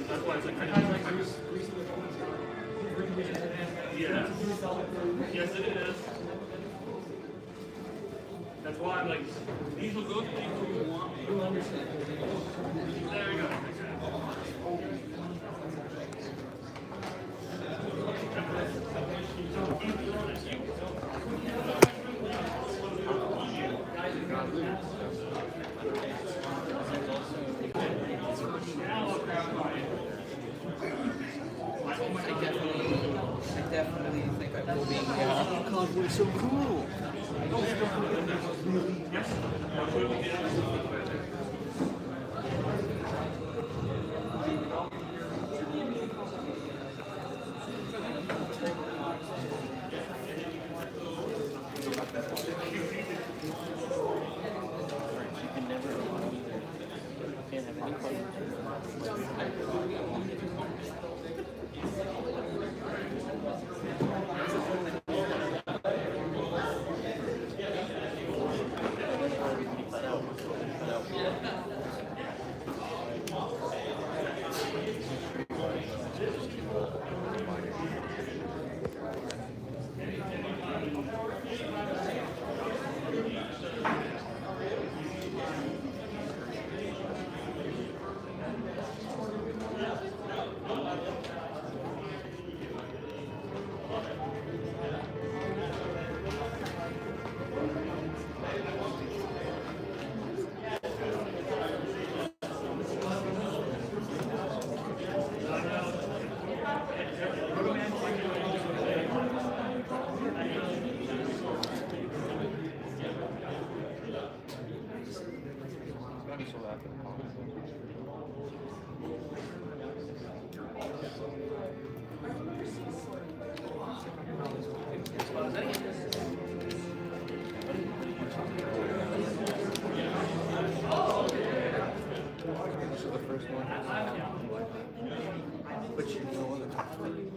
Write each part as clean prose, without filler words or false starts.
that's why it's like yeah. Yes, it is. That's why I'm like, these will go to people who want me. There you go. I definitely think I will be. Yeah. God, we're so cool. But you know the top one.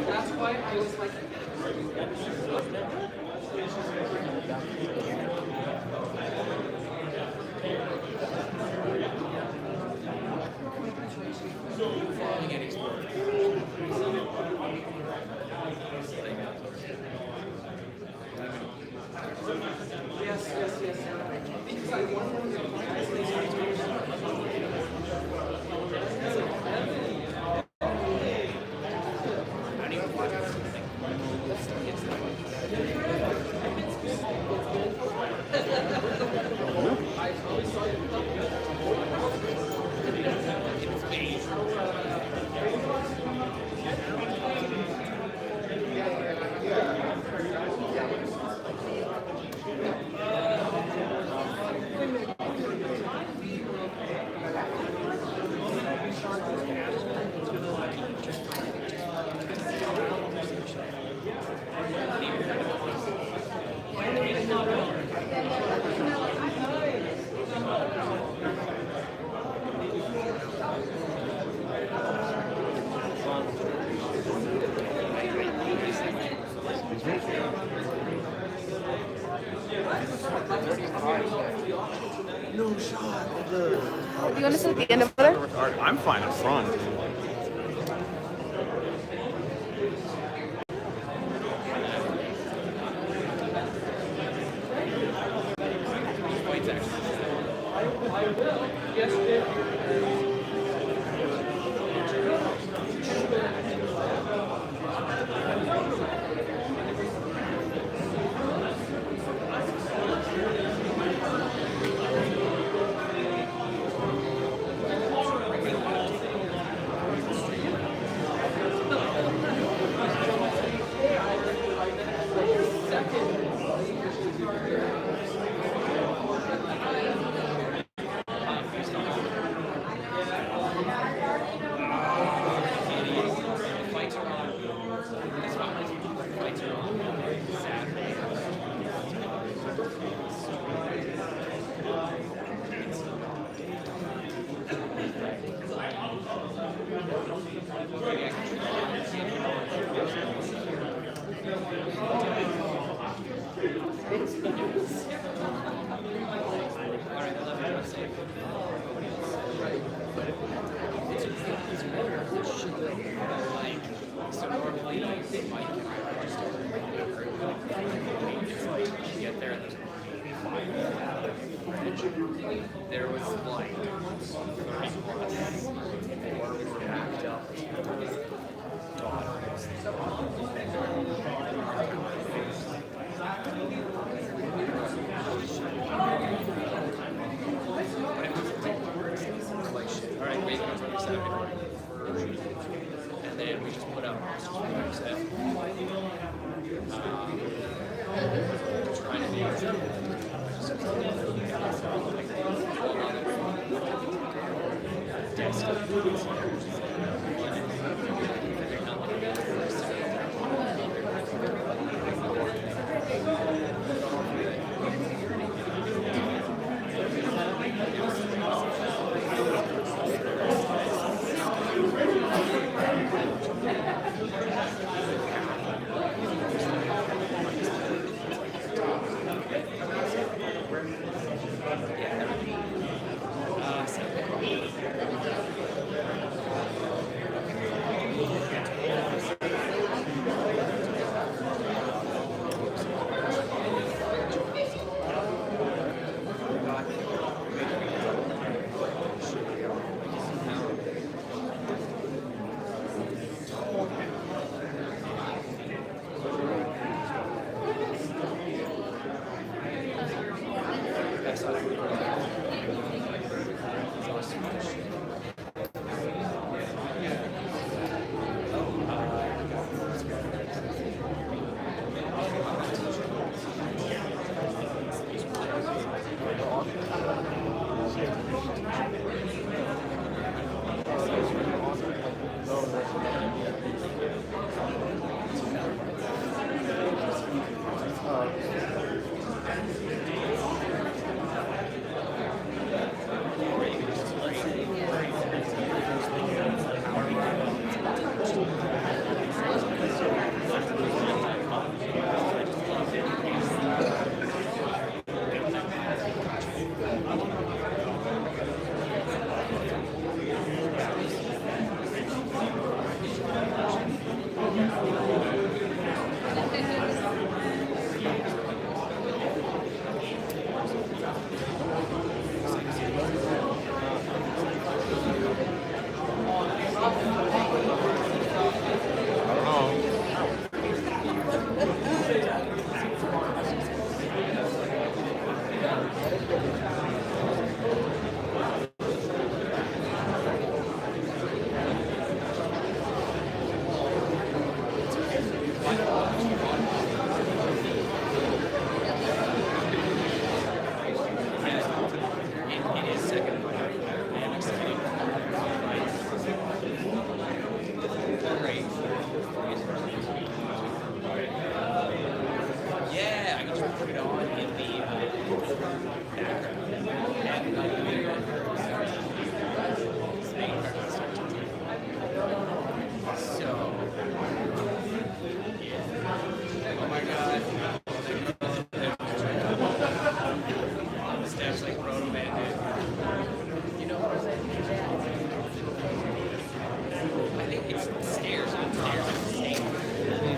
That's why I was like. Falling and exploring. Yes. Because I wanted No shot of the. Do you want to sit at the end over there? I'm fine up front. There was like 30 plus more packed up daughters. Like shit. All right, wait until Saturday. And then we just put out monsters for the next set. Trying to do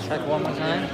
Check one more time.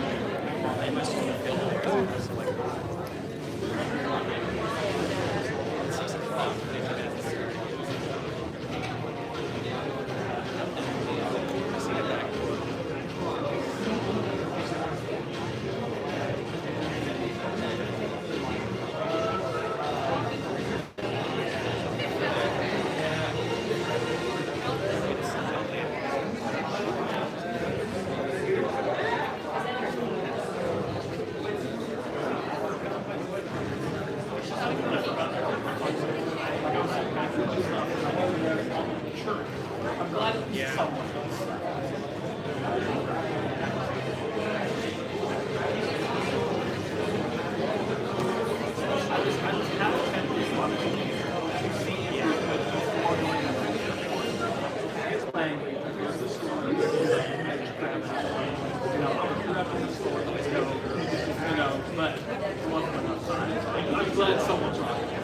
But it wasn't enough time. I'm glad someone's rocking it.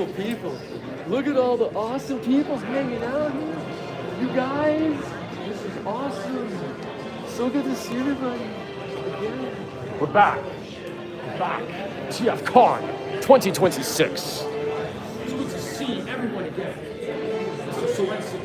Beautiful people. Look at all the awesome people hanging out here. You guys, this is awesome. So good to see everybody. Again. We're back. Back. TF Con 2026. It's good to see everyone again. So let's see.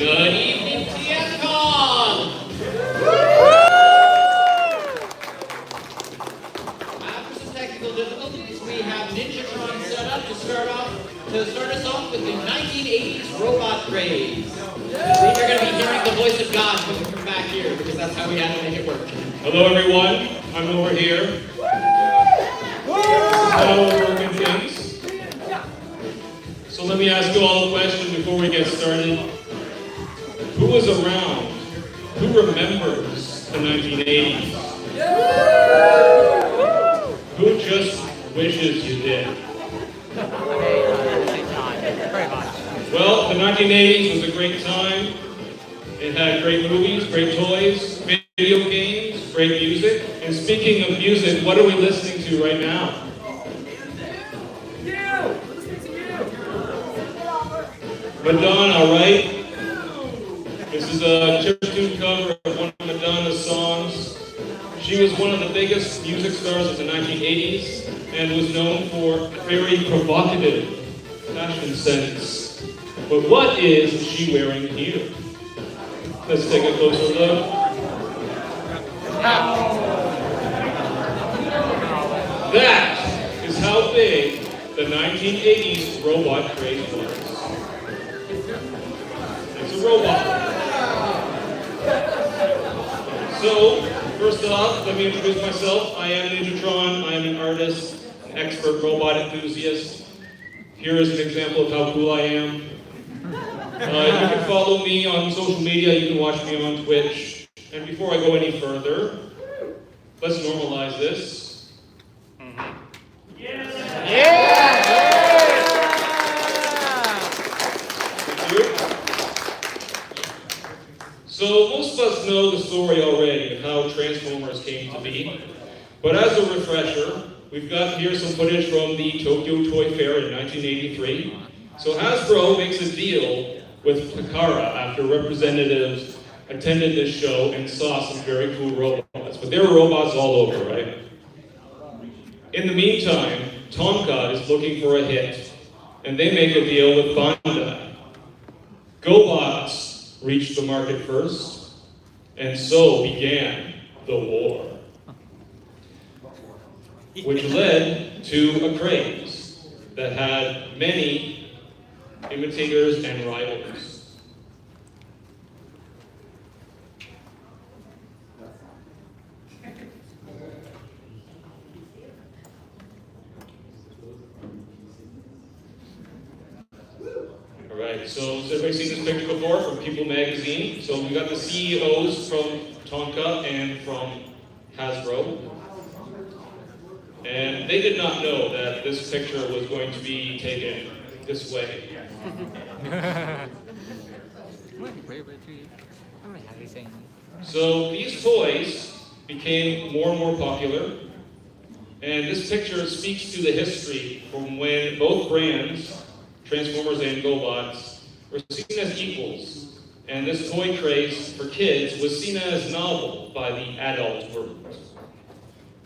Good evening, TFCon! After some technical difficulties, we have Ninjatron set up to start us off with the 1980s robot craze. I think you're going to be hearing the voice of God coming from back here because that's how we had to make it work. Hello everyone, I'm over here. How we're working things. So let me ask you all a question before we get started. Who was around? Who remembers the 1980s? Who just wishes you did? Very much. Well, the 1980s was a great time. It had great movies, great toys, video games, great music. And speaking of music, what are we listening to right now? Madonna, right? This is a chiptune cover of one of Madonna's songs. She was one of the biggest music stars of the 1980s and was known for very provocative fashion sense. But what is she wearing here? Let's take a closer look. That is how big the 1980s robot craze was. It's a robot. So, first off, let me introduce myself. I am Ninjatron. I am an artist, an expert robot enthusiast. Here is an example of how cool I am. You can follow me on social media. You can watch me on Twitch. And before I go any further, let's normalize this. Thank you. So most of us know the story already of how Transformers came to be. But as a refresher, we've got here some footage from the Tokyo Toy Fair in 1983. So Hasbro makes a deal with Takara after representatives attended this show and saw some very cool robots. But there were robots all over, right? In the meantime, Tonka is looking for a hit, and they make a deal with Bandai. GoBots reached the market first, and so began the war, which led to a craze that had many imitators and rivals. All right, so has everybody seen this picture before from People magazine? So we got the CEOs from Tonka and from Hasbro. And they did not know that this picture was going to be taken this way. So these toys became more and more popular, and this picture speaks to the history from when both brands, Transformers and GoBots, were seen as equals, and this toy craze for kids was seen as novel by the adult world.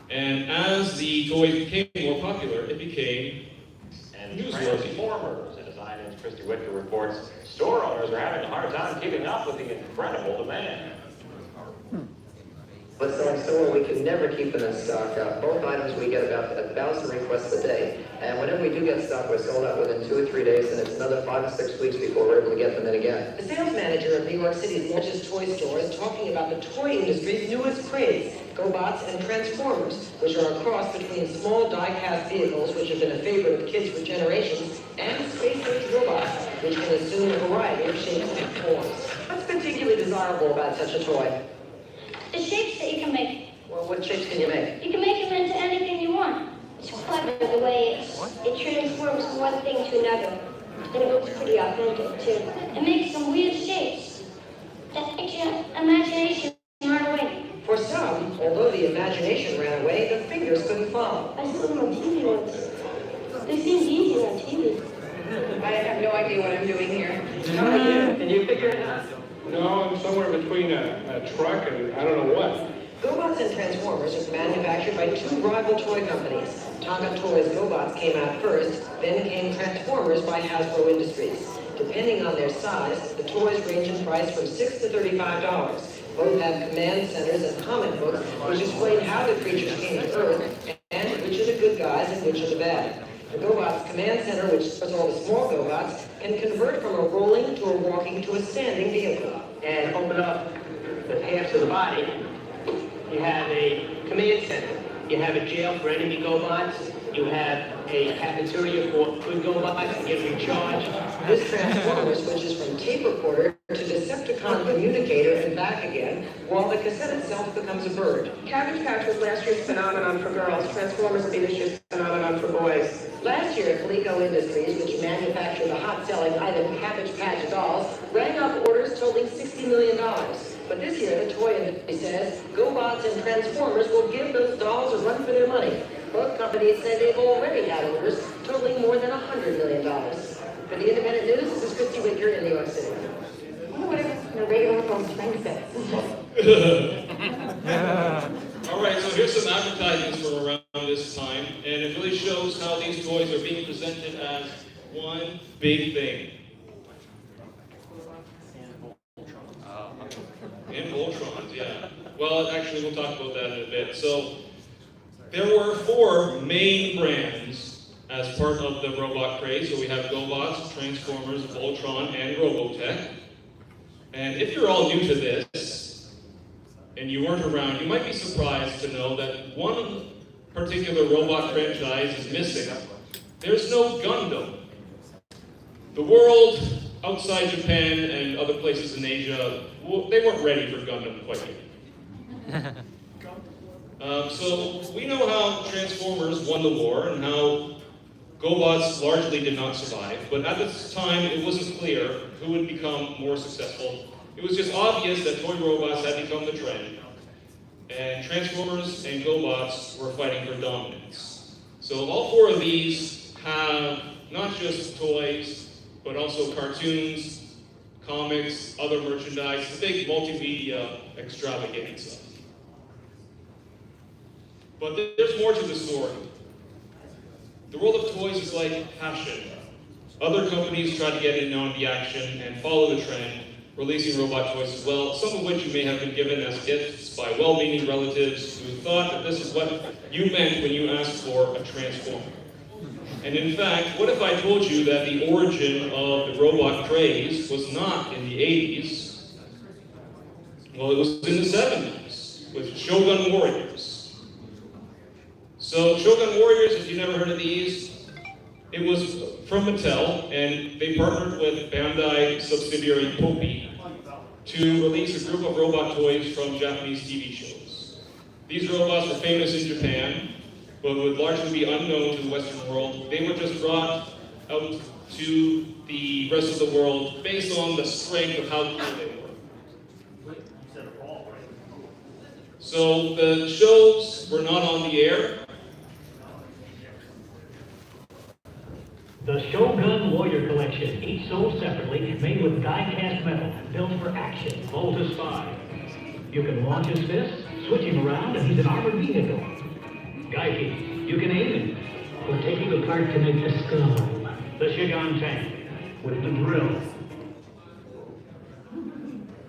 And as the toys became more popular, it became newsworthy. Transformers, as INN's Christy Whitaker reports, store owners are having a hard time keeping up with the incredible demand. But selling store, we can never keep them in stock. Both items we get about 1,000 requests a day. And whenever we do get stock, we're sold out within 2 or 3 days, and it's another 5 or 6 weeks before we're able to get them in again. The sales manager of New York City's largest toy store is talking about the toy industry's newest craze, GoBots and Transformers, which are a cross between small die-cast vehicles, which have been a favorite of kids for generations, and space-age robots, which can assume a variety of shapes and forms. What's particularly desirable about such a toy? The shapes that you can make. Well, what shapes can you make? You can make them into anything you want. It's clever the way it transforms from one thing to another. And it looks pretty authentic, too. It makes some weird shapes that makes your imagination run away. For some, although the imagination ran away, the fingers couldn't follow. I saw them on TV once. They seemed easier on TV. I have no idea what I'm doing here. How are you? Can you figure it out? No, I'm somewhere between a truck and I don't know what. GoBots and Transformers are manufactured by 2 rival toy companies. Tonka Toys GoBots came out first, then came Transformers by Hasbro Industries. Depending on their size, the toys range in price from $6 to $35. Both have command centers and comic books which explain how the creatures came to Earth and which are the good guys and which are the bad. The GoBots Command Center, which stores all the small GoBots, can convert from a rolling to a walking to a standing vehicle. And open up the halves of the body. You have a command center. You have a jail for enemy GoBots. You have a cafeteria for good GoBots to get recharged. This transformer switches from tape recorder to Decepticon communicator and back again, while the cassette itself becomes a bird. Cabbage Patch was last year's phenomenon for girls. Transformers will be this year's phenomenon for boys. Last year, Coleco Industries, which manufactured the hot-selling item Cabbage Patch dolls, rang up orders totaling $60 million. But this year, the toy industry says GoBots and Transformers will give those dolls a run for their money. Both companies say they've already had orders totaling more than $100 million. For the Independent News, this is Christy Winter in New York City. I wonder what if the regular phone string sets. All right, so here's some advertisements from around this time, and it really shows how these toys are being presented as one big thing. And Voltrons, yeah. Well, actually, we'll talk about that in a bit. So, there were 4 main brands as part of the robot craze. So we have GoBots, Transformers, Voltron, and Robotech. And if you're all new to this, and you weren't around, you might be surprised to know that one particular robot franchise is missing. There's no Gundam. The world outside Japan and other places in Asia, they weren't ready for Gundam quite yet. So we know how Transformers won the war and how GoBots largely did not survive, but at this time it wasn't clear who would become more successful. It was just obvious that toy robots had become the trend, and Transformers and GoBots were fighting for dominance. So all 4 of these have not just toys, but also cartoons, comics, other merchandise, the big multimedia extravaganza. But there's more to the story. The world of toys is like passion. Other companies try to get in on the action and follow the trend, releasing robot toys as well, some of which you may have been given as gifts by well-meaning relatives who thought that this is what you meant when you asked for a Transformer. And in fact, what if I told you that the origin of the robot craze was not in the 80s? Well, it was in the 70s with Shogun Warriors. So Shogun Warriors, if you've never heard of these, it was from Mattel, and they partnered with Bandai subsidiary Poppy to release a group of robot toys from Japanese TV shows. These robots were famous in Japan, but would largely be unknown to the Western world. They were just brought out to the rest of the world based on the strength of how cool they were. So the shows were not on the air. The Shogun Warrior Collection, each sold separately, made with die-cast metal, built for action, Voltus 5. You can launch his fists, switch him around, and he's an armored vehicle. Gaiki, you can aim him, or taking apart to make the skull. The Shogun tank, with the drill.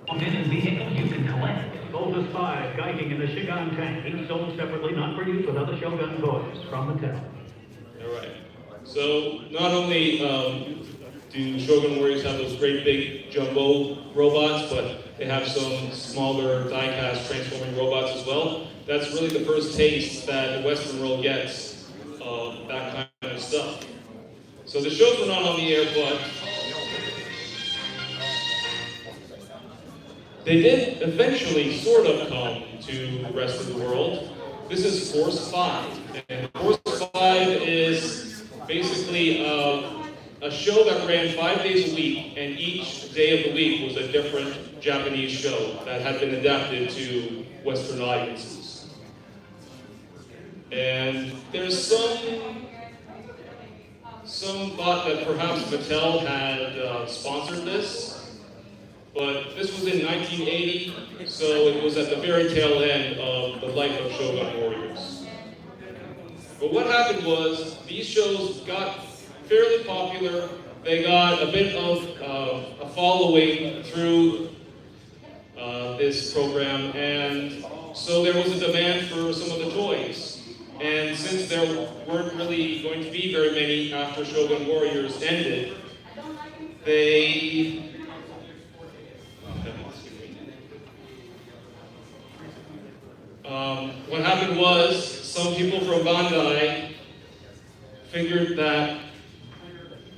Forbidden vehicles you can collect. Voltus 5, Gaiking, and the Shogun tank, each sold separately, not for use with other Shogun toys, from Mattel. All right. So not only do Shogun Warriors have those great big jumbo robots, but they have some smaller die-cast transforming robots as well. That's really the first taste that the Western world gets of that kind of stuff. So the shows were not on the air, but they did eventually sort of come to the rest of the world. This is Force 5, and Force 5 is basically a show that ran 5 days a week, and each day of the week was a different Japanese show that had been adapted to Western audiences. And there's some thought that perhaps Mattel had sponsored this, but this was in 1980, so it was at the very tail end of the life of Shogun Warriors. But what happened was, these shows got fairly popular. They got a bit of a following through this program, and so there was a demand for some of the toys. And since there weren't really going to be very many after Shogun Warriors ended, they what happened was, some people from Bandai figured that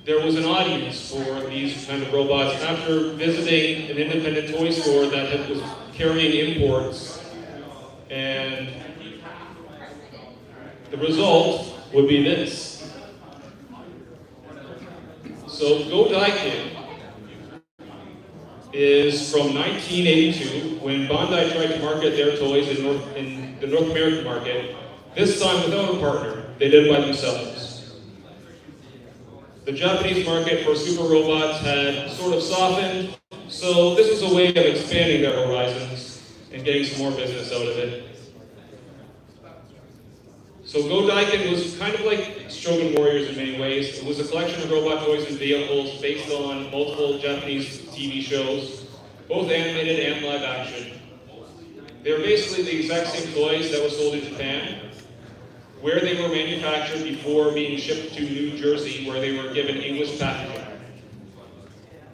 there was an audience for these kind of robots after visiting an independent toy store that was carrying imports, and the result would be this. So Go Daikin is from 1982, when Bandai tried to market their toys in the North American market, this time without a partner. They did it by themselves. The Japanese market for super robots had sort of softened, so this was a way of expanding their horizons and getting some more business out of it. So Go Daikin was kind of like Shogun Warriors in many ways. It was a collection of robot toys and vehicles based on multiple Japanese TV shows, both animated and live action. They were basically the exact same toys that were sold in Japan, where they were manufactured before being shipped to New Jersey, where they were given English packaging.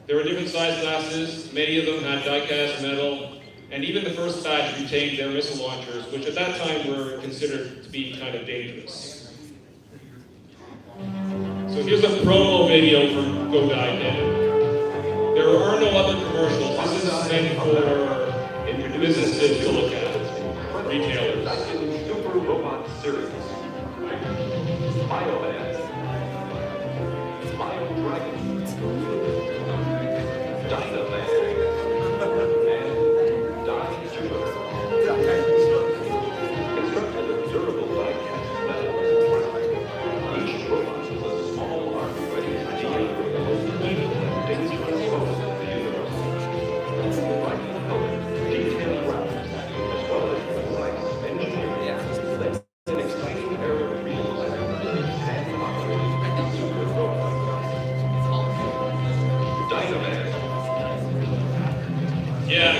There were different size classes, many of them had die-cast metal, and even the first batch retained their missile launchers, which at that time were considered to be kind of dangerous. So here's a promo video for Go Daikin. There are no other commercials. This is meant for businesses to look at, retailers. Super Robot Series. Bioman. Bio Dragon. Dynaman. And Die Jupiter. Constructed of durable die-cast metal. Each robot is a small arm ready to deal with the most dangerous foes of the universe. Brightly colored, detailed graphics, as well as precise engineering, lets an exciting era of realism in hand-operated super robots. Dynaman. Yeah.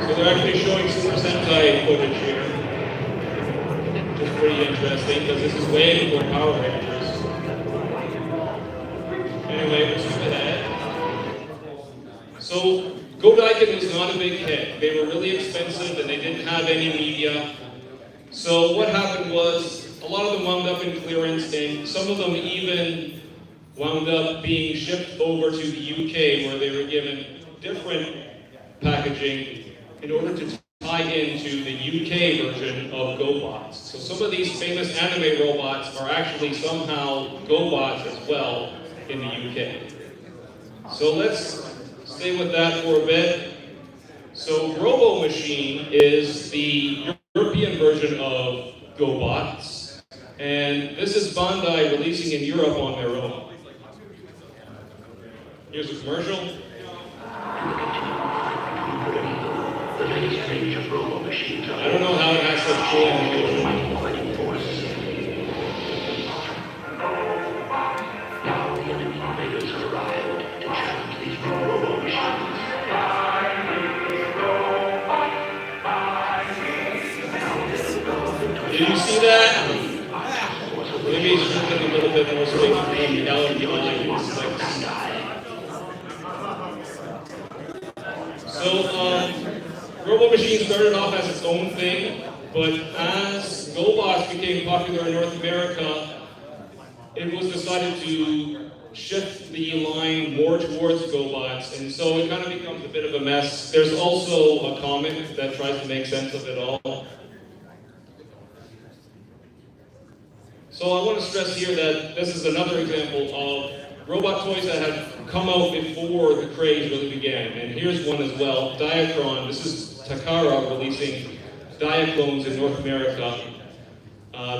So they're actually showing Super Sentai footage here, which is pretty interesting because this is way before Power Rangers. Anyway, let's move ahead. So Go Daikin was not a big hit. They were really expensive and they didn't have any media. So what happened was a lot of them wound up in clearance, and some of them even wound up being shipped over to the UK, where they were given different packaging in order to tie into the UK version of GoBots. So some of these famous anime robots are actually somehow GoBots as well in the UK. So let's stay with that for a bit. So Robo Machine is the European version of GoBots, and this is Bandai releasing in Europe on their own. Here's a commercial. The latest range of Robo Machines. I don't know how it has such cool animation. Fighting force. Now the enemy invaders have arrived to challenge these new Robo Machines. Did you see that? Maybe it's looking a little bit more space from the LED lines. So, Robo Machine started off as its own thing, but as GoBots became popular in North America, it was decided to shift the line more towards GoBots, and so it kind of becomes a bit of a mess. There's also a comic that tries to make sense of it all. So I want to stress here that this is another example of robot toys that had come out before the craze really began. And here's one as well, Diacron. This is Takara releasing Diaclones in North America.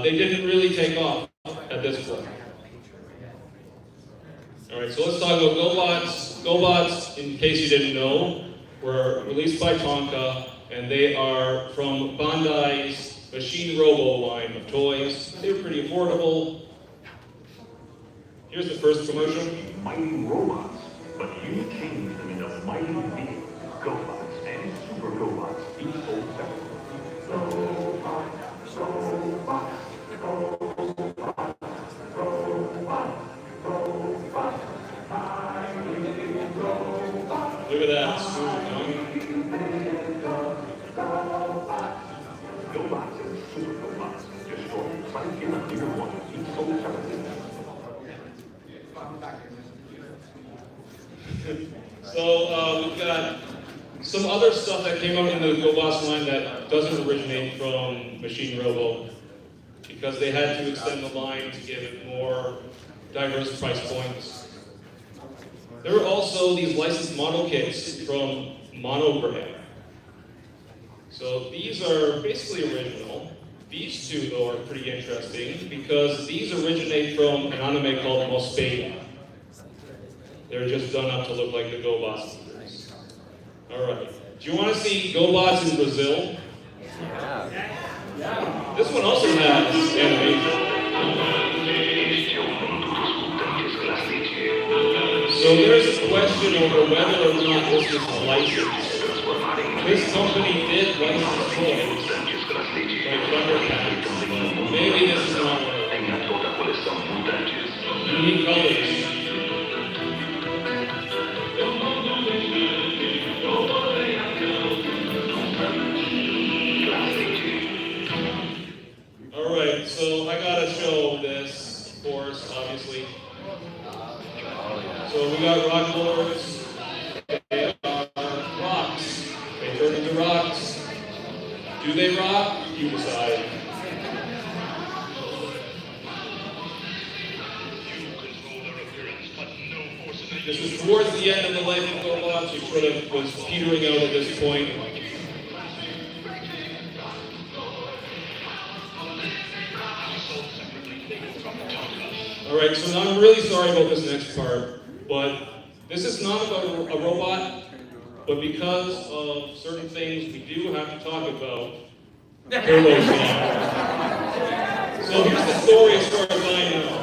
They didn't really take off at this point. All right, so let's talk about GoBots. GoBots, in case you didn't know, were released by Tonka, and they are from Bandai's Machine Robo line of toys. They were pretty affordable. Here's the first commercial. Mighty robots, but you changed them into mighty beings. GoBots and Super GoBots, each sold separately. GoBots, GoBots, GoBots, GoBots, GoBots, Look at that smooth tongue. GoBots and Super GoBots, destroying planet in Year 1, each sold separately. So we've got some other stuff that came out in the GoBots line that doesn't originate from Machine Robo. because they had to extend the line to give it more diverse price points. There were also these licensed model kits from Monogram. So these are basically original. These two, though, are pretty interesting because these originate from an anime called Mospedia. They're just done up to look like the GoBots figures. All right. Do you want to see GoBots in Brazil? Yeah. This one also has animation. So there's a question over whether or not this is licensed. This company did license toys, like Thundercats. Maybe this is not one of them. Unique colors. Alright, so I gotta show this, of course, obviously. So we got rock lords. They are rocks. They turn into rocks. Do they rock? You decide. This was towards the end of the life of GoBots. It sort of was petering out at this point. Alright, so now I'm really sorry about this next part, but this is not about a robot, but because of certain things we do have to talk about, here goes on. So here's the story as far as I know.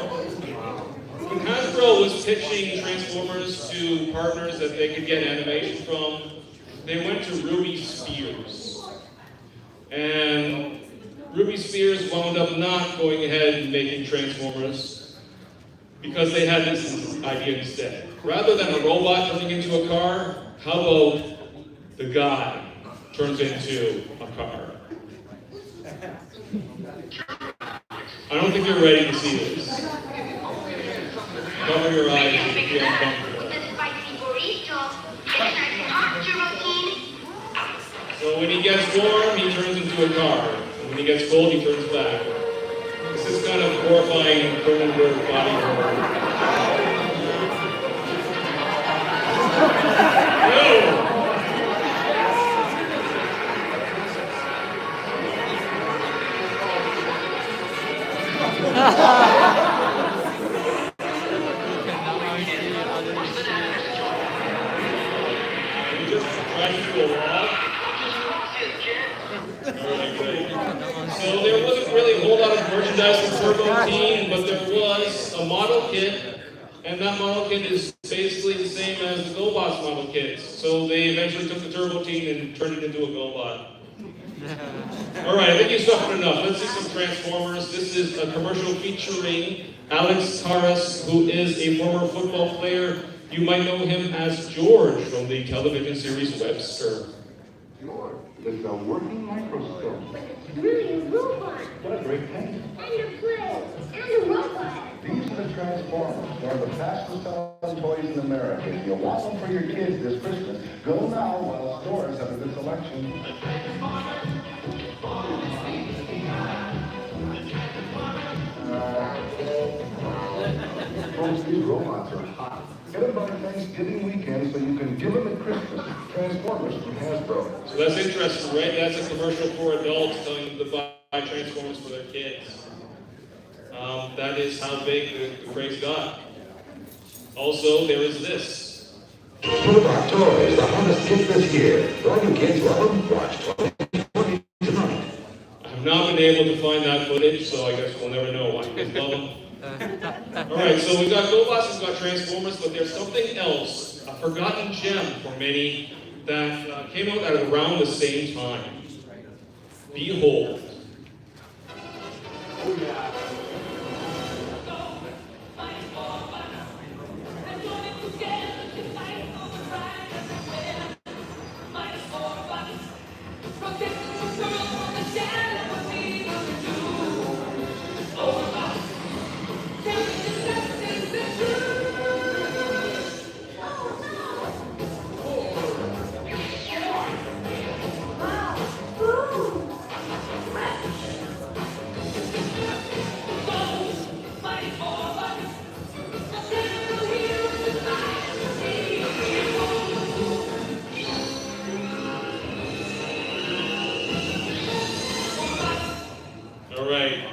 When Hasbro was pitching Transformers to partners that they could get animation from, they went to Ruby Spears. And Ruby Spears wound up not going ahead and making Transformers because they had this idea instead. Rather than a robot turning into a car, how about the guy turns into a car? I don't think you're ready to see this. Cover your eyes if you feel uncomfortable. So when he gets warm, he turns into a car. And when he gets cold, he turns back. This is kind of horrifying Cronenberg body horror. No! So there wasn't really a whole lot of merchandise from Turbo Teen, but there was a model kit, and that model kit is basically the same as the GoBots model kits. So they eventually took the Turbo Teen and turned it into a GoBot. Alright, I think you suffered enough. Let's see some Transformers. This is a commercial featuring Alex Taras, who is a former football player. You might know him as George from the television series Webster. George, it's a working microscope. Really, a robot. What a great paint. And a play. And a robot. These are the Transformers. They're the fastest selling toys in America. If you want them for your kids this Christmas, go now while stores have a good selection. Folks, these robots are hot. Get them by Thanksgiving weekend so you can give them at Christmas. Transformers from Hasbro. So that's interesting, right? That's a commercial for adults telling them to buy Transformers for their kids. That is how big the craze got. Also, there is this. Robot toys, the hottest kit this year. All you kids love them, watch 2020 tonight. I've not been able to find that footage, so I guess we'll never know why you guys love them. Alright, so we've got GoBots, we've got Transformers, but there's something else, a forgotten gem for many, that came out at around the same time. Behold. Oh, yeah.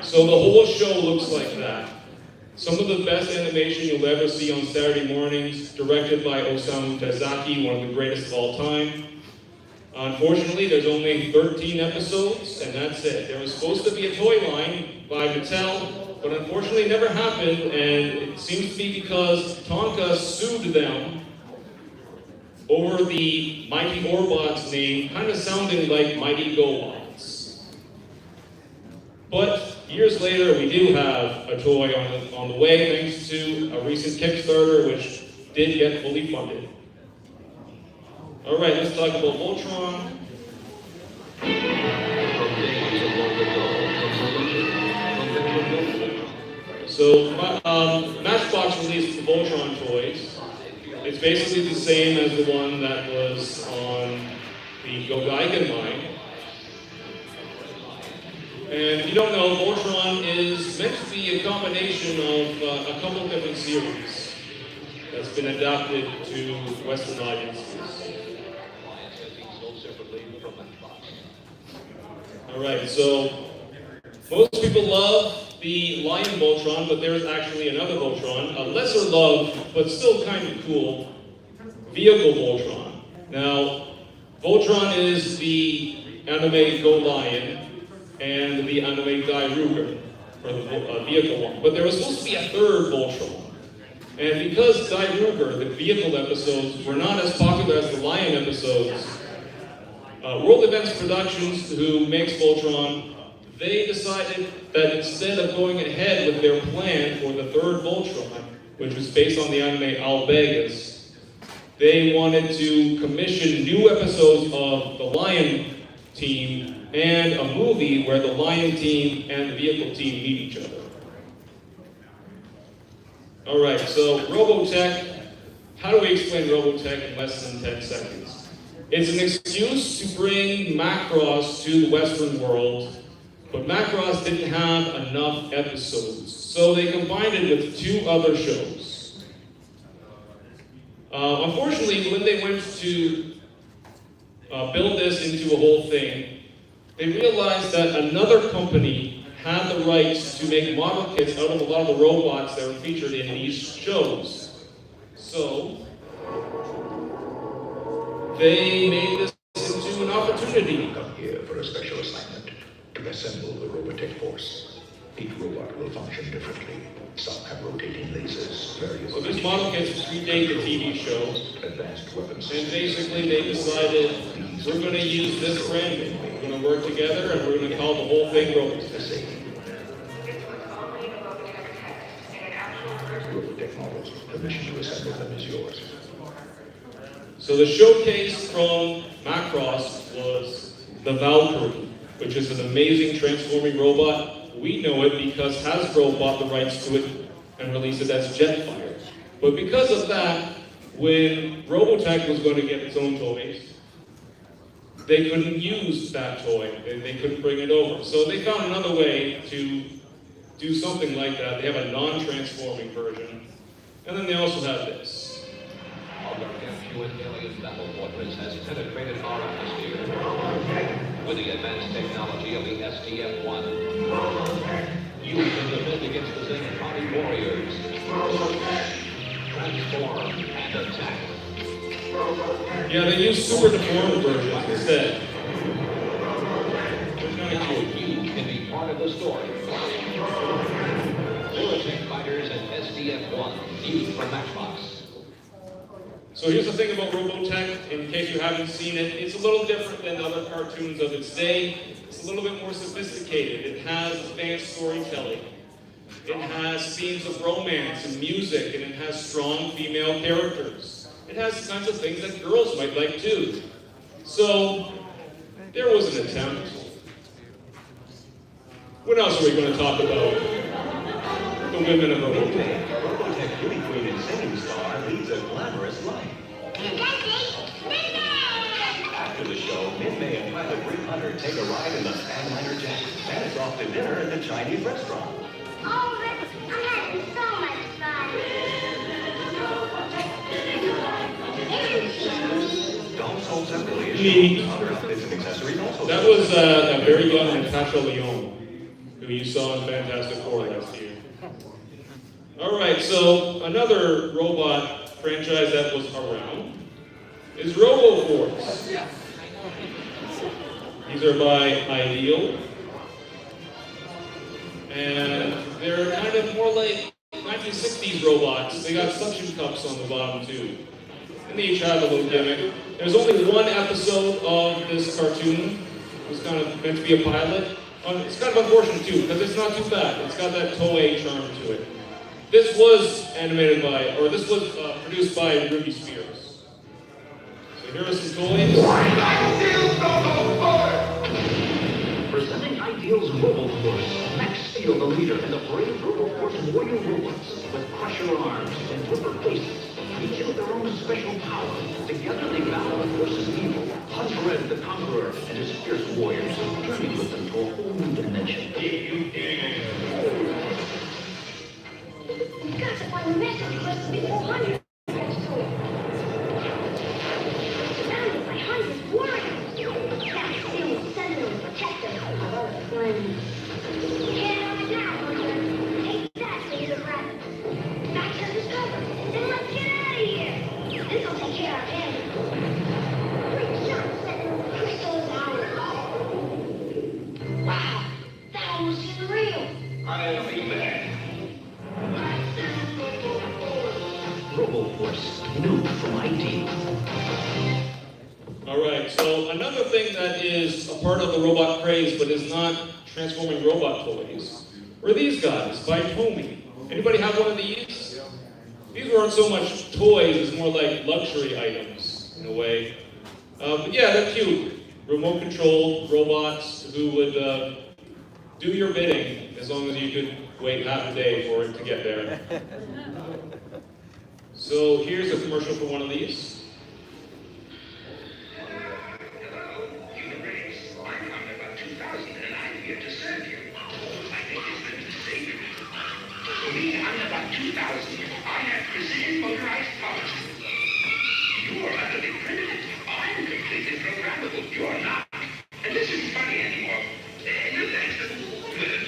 So the whole show looks like that. Some of the best animation you'll ever see on Saturday mornings, directed by Osamu Tezuka, one of the greatest of all time. Unfortunately, there's only 13 episodes, and that's it. There was supposed to be a toy line by Mattel, but unfortunately it never happened, and it seems to be because Tonka sued them over the Mighty Orbots name, kind of sounding like Mighty GoBots. But years later, we do have a toy on the way, thanks to a recent Kickstarter, which did get fully funded. All right, let's talk about Voltron. So, Matchbox released the Voltron toys. It's basically the same as the one that was on the Gogaiken line. And if you don't know, Voltron is meant to be a combination of a couple different series that's been adapted to Western audiences. Alright, so most people love the Lion Voltron, but there's actually another Voltron, a lesser loved, but still kind of cool, Vehicle Voltron. Now, Voltron is the anime Go Lion and the anime Dai Ruger, for the Vehicle one. But there was supposed to be a third Voltron. And because Dai Ruger, the Vehicle episodes, were not as popular as the Lion episodes, World Events Productions, who makes Voltron, they decided that instead of going ahead with their plan for the third Voltron, which was based on the anime Albegas, they wanted to commission new episodes of the Lion team and a movie where the Lion team and the Vehicle team meet each other. Alright, so Robotech, how do we explain Robotech in less than 10 seconds? It's an excuse to bring Macross to the Western world, but Macross didn't have enough episodes, so they combined it with 2 other shows. Unfortunately, when they went to build this into a whole thing, they realized that another company had the rights to make model kits out of a lot of the robots that were featured in these shows. So, they made this into an opportunity. Come here for a special assignment to assemble the Robotech force. Each robot will function differently. Some have rotating lasers, various... So these model kits predate the TV show. Advanced weapons. And basically they decided, we're going to use this branding. We're going to work together and we're going to call the whole thing Robotech. Robotech models. The mission to assemble them is yours. So the showcase from Macross was the Valkyrie, which is an amazing transforming robot. We know it because Hasbro bought the rights to it and released it as Jetfire. But because of that, when Robotech was going to get its own toys, they couldn't use that toy. They couldn't bring it over. So they found another way to do something like that. They have a non-transforming version. And then they also have this. Our gargantuan alien battle fortress has penetrated our atmosphere with the advanced technology of the STF-1. You can defend against the Zentradi warriors. Transform and attack. Yeah, they use super deformed versions instead. Now you can be part of the story. Robotech fighters and STF-1, viewed from Matchbox. So here's the thing about Robotech, in case you haven't seen it, it's a little different than other cartoons of its day. It's a little bit more sophisticated. It has advanced storytelling. It has scenes of romance and music, and it has strong female characters. It has the kinds of things that girls might like too. So, there was an attempt. What else are we going to talk about? The women of Robotech. Robotech beauty queen and singing star leads a glamorous life. After the show, Min-May and pilot Rick Hunter take a ride in the Skyliner jet. And it's off to dinner at the Chinese restaurant. Oh, Rick, I'm having so much fun. Dolls sold separately. Other outfits and accessories also. That was a very young Natasha Lyonne, who who you saw in Fantastic Four last year. All right, so another robot franchise that was around is RoboForce. These are by Ideal. And they're kind of more like 1960s robots. They got suction cups on the bottom too. And they each have a little gimmick. There's only one episode of this cartoon. It was kind of meant to be a pilot. It's kind of unfortunate too, because it's not too bad. It's got that Toei charm to it. This was animated by, or this was produced by Ruby Spears. So here are some toys. Presenting Ideal's RoboForce. Max Steel, the leader, and the brave RoboForce warrior robots with crusher arms and rubber faces, each with their own special power. Together they battle the forces of evil, hunt Red the Conqueror and his fierce warriors, journey with them to a whole new dimension. We've got to find the message quest before 100. Surrounded by hundreds of warriors. Max Steel will send them to protect us of our friends. Get on it now, Hunter. Take that, laser rat. Max has us covered. Then let's get out of here. This'll take care of him. Great shot, Sentinel. Crystal power. Wow, that almost seemed real. I'll be back. RoboForce, new from Ideal. All right, so another thing that is a part of the robot craze but is not transforming robot toys were these guys by Tomy. Anybody have one of these? These weren't so much toys, it's more like luxury items in a way. But yeah, they're cute. Remote controlled robots who would do your bidding as long as you could wait half a day for it to get there. So here's a commercial for one of these. I'm about 2,000. I have precision motorized parts. You're utterly primitive. I'm completely programmable. You're not. And this isn't funny anymore. No thanks.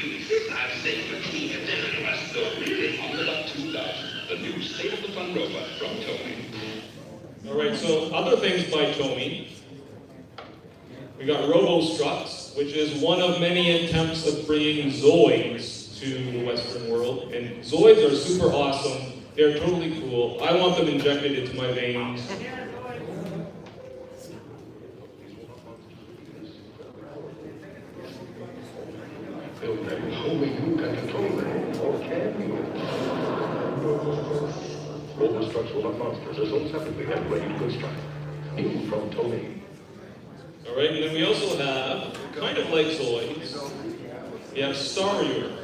You insist I've saved the team at dinner to us, though really. I'm about 2,000. The new state-of-the-fun robot from Tomy. All right, so other things by Tomy. We got RoboStruts, which is one of many attempts of bringing Zoids to the Western world. And Zoids are super awesome. They're totally cool. I want them injected into my veins. Build them only you can control them, or can you? RoboStruts robot monsters are sold separately and ready to go strike. New from Tomy. All right, and then we also have, kind of like Zoids, we have Starriors.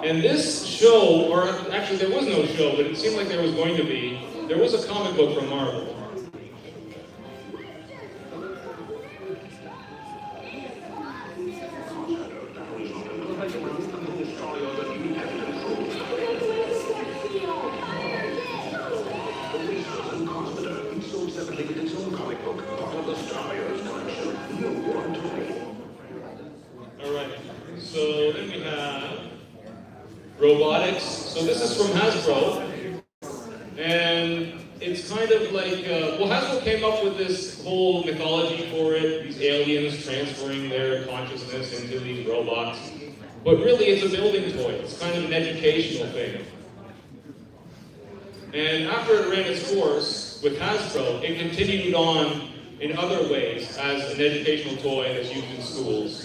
And this show, or actually there was no show, but it seemed like there was going to be, there was a comic book from Marvel. Alright, so then we have robotics. So this is from Hasbro. And it's kind of like, well, Hasbro came up with this whole mythology for it, these aliens transferring their consciousness into these robots. But really, it's a building toy. It's kind of an educational thing. And after it ran its course with Hasbro, it continued on in other ways as an educational toy that's used in schools.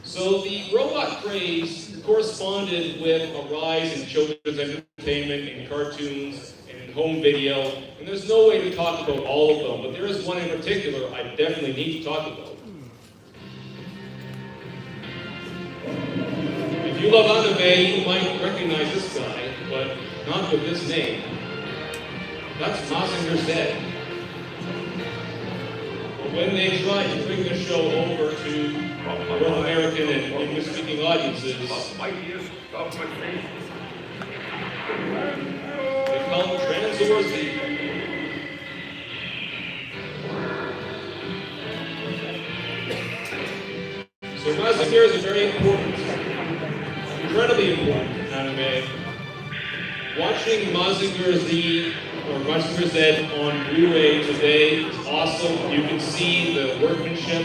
So the robot craze corresponded with a rise in children's entertainment, in cartoons, and in home video. And there's no way to talk about all of them, but there is one in particular I definitely need to talk about. If you love anime, you might recognize this guy, but not with this name. That's Mazinger Z. But when they tried to bring the show over to North American and English-speaking audiences, they called it Transor Z. So Mazinger Mazinger is a very important, incredibly important anime. Watching Mazinger Z on Blu-ray today is awesome. You can see the workmanship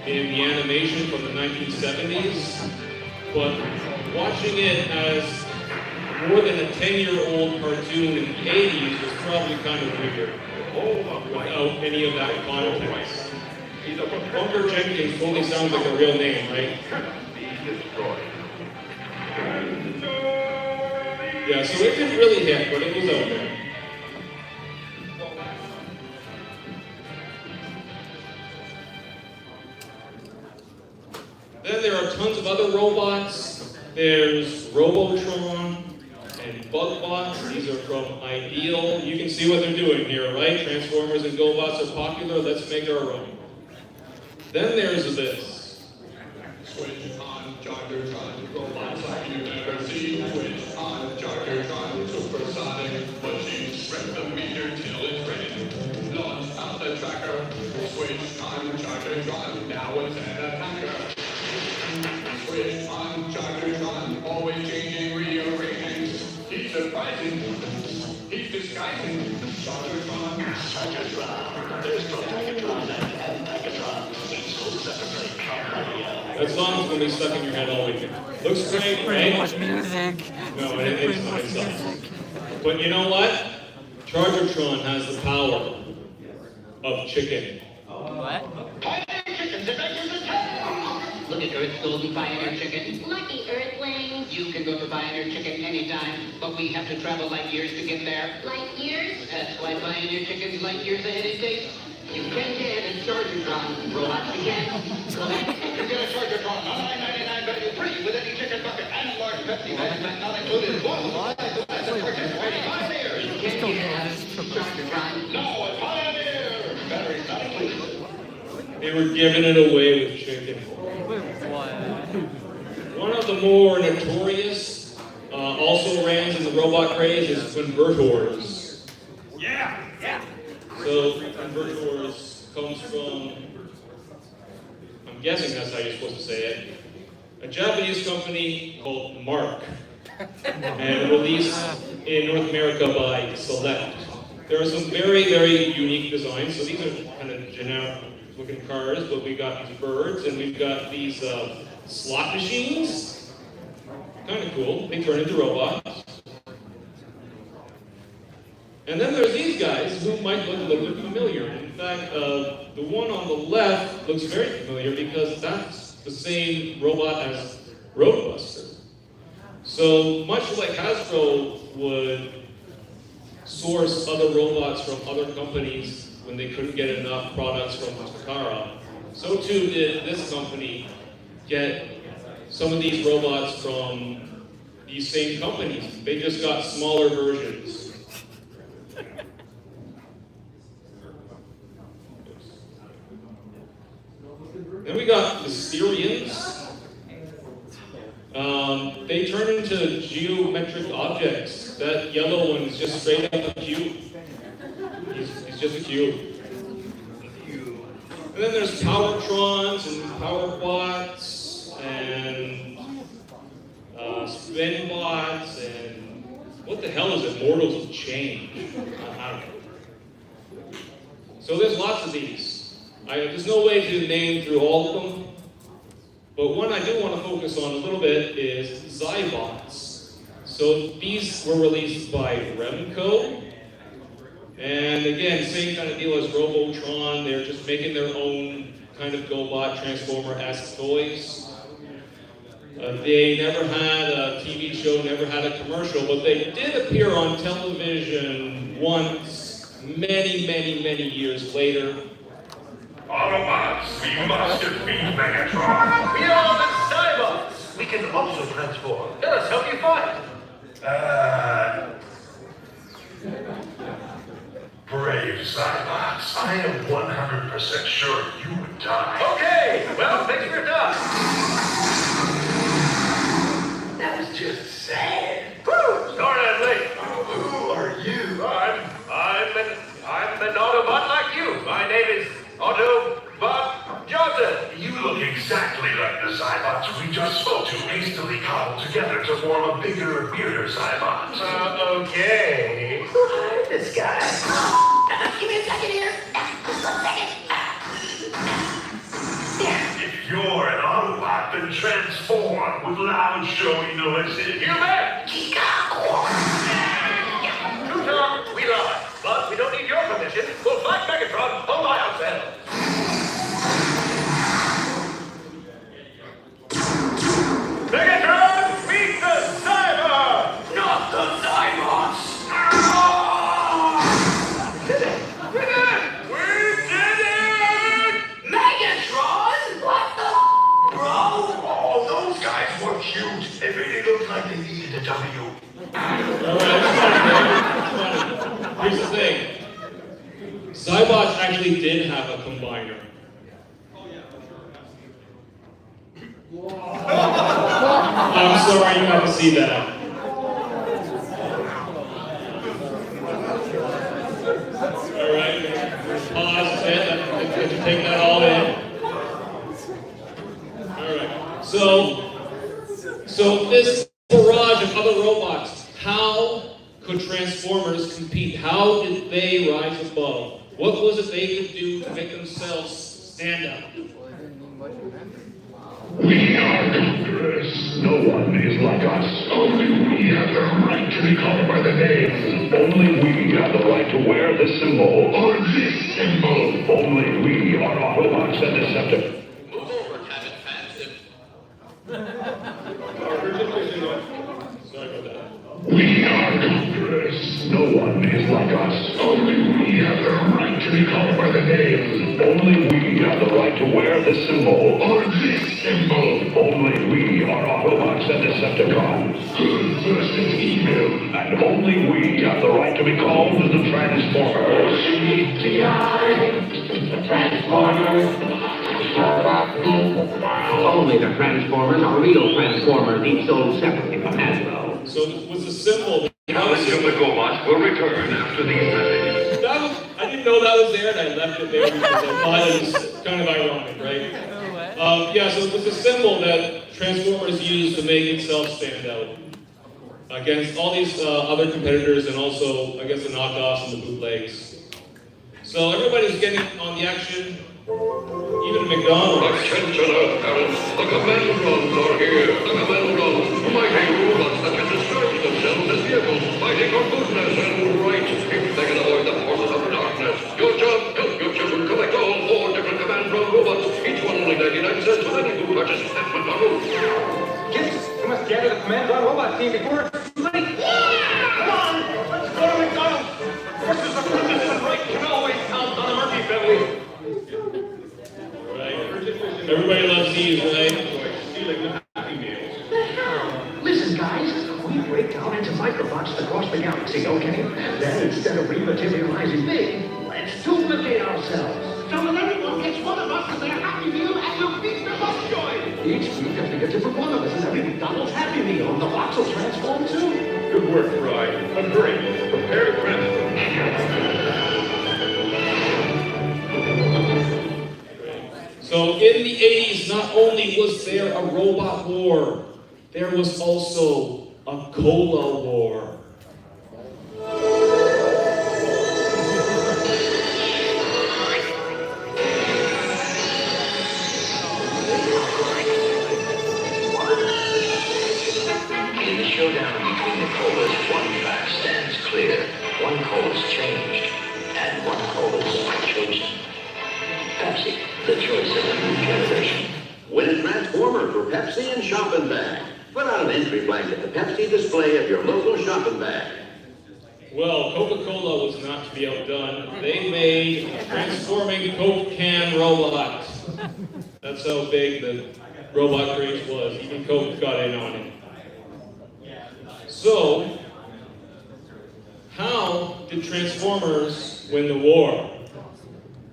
in the animation from the 1970s, but watching it as more than a 10-year-old cartoon in the 80s was probably kind of weird, without any of that context. Bunker Jenkins totally sounds like a real name, right? Yeah, so it didn't really hit, but it was out there. Then there are tons of other robots. There's Robotron and Bugbots. These are from Ideal. You can see what they're doing here, right? Transformers and GoBots are popular. Let's make our own. Then there's this. Switch on, Joggertron, robots like you never see. Switch on, Joggertron, supersonic machines. Rev the meter till it's ready. Launch out the tracker. Switch on, Joggertron, now it's an attacker. Switch on, Joggertron, always changing, rearranging. He's surprising, he's disguising. Joggertron, there's Protectron and Megatron. That song's gonna be stuck in your head all weekend. Looks great, right? Music. No, it's not. It sucks. But you know what? Chargertron has the power of chicken. What? Look at Earth's golden pioneer chicken. Lucky Earthlings. You can go to Pioneer Chicken anytime, but we have to travel light years to get there. Light years? That's why Pioneer Chicken's light years ahead in taste. You can get a Chargertron, robots again. You get a Chargertron, $9.99 value free with any chicken bucket and large Pepsi Max, not included. One size of the purchase for Pioneer. You can get a Chargertron. No, a Pioneer. Batteries not included. They were giving it away with chicken. One of the more notorious, also ran in the robot craze, is Convertors. Yeah, yeah. So Convertors comes from, I'm guessing that's how you're supposed to say it, a Japanese company called Mark, and released in North America by Select. There are some very, very unique designs. So these are kind of generic looking cars, but we got these birds, and we've got these slot machines. Kind of cool. They turn into robots. And then there's these guys who might look a little bit familiar. In fact, the one on the left looks very familiar because that's the same robot as Roadbuster. So much like Hasbro would source other robots from other companies when they couldn't get enough products from Takara, so too did this company get some of these robots from these same companies. They just got smaller versions. Then we got the Styrians. They turn into geometric objects. That yellow one is just straight up a cube. He's just a cube. And then there's Powertrons and Powerbots and Spinbots and what the hell is it? Mortals of Change. I don't know. So there's lots of these. There's no way to name through all of them, but one I do want to focus on a little bit is Zybots. So these were released by Remco, and again, same kind of deal as Robotron. They're just making their own kind of GoBot Transformer-esque toys. They never had a TV show, never had a commercial, but they did appear on television once, many, many, many years later. Autobots, we must defeat Megatron. We are the Cybots. We can also transform. Let us help you fight. Brave Cybots, I am 100% sure you would die. Okay, well, thanks for your time. That was just sad. Woo! Sorry I'm late. Who are you? I'm an Autobot like you. My name is Autobot Johnson. You look exactly like the Cybots we just spoke to, hastily cobbled together to form a bigger, weirder Cybot. Okay. Who hired this guy? Give me a second here. Just a second. If you're an Autobot, then transform with loud, showy noises. You bet. True talk, we lie. But we don't need your permission. We'll fight Megatron all by ourselves. Megatron, beat the Cybots! Not the Cybots. We did it! Megatron? What the bro? Oh, those guys were cute. They really looked like they needed a W. Here's the thing. Cybots actually did have a combiner. I'm sorry you had to see that. Alright, pause, let you take that all in. Alright, so this barrage of other robots, how could Transformers compete? How did they rise above? What was it they could do to make themselves stand out? We are Congress. No one is like us. Only we have the right to be called by the name. Only we have the right to wear this symbol. Or this symbol. Only we are Autobots and Decepticons. Move over, cabin fans. Sorry about that. We are Congress. No one is like us. Only we have the right to be called by the name. Only we have the right to wear this symbol. Or this symbol. Only we are Autobots and Decepticons. Good versus evil. And only we have the right to be called the Transformers. The Transformers. Only the Transformers are real Transformers, each sold separately from Hasbro. So it was a symbol. Challenge of the GoBots will return after these messages. I didn't know that was there, and I left it there because I thought it was kind of ironic, right? Yeah, so it was a symbol that Transformers used to make itself stand out against all these other competitors and also, I guess, the knockoffs and the bootlegs. So everybody's getting on the action, even McDonald's. Attention, Earth parents. The command runs are here. The command runs. Mighty robots that can disguise themselves as vehicles, fighting for goodness and right. If they can avoid the forces of darkness. Your job, help your children collect all 4 different command run robots. Each one only 99 cents with any food purchase at McDonald's. Kids, we must gather the command run robot team before it's too late. Come on, let's go to McDonald's. Forces of goodness and right can always count on the Murphy family. Everybody loves these, right? Listen, guys, we break down into microbots across the galaxy, okay? Then instead of rematerializing big, let's duplicate ourselves. So when everyone gets one of us with their Happy Meal and we'll feast their box joy. Each week I pick a different one of us, and every McDonald's Happy Meal, and the box will transform too. Good work, Fry. Agree. Prepare to transform. So in the 80s, not only was there a robot war, there was also a cola war. In the showdown between the colas, one fact stands clear. One cola's changed, and one cola's chosen. Pepsi, the choice of a new generation. Win a Transformer for Pepsi and shopping bag. Put out an entry blank at the Pepsi display of your local shopping bag. Well, Coca-Cola was not to be outdone. They made a transforming Coke can robot. That's how big the robot craze was. Even Coke got in on it. So, how did Transformers win the war?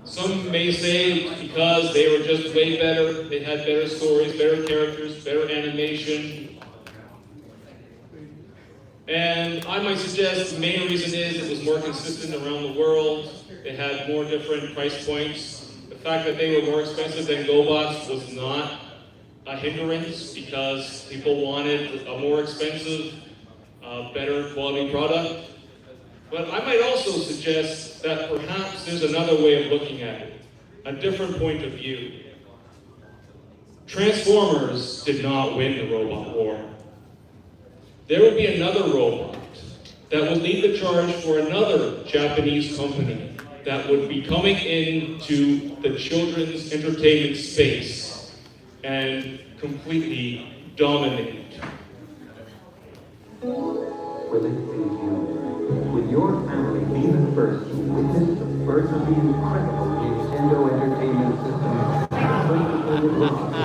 Some may say it's because they were just way better. They had better stories, better characters, better animation. And I might suggest the main reason is it was more consistent around the world. They had more different price points. The fact that they were more expensive than GoBots was not a hindrance because people wanted a more expensive, better quality product. But I might also suggest that perhaps there's another way of looking at it, a different point of view. Transformers did not win the robot war. There would be another robot that would lead the charge for another Japanese company that would be coming into the children's entertainment space and completely dominate. Will it please you? Would your family be the first to witness the birth of the incredible Nintendo Entertainment System?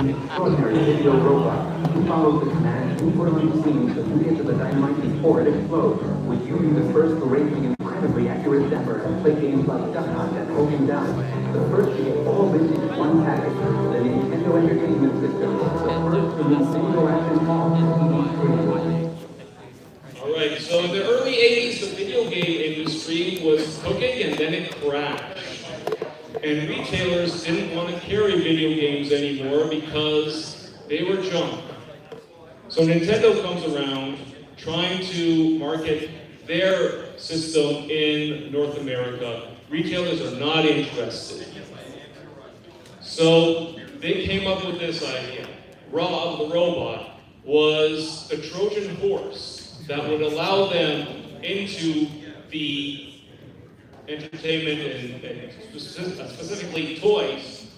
An extraordinary video robot who follows the command over on the scenes to get to the dynamite before it explodes. Would you be the first to rate the incredibly accurate zapper and play games like Duck Hunt and Poking Down? The first to get all this in one package, the Nintendo Entertainment System. The first to meet single action all TV. All right, so in the early 80s, the video game industry was cooking and then it crashed. And retailers didn't want to carry video games anymore because they were junk. So Nintendo comes around trying to market their system in North America. Retailers are not interested. So they came up with this idea. Rob, the robot, was a Trojan horse that would allow them into the entertainment and specifically toys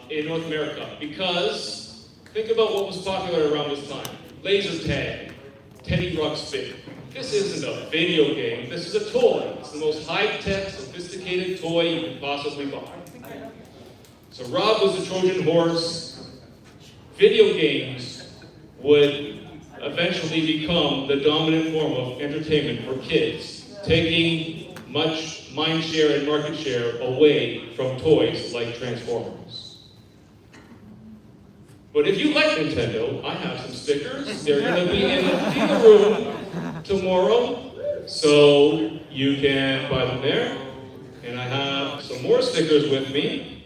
in North America. Because think about what was popular around this time. Laser tag, Teddy Ruxpin. This isn't a video game, this is a toy. It's the most high-tech, sophisticated toy you can possibly buy. So Rob was the Trojan horse. Video games would eventually become the dominant form of entertainment for kids, taking much mind share and market share away from toys like Transformers. But if you like Nintendo, I have some stickers. They're going to be in the theater room tomorrow, so you can buy them there. And I have some more stickers with me.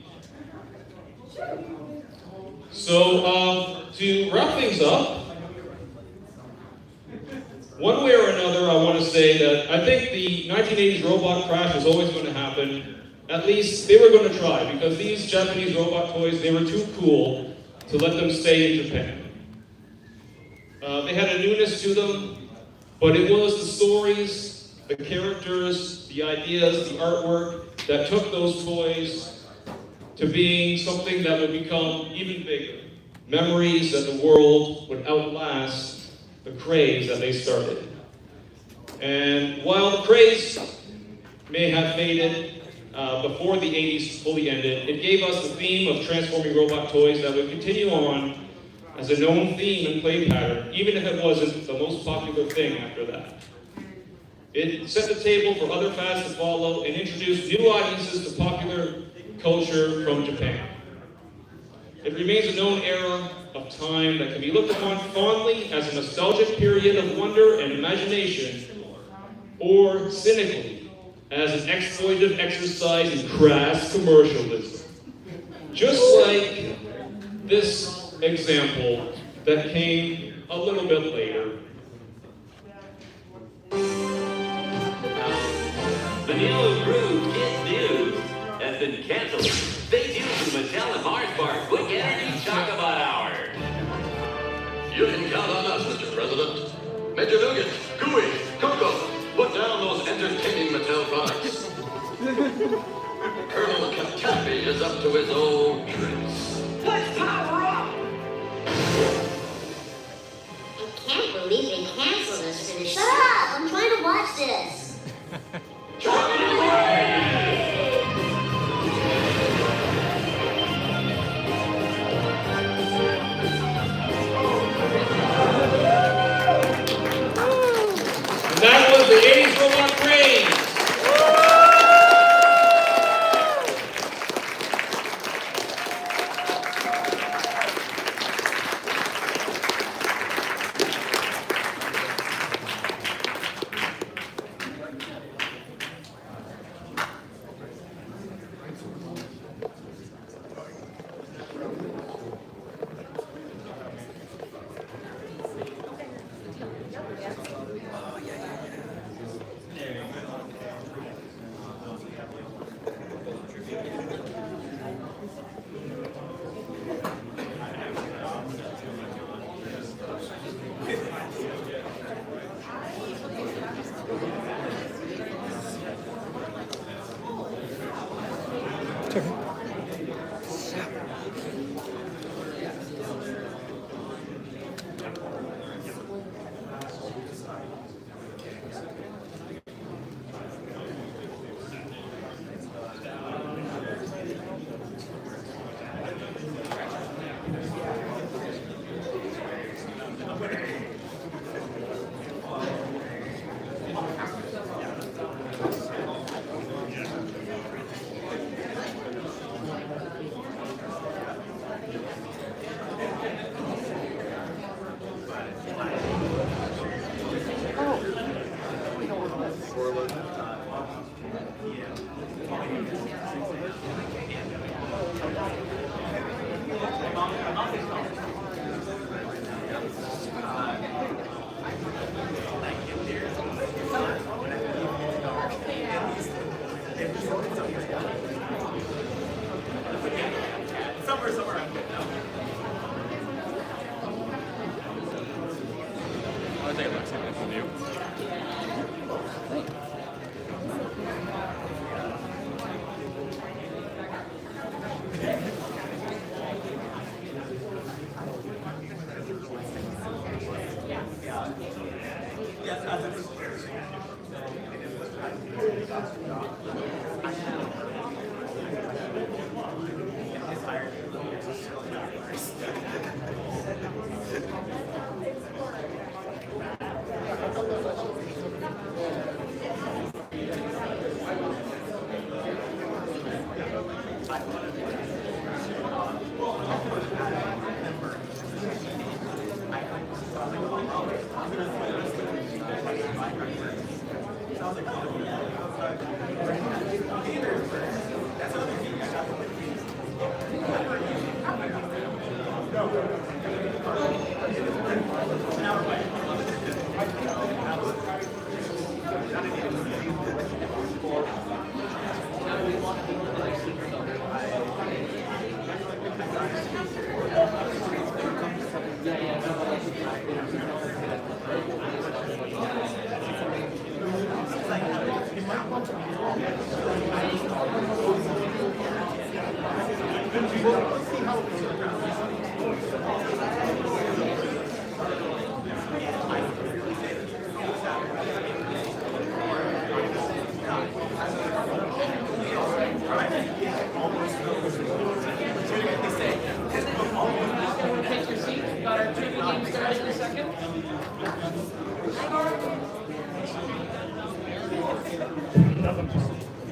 So to wrap things up, one way or another, I want to say that I think the 1980s robot crash was always going to happen. At least they were going to try, because these Japanese robot toys, they were too cool to let them stay in Japan. They had a newness to them, but it was the stories, the characters, the ideas, the artwork that took those toys to being something that would become even bigger. Memories that the world would outlast the craze that they started. And while the craze may have faded before the 80s fully ended, it gave us the theme of transforming robot toys that would continue on as a known theme and play pattern, even if it wasn't the most popular thing after that. It set the table for other fads to follow and introduced new audiences to popular culture from Japan. It remains a known era of time that can be looked upon fondly as a nostalgic period of wonder and imagination, or cynically as an exploitative exercise in crass commercialism. Just like this example that came a little bit later. The Neil Crew Kids News has been canceled. Stay tuned to Mattel and Mars Bar Quick Energy Chocobo Hour. You can count on us, Mr. President. Major Nougat, Gooey, Coco, put down those entertaining Mattel products. Colonel Katapi is up to his old tricks. Let's power up! I can't believe they canceled us for this. Shut up! I'm trying to watch this. That was the 80s robot craze.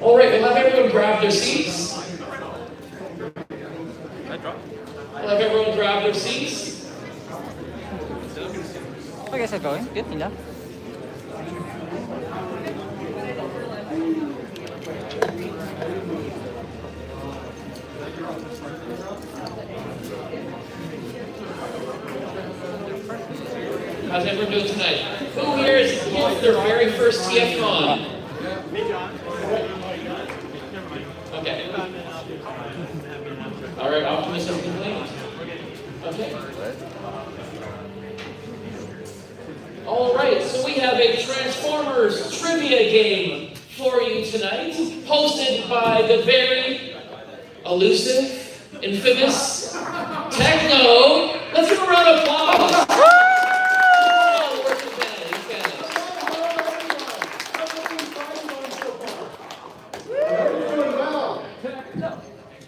All right, we'll have everyone grab their seats. We'll have everyone grab their seats. How you guys are going? Good enough. How's everyone doing tonight? Who here is here for their very first TFCon? Okay. All right, optimism complete. Okay. All right, so we have a Transformers trivia game for you tonight, hosted by the very elusive, infamous Techno. Let's give a round of applause.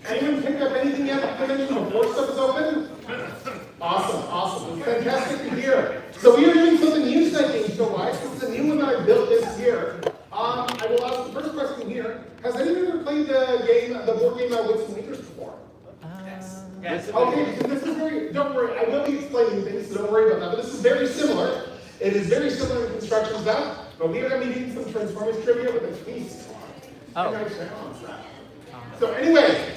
Anyone picked up anything yet before stuff is open? Awesome, awesome. Fantastic to hear. So we are doing something new tonight, show-wise. This is a new one that I built this year. I will ask the first question here. Has anyone ever played the board game Wits and Winters before? Yes. Okay, so this is very, don't worry, I will be explaining things, so don't worry about that. But this is very similar. It is very similar in construction stuff, but we are going to be doing some Transformers trivia with a twist. Oh. So anyway,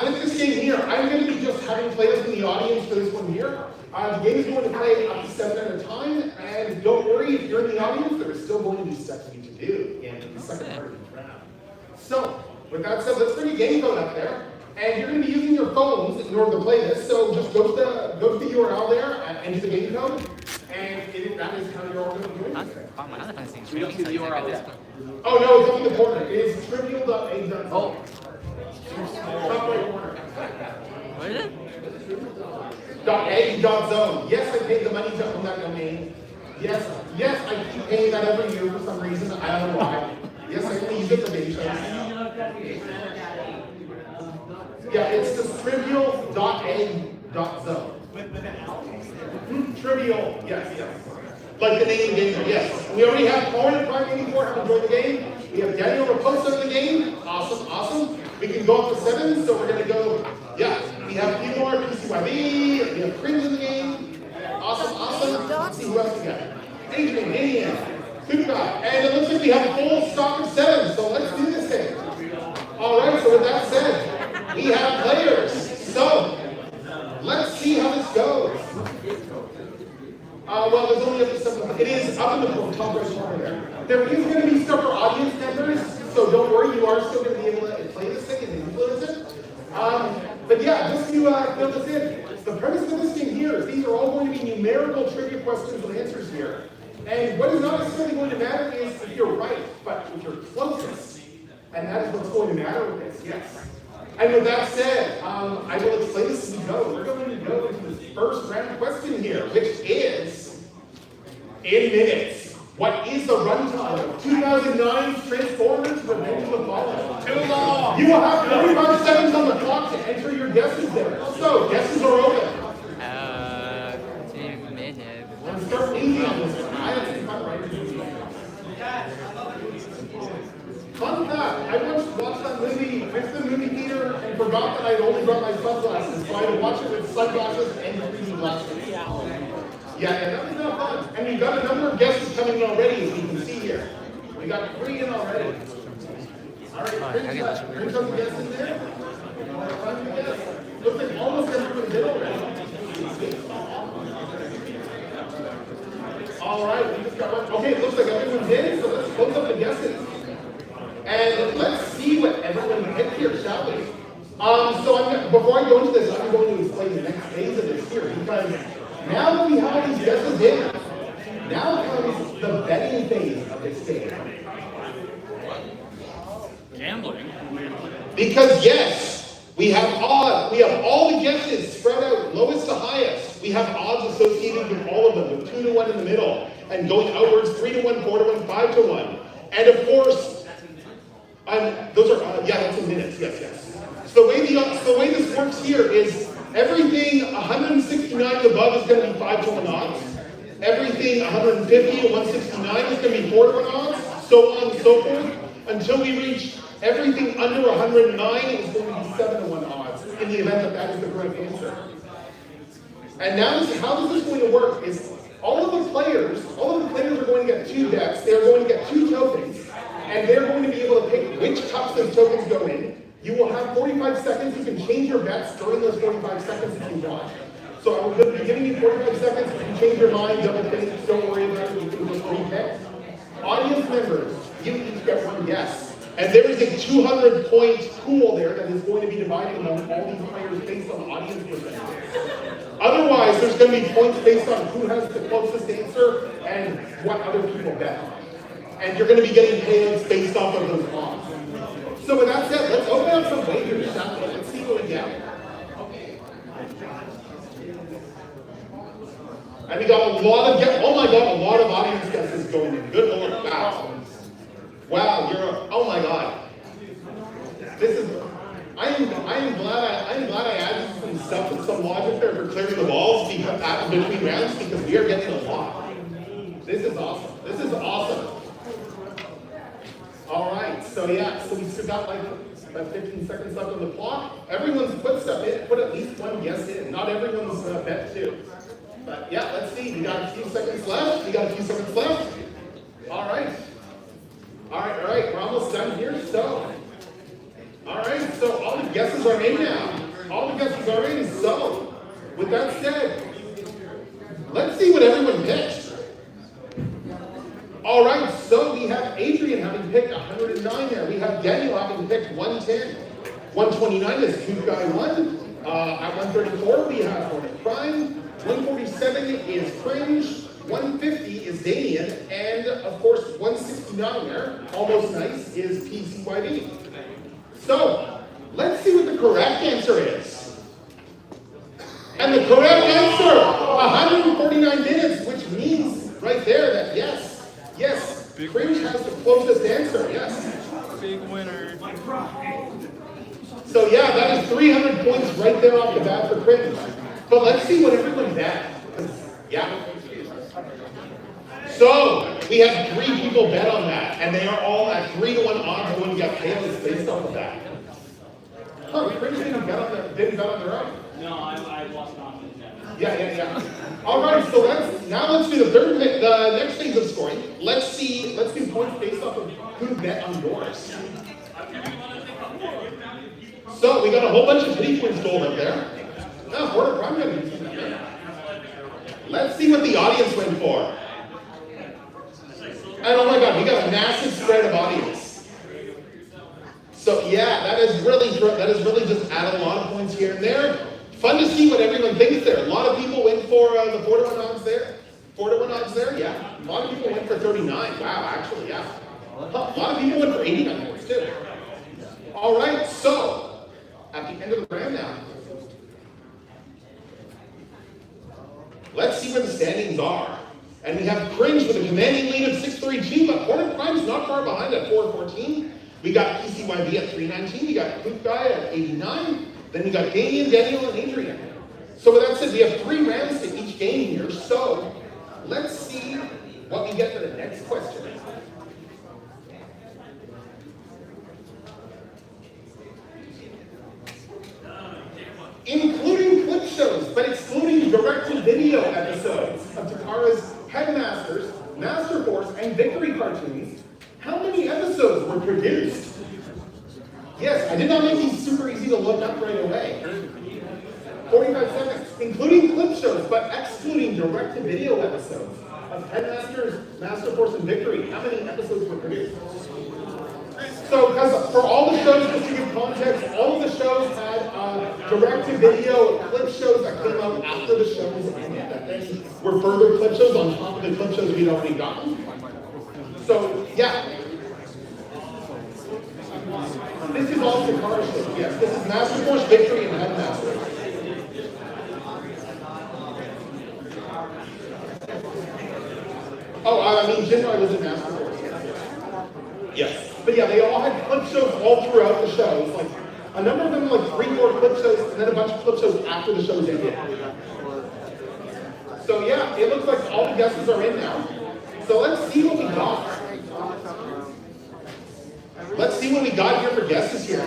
with this game here, I'm going to be just having players in the audience for this one here. The game is going to play up to 7 at a time, and don't worry if you're in the audience, there is still going to be stuff you need to do in the second part of the round. So, with that said, let's bring a game code up there, and you're going to be using your phones in order to play this. So just go to the URL there and enter the game code, and that is how you're all going to do it. We don't see the URL yet. Oh no, it's up in the corner. It is trivial.a.com. Oh. Top right corner. What is it? .a.zone. Yes, I paid the money to own that domain. Yes, I keep paying that every year for some reason. I don't know why. Yes, I only use it for day shows. Yeah, it's just trivial.a.zone. Trivial, yes. Like the name of the game, yes. We already have Corn and Prime 84 have enjoyed the game. We have Daniel Raposo in the game. Awesome. We can go up to 7, so we're going to go, we have Theodore, PCYB, we have Cringe in the game. Awesome. Let's see who else we got. Adrian, Indian, Kuka, and it looks like we have a full stock of 7, so let's do this thing. Alright, so with that said, we have players. So, let's see how this goes. Well, there's only up to 7. It is up in the top right corner there. There is going to be stuff for audience members, so don't worry, you are still going to be able to play this thing and influence it. But yeah, just to fill this in, the premise of this game here is these are all going to be numerical trivia questions and answers here. And what is not necessarily going to matter is if you're right, but if you're closest. And that is what's going to matter with this, yes. And with that said, I will explain this as we go. We're going to go into this first round question here, which is, in minutes, what is the runtime of 2009's Transformers Revenge of the Fallen? Too long! You will have 45 seconds on the clock to enter your guesses there. So, guesses are open. 2 minutes. Let's start easy on this one. I have some fun right here. Fun fact, I once watched that movie with the movie theater and forgot that I had only brought my sunglasses, so I had to watch it with sunglasses and 3D glasses. Yeah, that was not fun. And we got a number of guesses coming in already, as you can see here. We got 3 in already. All right, bring some guesses in there. Looks like almost everyone did already. All right, we just got one. Okay, it looks like everyone's in, so let's close up the guesses. And let's see what everyone picked here, shall we? Before I go into this, I'm going to explain the next phase of this here, because now that we have all these guesses in, now comes the betting phase of this game. Gambling? Because yes, we have all the guesses spread out lowest to highest. We have odds associated with all of them, with 2 to 1 in the middle, and going outwards 3 to 1, 4 to 1, 5 to 1. And of course, those are, that's in minutes, yes. So the way this works here is everything 169 and above is going to be 5 to 1 odds. Everything 150 to 169 is going to be 4 to 1 odds, so on and so forth, until we reach everything under 109 is going to be 7 to 1 odds in the event that that is the correct answer. And now how this is going to work is all of the players are going to get 2 decks, they're going to get 2 tokens, and they're going to be able to pick which cups those tokens go in. You will have 45 seconds. You can change your bets during those 45 seconds if you want. So I will be giving you 45 seconds. If you change your mind, double think, don't worry about it. You can just repick. Audience members, you each get 1 guess. And there is a 200-point pool there that is going to be divided among all these players based on audience percentage. Otherwise, there's going to be points based on who has the closest answer and what other people bet on. And you're going to be getting payouts based off of those odds. So with that said, let's open up some wagers, shall we? Let's see what we get. And we got a lot of audience guesses going in. Good Lord, wow. Wow, oh my God. I am glad I added some stuff with some logic there for clearing the balls between rounds, because we are getting a lot. This is awesome. All right, so we still got like about 15 seconds left on the clock. Everyone's put at least 1 guess in. Not everyone's bet 2. But yeah, let's see. We got a few seconds left. All right. We're almost done here. So, all right. So all the guesses are in now. So with that said, All right, so we have Adrian having picked 109 there. We have Daniel having picked 110. 129 is Cute Guy 1. At 134, we have Hornet Prime. 147 is Cringe. 150 is Damien. And, of course, 169 there, almost nice, is PCYD. So, let's see what the correct answer is. And the correct answer, 149 minutes, which means right there that yes, Cringe has the closest answer, yes. Big winner. So yeah, that is 300 points right there off the bat for Cringe. But let's see what everyone bet. Yeah. So, we have 3 people bet on that, and they are all at 3-to-1 odds when you get paid based off of that. Huh, Cringe didn't bet on their own. No, I lost confidence. Yeah. All right, so let's do the next phase of scoring. Let's do points based off of who bet on yours. So we got a whole bunch of pity points gold up there. Now, Hornet Prime got to do something there. Let's see what the audience went for. And oh my God, we got a massive spread of audience. So yeah, that is really just added a lot of points here and there. Fun to see what everyone thinks there. A lot of people went for the 4-to-1 odds there. 4-to-1 odds there, yeah. A lot of people went for 39. Wow, actually, yeah. A lot of people went for 89 points too. All right, so at the end of the round now, let's see where the standings are. And we have Cringe with a commanding lead of 632, but Hornet Prime's not far behind at 414. We got PCYB at 319. We got Poop Guy at 89. Then we got Damien, Daniel, and Adrian. So with that said, we have 3 rounds to each game here. So let's see what we get for the next question. Including clip shows, but excluding direct-to-video episodes of Takara's Headmasters, Master Force, and Victory cartoons, how many episodes were produced? Yes, I did not make these super easy to look up right away. 45 seconds, including clip shows, but excluding direct-to-video episodes of Headmasters, Master Force, and Victory. How many episodes were produced? So, because for all the shows, just to give context, all of the shows had direct-to-video clip shows that came out after the shows ended, that then were further clip shows on top of the clip shows we'd already gotten. So, yeah. This is all Takara shows, yes. This is Master Force, Victory, and Headmaster. Oh, I mean, Jinrai was in Master Force. Yes. But yeah, they all had clip shows all throughout the shows. Like, a number of them, like 3-4 clip shows, and then a bunch of clip shows after the shows ended. So yeah, it looks like all the guesses are in now. So let's see what we got. Let's see what we got here for guesses here.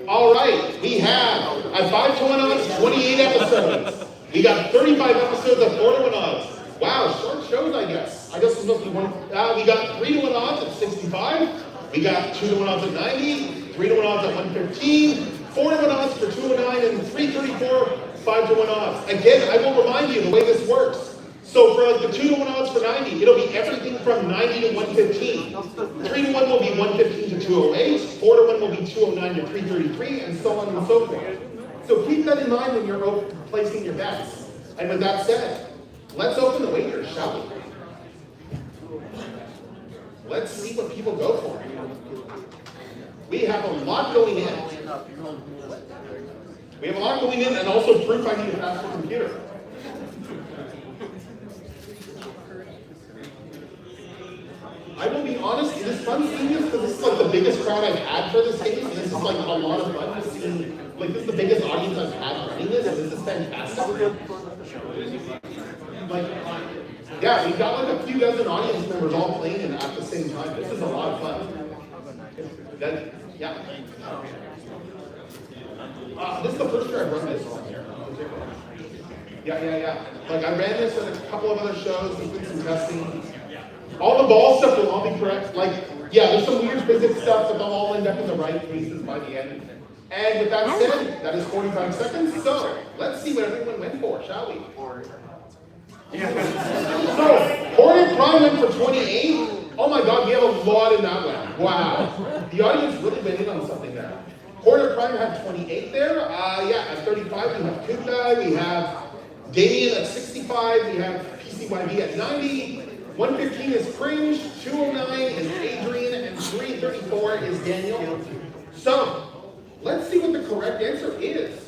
All right, we have at 5-to-1 odds, 28 episodes. We got 35 episodes of 4-to-1 odds. Wow, short shows, I guess. I guess it's supposed to be one. We got 3-to-1 odds at 65. We got 2-to-1 odds at 90. 3-to-1 odds at 115. 4-to-1 odds for 209 and 334. 5-to-1 odds. Again, I will remind you the way this works. So for the 2-to-1 odds for 90, it'll be everything from 90 to 115. 3-to-1 will be 115 to 208. 4-to-1 will be 209 to 333, and so on and so forth. So keep that in mind when you're placing your bets. And with that said, let's open the wagers, shall we? Let's see what people go for. We have a lot going in. We have a lot going in, and also proof I need a faster computer. I will be honest, it is fun seeing this because this is like the biggest crowd I've had for this game. This is like a lot of fun to see. Like, this is the biggest audience I've had running this, and this is fantastic. Like, yeah, we've got like a few dozen audience members all playing it at the same time. This is a lot of fun. Yeah. This is the first year I've run this one here. Yeah. Like, I ran this at a couple of other shows. There's been some testing. All the ball stuff will all be correct. Like, yeah, there's some weird physics stuff, but they'll all end up in the right places by the end. And with that said, that is 45 seconds. So, let's see what everyone went for, shall we? So, Hornet Prime went for 28. Oh my God, we have a lot in that one. Wow. The audience really went in on something there. Quarter Prime had 28 there. Yeah, at 35 we have Kuka, we have Damien at 65, we have PCYB at 90, 115 is Cringe, 209 is Adrian, and 334 is Daniel. So, let's see what the correct answer is.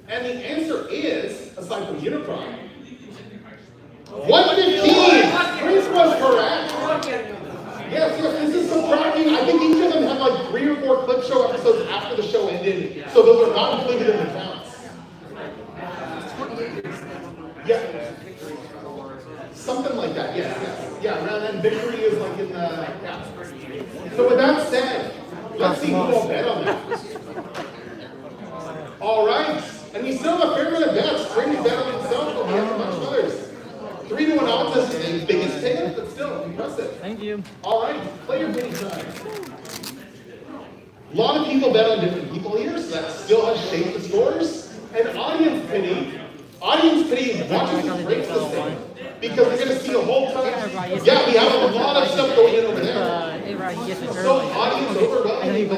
And the answer is, aside from Unicron, 115! Prince was correct. Yes, this is surprising. I think each of them had like 3 or 4 clip show episodes after the show ended, so those are not included in the counts. Yeah. Something like that, yes. Yeah, around then Victory is like in the, yeah. So with that said, let's see who will bet on that. All right, and we still have a fair bit of bets. Brady bet on himself, but we have a bunch of others. 3-1 odds is the biggest ticket, but still impressive. Thank you. All right, player bidding time. A lot of people bet on different people here, so that still has shaped the scores. And audience pity watches and breaks this thing. Because they're going to see a whole ton. Yeah, we have a lot of stuff going in over there. So audience overwhelming.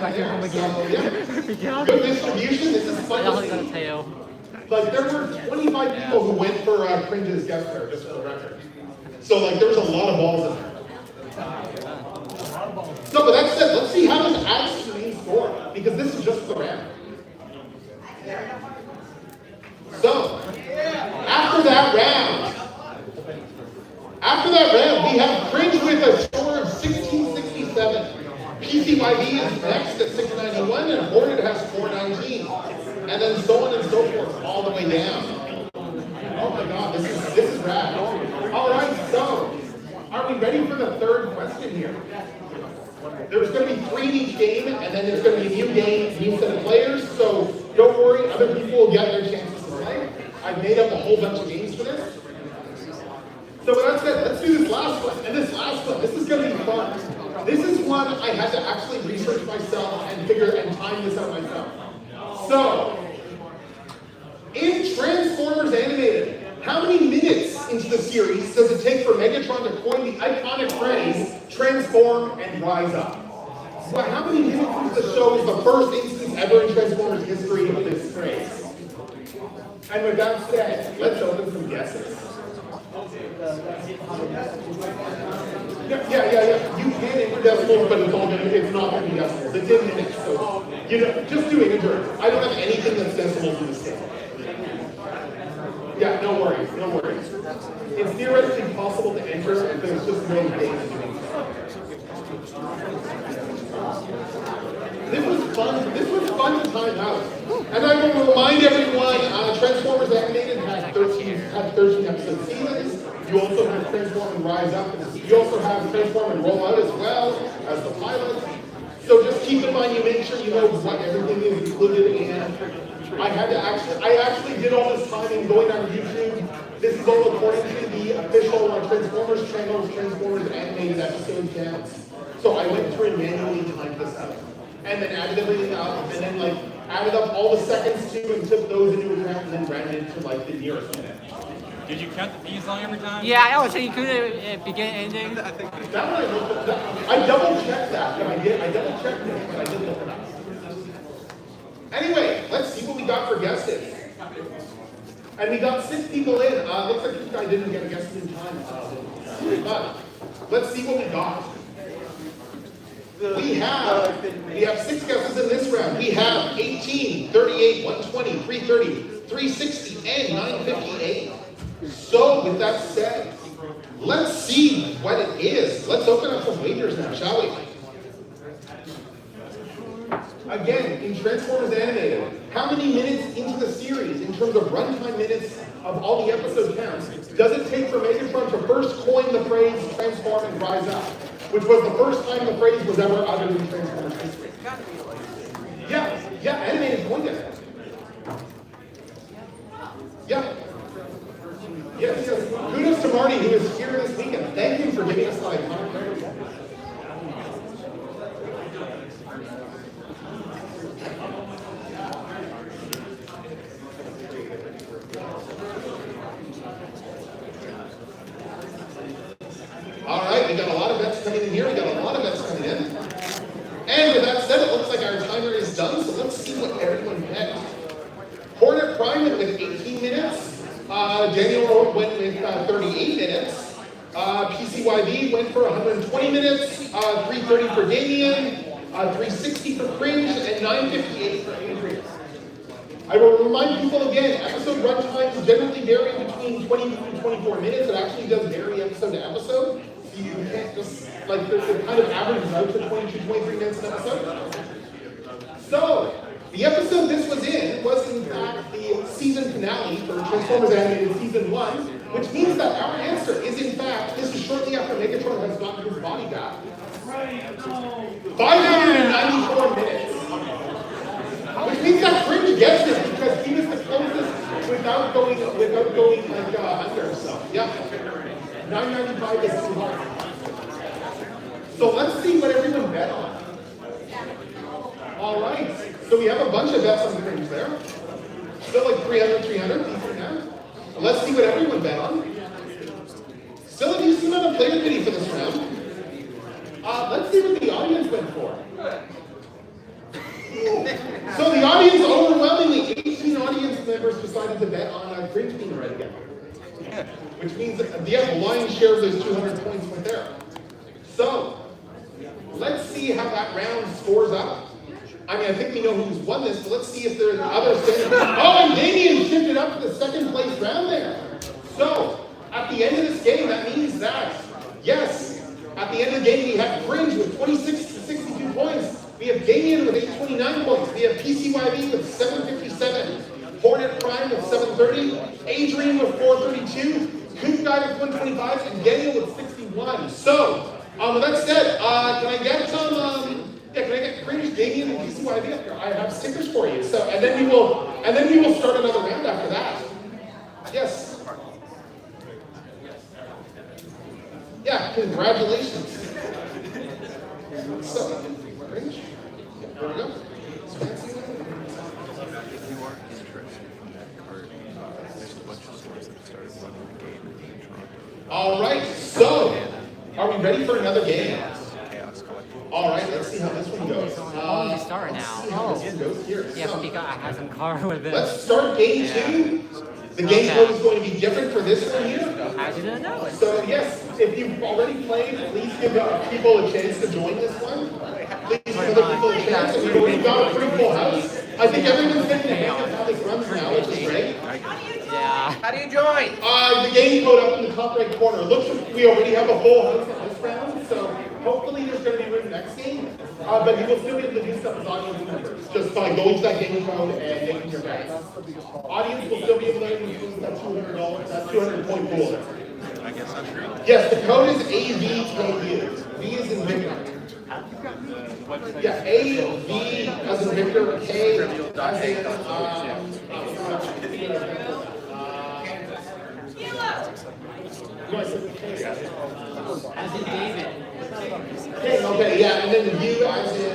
Yeah. Good distribution. This is fun to see. Like there were 25 people who went for Cringe's guest star, just for the record. So like there was a lot of balls in there. So with that said, let's see how this adds to the main score, because this is just the round. So after that round, we have Cringe with a score of 1667. PCYB is next at 691, and Hornet has 419. And then so on and so forth, all the way down. Oh my God, this is rad. All right, so are we ready for the third question here? There's going to be 3 in each game, and then there's going to be a new game, new set of players. So don't worry, other people will get their chances to play. I've made up a whole bunch of games for this. So with that said, let's do this last one. And this last one, this is going to be fun. This is one I had to actually research myself and figure and time this out myself. So, in Transformers Animated, how many minutes into the series does it take for Megatron to coin the iconic phrase, transform and rise up? So how many minutes into the show is the first instance ever in Transformers history of this phrase? And with that said, let's open some guesses. Yeah. You can enter decimals, but it's not going to be decimals. It's in minutes, so just do integer. I don't have anything that's decimals in this game. Yeah, no worries. It's theoretically possible to enter, and there's just no data doing so. This was fun to time out. And I will remind everyone, Transformers Animated had 13 episode seasons. You also have Transform and Rise Up. You also have Transform and Roll Out as well as the pilot. So just keep in mind, you make sure you know what everything is included in. I actually did all this time in going on YouTube. This is all according to the official Transformers channel's Transformers Animated episode counts. So I went through and manually typed this out. And then added everything up, and then added up all the seconds too, and took those into account, and then ran it to the nearest minute. Did you count the theme song every time? Yeah, I always say you couldn't begin ending. That one I double checked that, I double checked it, but I didn't look it up. Anyway, let's see what we got for guesses. And we got 6 people in. Looks like this guy didn't get a guess in time. But let's see what we got. We have 6 guesses in this round. We have 18, 38, 120, 330, 360, and 958. So with that said, let's see what it is. Let's open up some wagers now, shall we? Again, in Transformers Animated, how many minutes into the series, in terms of runtime minutes of all the episode counts, does it take for Megatron to first coin the phrase transform and rise up? Which was the first time the phrase was ever uttered in Transformers history. Yeah, Animated coined it. Yeah. Yes. Kudos to Marty, who is here this weekend. Thank you for giving us the iconic phrase. All right, we got a lot of bets coming in here. We got a lot of bets coming in. And with that said, it looks like our timer is done. So let's see what everyone bet. Hornet Prime went with 18 minutes. Daniel went with 38 minutes. PCYV went for 120 minutes. 330 for Damien. 360 for Cringe, and 958 for Adrian. I will remind people again, episode run times generally vary between 20 and 24 minutes. It actually does vary episode to episode. You can't just, like, it kind of averages out to 22, 23 minutes an episode. So, the episode this was in fact the season finale for Transformers Animated Season 1, which means that our answer is in fact, this is shortly after Megatron has gotten his body back. 594 minutes. Which means that Cringe gets it because he was the closest without going like under. So yeah, 995 is too hard. So let's see what everyone bet on. All right. So we have a bunch of bets on Cringe there. Still like 300, decent now. Let's see what everyone bet on. Still a decent amount of player pity for this round. Let's see what the audience went for. So the audience, overwhelmingly, 18 audience members decided to bet on Cringe being right again. Which means that the lion's share of those 200 points went there. So, let's see how that round scores up. I mean, I think we know who's won this, but let's see if there's others standing. Oh, and Damien shifted up to the second place round there. So, at the end of this game, that means that, yes, at the end of the game, we have Cringe with 26 to 62 points. We have Damien with 829 points. We have PCYV with 757. Hornet Prime with 730. Adrian with 432. Coop Guy with 125. And Daniel with 61. So, with that said, can I get some, can I get Cringe, Damien, and PCYV up here? I have stickers for you. So, and then we will start another round after that. Yes. Yeah, congratulations. So, Cringe. There we go. All right, so are we ready for another game? All right, let's see how this one goes. You start now. Yeah, So, because I have some car with it. let's start game 2. The game code is going to be different for this one here. How did you know it? So yes, if you've already played, please give people a chance to join this one. Please give other people a chance. And we've already got a pretty full house. I think everyone's getting the hang of how this runs now, which is great. Yeah. How do you join? The game code up in the top right corner. Looks like we already have a full house at this round, so hopefully there's going to be room next game. But you will still be able to do stuff with audience members, just by going to that game code and making your bets. Audience will still be able to use that $200, that 200-point pool. I guess I'm sure. Yes, the code is AVKU. V is in Victor. Yeah, A-V as in Victor, K as in, As in David. Okay, yeah, and then the U as in,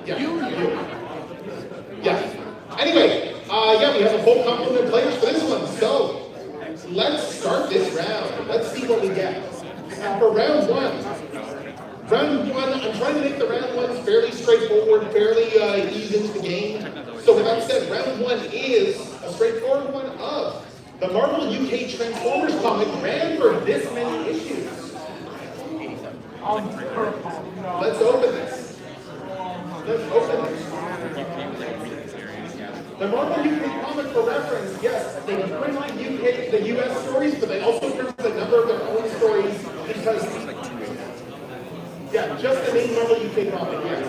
yeah. U. Yeah. Anyway, yeah, we have a full complement of players for this one, so let's start this round. Let's see what we get. For round one, I'm trying to make the round ones fairly straightforward, fairly ease into the game. So with that said, round one is a straightforward one of the Marvel UK Transformers comic ran for this many issues. Let's open this. The Marvel UK comic, for reference, yes, they print the US stories, but they also print a number of their own stories because, yeah, just the main Marvel UK comic, yes.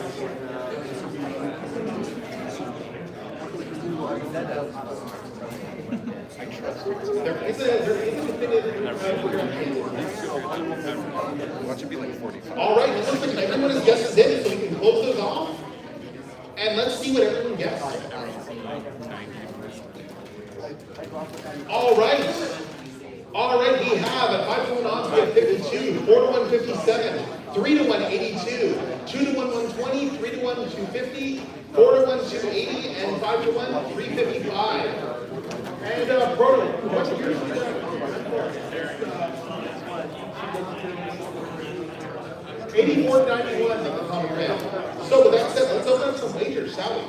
There is a definitive. Watch it be like 45. All right, it looks like everyone has guessed it, so we can close those off. And let's see what everyone gets. All right, we have at 5-1 odds, we have 52, 4-1, 57, 3-1, 82, 2-1, 120, 3-1, 250, 4-1, 280, and 5-1, 355. And Proto, what's yours? 84.91 at the common round. So with that said, let's open up some wagers, shall we?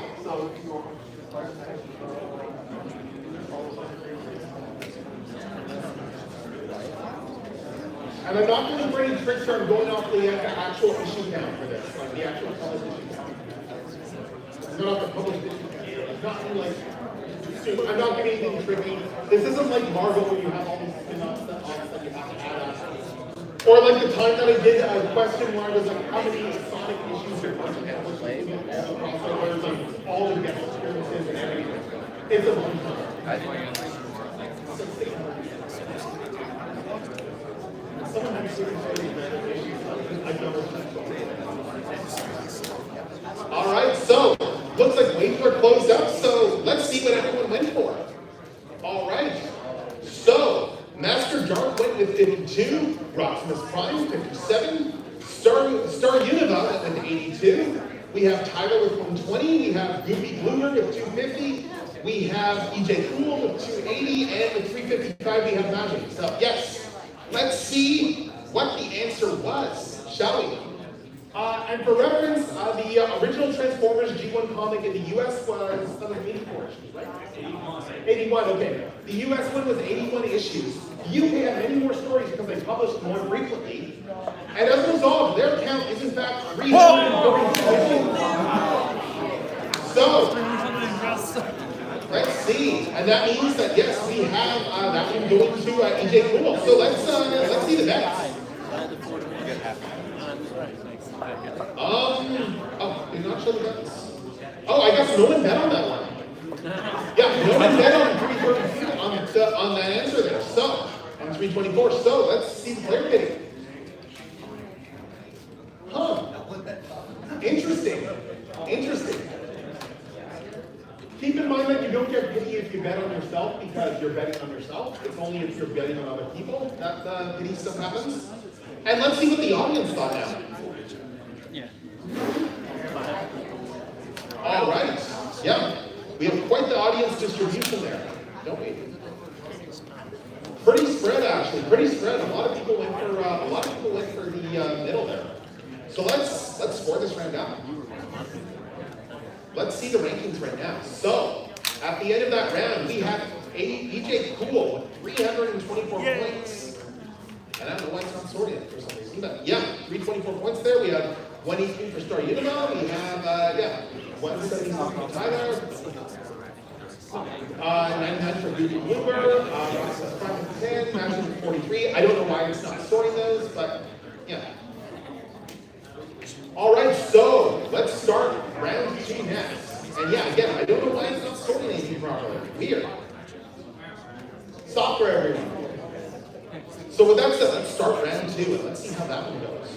And I'm not going to bring any tricks here. I'm going off the actual issue count for this, like the actual published issue count. I'm not the published issue count. It's not like, I'm not giving anything tricky. This isn't like Marvel where you have all these spin-offs that you have to add up. Or like the time that I did a question where I was like, how many Sonic issues are published and all the crossovers, like all the guest appearances and everything. It's a long time. All right, so looks like wagers are closed up, so let's see what everyone went for. All right, so Master Dark went with 52, Roxmas Prime 57, Star Univa with 82. We have Tyler with 120. We have Goofy Bloomer with 250. We have EJ Cool with 280, and with 355 we have Magic. So yes. Let's see what the answer was, shall we? And for reference, the original Transformers G1 comic in the US was 84 issues, right? 81, okay. The US one was 81 issues. The UK had many more stories because they published more frequently. And as a result, their count is in fact 342 issues. So, let's see, and that means that yes, we have that one going to EJ Cool. So let's see the bets. Did not show the bets. Oh, I guess no one bet on that one. Yeah, no one bet on 332 on that answer there. So on 324. So let's see the player bidding. Huh? Interesting. Interesting. Keep in mind that you don't get pity if you bet on yourself because you're betting on yourself. It's only if you're betting on other people that the pity stuff happens. And let's see what the audience thought now. Yeah. All right. Yeah. We have quite the audience distribution there, don't we? Pretty spread, actually. Pretty spread. A lot of people went for the middle there. So let's score this round out. Let's see the rankings right now. So, at the end of that round, we have EJ Cool with 324 points. And I don't know why it's not sorted for some reason, but yeah, 324 points there. We have 118 for Star Univa. We have, 177 for Tyler. 99 for Goofy Bloomer. Roxas Prime 10, Magic 43. I don't know why it's not sorting those, but yeah. All right, so let's start round 2 next. And yeah, again, I don't know why it's not sorting anything properly. Weird. Software, everyone. So with that said, let's start round 2 and let's see how that one goes.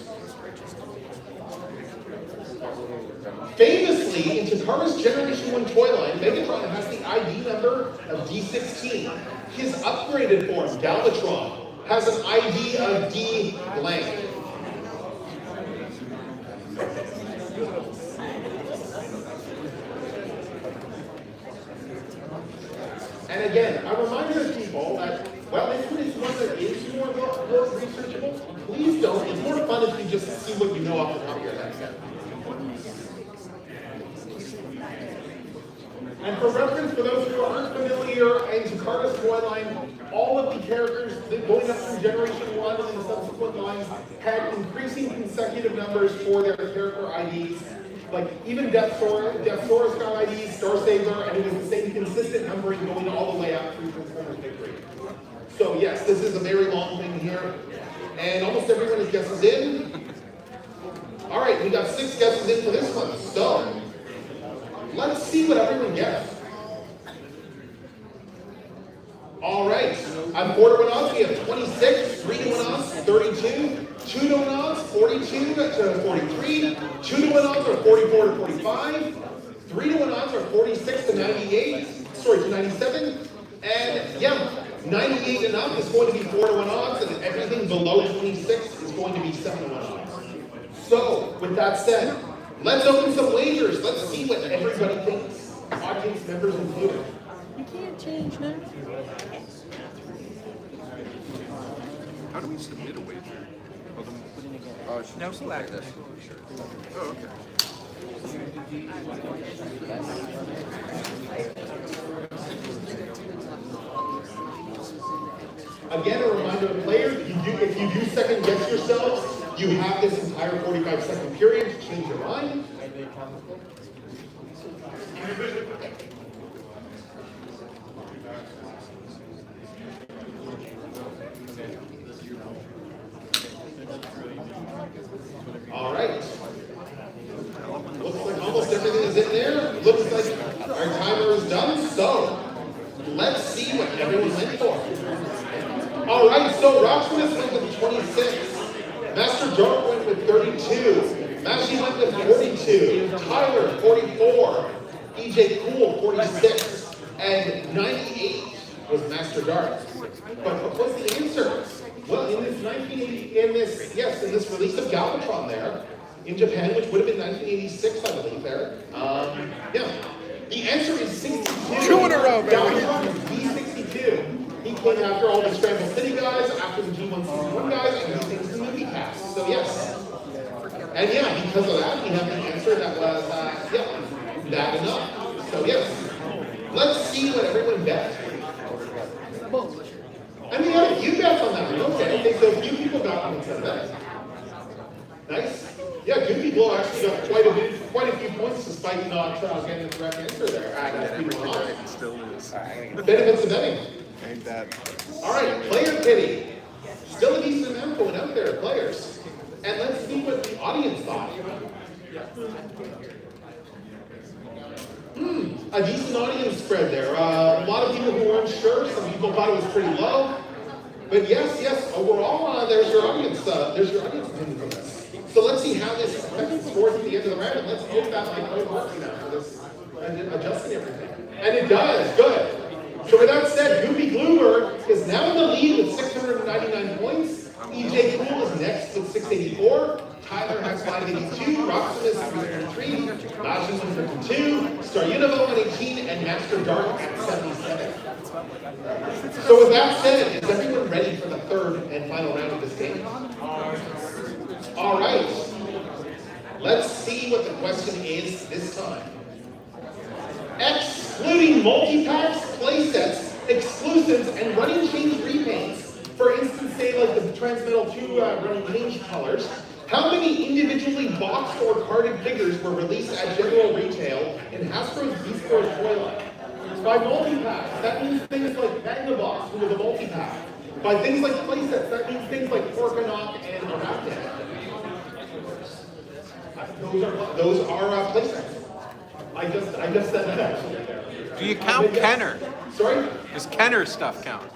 Famously, in Takara's Generation 1 toy line, Megatron has the ID number of D16. His upgraded form, Galvatron, has an ID of D blank. And again, a reminder to people that, well, this one is one that is more researchable. Please don't. It's more fun if you just see what you know off the top of your head. And for reference, for those who aren't familiar, in Takara's toy line, all of the characters going up through Generation 1 and the subsequent lines had increasing consecutive numbers for their character IDs. Like even Death Sora's got IDs, Starsaver, and it was the same consistent numbering going all the way up through Transformers Victory. So yes, this is a very long thing here. And almost everyone has guesses in. All right, we got 6 guesses in for this one. So let's see what everyone gets. All right, on 4-to-1 odds, we have 26, 3-to-1 odds, 32, 2-to-1 odds, 42 to 43, 2-to-1 odds are 44 to 45, 3-to-1 odds are 46 to 97, and yeah, 98 and up is going to be 4-to-1 odds, and everything below 26 is going to be 7-to-1 odds. So, with that said, let's open some wagers. Let's see what everybody thinks, audience members included. You can't change that. How do we submit a wager? No, select this. Oh, okay. Again, a reminder to players, if you do second guess yourselves, you have this entire 45-second period to change your mind. All right. Looks like almost everything is in there. Looks like our timer is done. So let's see what everyone went for. All right, so Rocksmith went with 26. Master Dark went with 32. Mashi went with 42. Tyler, 44. EJ Cool, 46. And 98 was Master Dark. But what was the answer? Well, in this 1980, in this release of Galvatron there, in Japan, which would have been 1986, I believe, there. Yeah. The answer is 62. 2 in a row, baby. Galvatron is B62. He came after all the Scramble City guys, after the G161 guys, and he thinks the movie cast. So yes. And yeah, because of that, we have the answer that was, that enough. So yes. Let's see what everyone bet. I mean, yeah, you bet on that one. Okay, so a few people got one instead of that. Nice. Yeah, Goofy Glow actually got quite a few points despite not getting the correct answer there. It still is. Benefits of betting. Ain't that. All right, player pity. Still a decent amount going out there, players. And let's see what the audience thought. A decent audience spread there. A lot of people who weren't sure. Some people thought it was pretty low. But yes, overall, there's your audience. Opinion from this. So let's see how this affects scores at the end of the round. And let's hope that it works now for this and adjusting everything. And it does. Good. So with that said, Goofy Gloober is now in the lead with 699 points. EJ Cool is next with 684. Tyler has 582. Roxanne is 333. Lashes 152. Star Univo 118. And Master Dark at 77. So with that said, is everyone ready for the third and final round of this game? All right. Let's see what the question is this time. Excluding multi-packs, playsets, exclusives, and running change repaints, for instance, say like the Transmetal 2 running change colors, how many individually boxed or carded figures were released at general retail in Hasbro's Beast Wars toy line? By multi-packs, that means things like Magnabox, who was a multi-pack. By things like playsets, that means things like Porkanock and Arachnid. Those are playsets. I just said that actually. Do you count Kenner? Sorry? Does Kenner stuff count?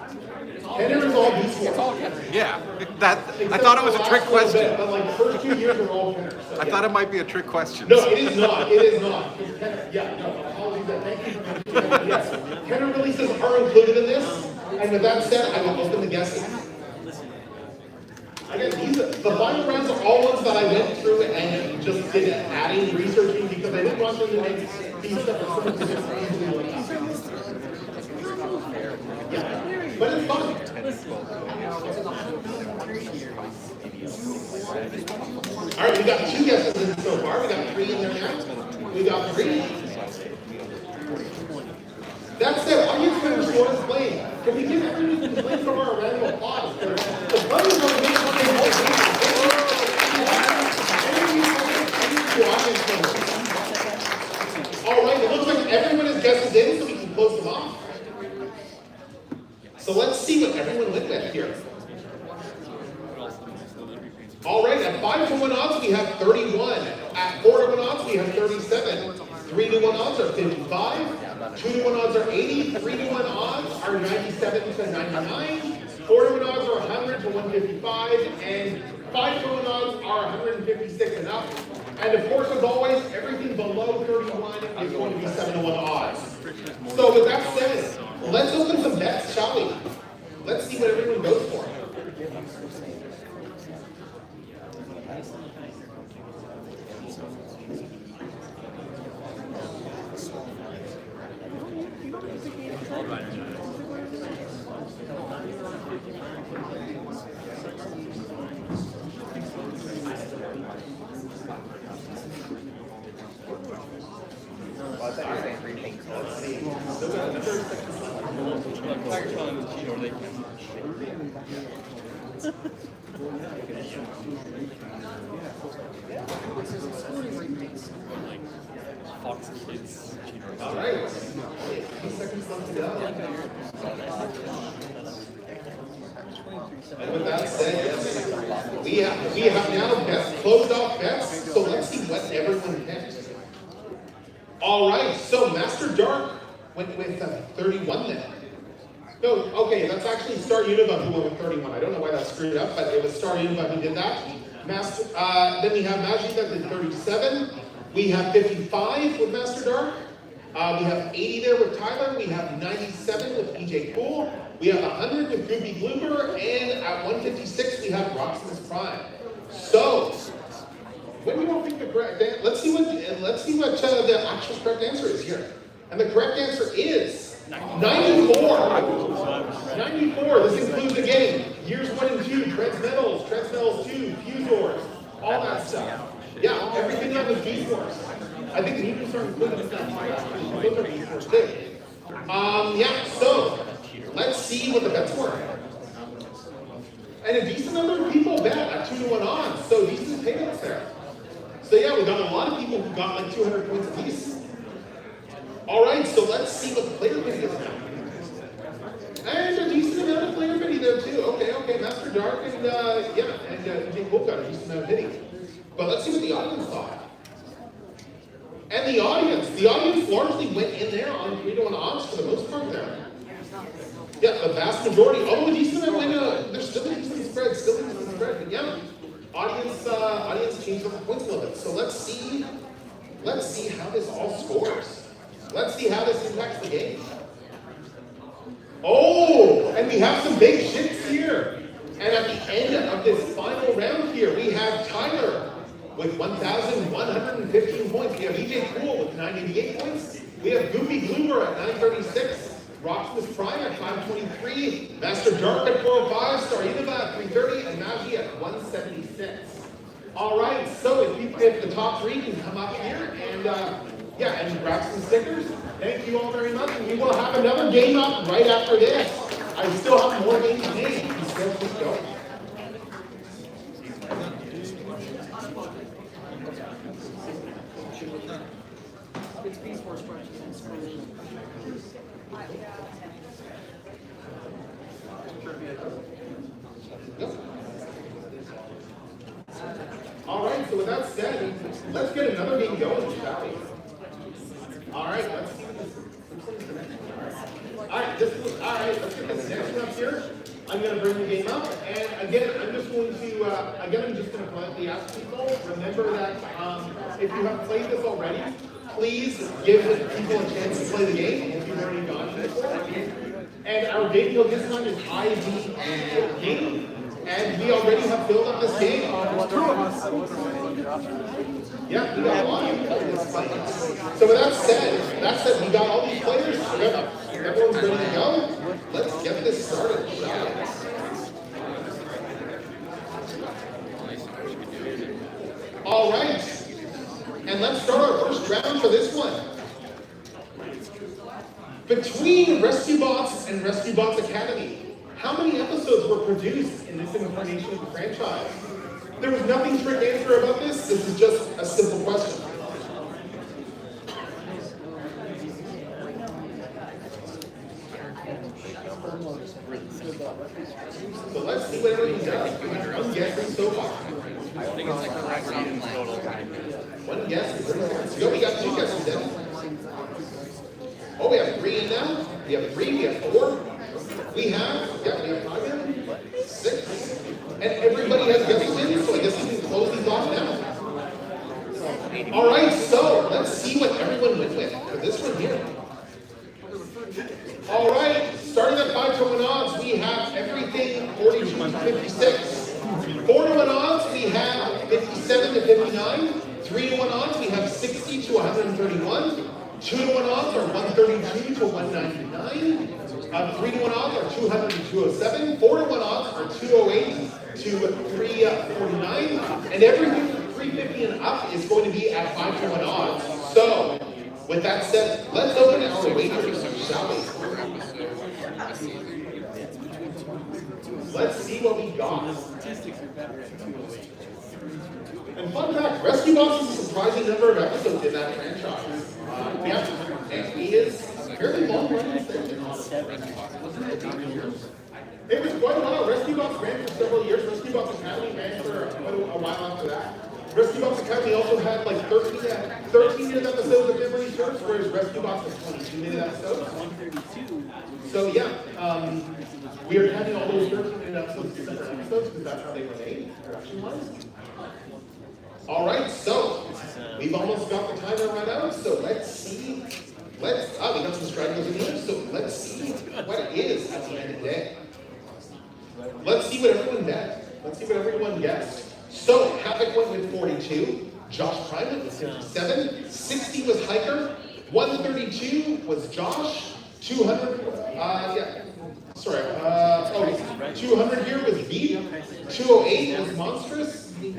Kenner is all Beast Wars. It's all Kenner. Yeah, I thought it was a trick question. But like the first 2 years are all Kenner. So, I thought it might be a trick question. No, it is not. It is not. Kenner, apologies. Thank you for mentioning that. Yes, Kenner releases are included in this. And with that said, I will open the guesses. Again, the final rounds are all ones that I went through and just did adding, researching, because I didn't want them to make these stuff or something just easily like yeah. But it's fun. All right, we got 2 guesses in so far. We got 3 in there now. We got 3. That said, audience members who are playing, can we give everyone who's playing from our round of applause? The players are making something more all right, it looks like everyone has guesses in, so we can close them off. So let's see what everyone went with here. All right, at 5-to-1 odds, we have 31. At 4-to-1 odds, we have 37. 3-to-1 odds are 55. 2-to-1 odds are 80. 3-to-1 odds are 97 to 99. 4-to-1 odds are 100 to 155. And 5-to-1 odds are 156 and up. And of course, as always, everything below 31 is going to be 7-to-1 odds. So with that said, let's open some bets, shall we? Let's see what everyone goes for. thought you were telling the cheater they can. Fox Kids cheater. All right. 2 seconds left to go. And with that said, we have now closed off bets, so let's see what everyone picked. All right, so Master Dark went with 31 then. No, okay, that's actually Star Univa who went with 31. I don't know why that screwed up, but it was Star Univa who did that. Then we have Magic that did 37. We have 55 with Master Dark. We have 80 there with Tyler. We have 97 with PJ Cool. We have 100 with Goopy Glooper. And at 156, we have Rocksmith Prime. So, when you all think the correct answer, let's see what the actual correct answer is here. And the correct answer is 94. 94. This includes again years 1 and 2, Transmetals 2, Fusors, all that stuff. Yeah, everything on the G-Force. I think you can start including stuff. Those are G-Force too. Yeah, so let's see what the bets were. And a decent number of people bet at 2-to-1 odds, so decent payouts there. So yeah, we got a lot of people who got like 200 points apiece. All right, so let's see what the player pity is now. And a decent amount of player pity there too. Okay, Master Dark and Jake Wolf got a decent amount of pity. But let's see what the audience thought. And the audience largely went in there on 3-to-1 odds for the most part there. Yeah, the vast majority, although a decent amount, there's still a decent spread, but yeah, audience changed up the points a little bit. So let's see how this all scores. Let's see how this impacts the game. Oh, and we have some big shits here. And at the end of this final round here, we have Tyler with 1,115 points. We have EJ Cool with 988 points. We have Goopy Glooper at 936. Rocksmith Prime at 523. Master Dark at 405. Star Univa at 330. And Magi at 176. All right, so if the top three can come up here and and grab some stickers, thank you all very much. And we will have another game up right after this. I still have more games to make. You can still keep going. All right, so with that said, let's get another game going, shall we? All right, let's see what this. All right, let's get this next one up here. I'm going to bring the game up, and again, I'm just going to politely ask people. Remember that if you have played this already, please give people a chance to play the game if you've already gone to it. And our game code this time is IV game. And we already have filled up this game. Yeah, we got a lot of people in this fight. So with that said, we got all these players. Everyone's ready to go. Let's get this started, shall we? All right. And let's start our first round for this one. Between Rescue Bots and Rescue Bots Academy, how many episodes were produced in this incarnation of the franchise? There was nothing trick answer about this. This is just a simple question. So let's see what everyone does. I'm guessing so far. One guess. We got 2 guesses then. Oh, we have 3 in now. We have 3. We have 4. We have 5 in, 6, and everybody has guesses in, so I guess we can close these off now. All right, so let's see what everyone went with for this one here. All right, starting at 5-to-1 odds, we have everything 42 to 56. 4-to-1 odds, we have 57 to 59. 3-to-1 odds, we have 60 to 131. 2-to-1 odds are 132 to 199. 3-to-1 odds are 200 to 207. 4-to-1 odds are 208 to 349. And everything from 350 and up is going to be at 5-to-1 odds. So, with that said, let's open our wagers, shall we? Let's see what we got. And fun fact, Rescue Box is a surprising number of episodes in that franchise. Yeah, and he is a fairly long running thing. It was quite a while. Rescue Box ran for several years. Rescue Box Academy ran for a while after that. Rescue Box Academy also had like 13-minute episodes of memory serves, whereas Rescue Box was 22-minute episodes. So yeah, we are having all those 13-minute episodes as separate episodes because that's how they were made, production-wise. All right, so we've almost got the timer run out. So let's see. We got some stragglers in here. So let's see what it is at the end of the day. Let's see what everyone bet. Let's see what everyone guessed. So Havoc went with 42. Josh Prime went with 57. 60 was Hiker. 132 was Josh. 200. 200 here was Beat. 208 was Monstrous. And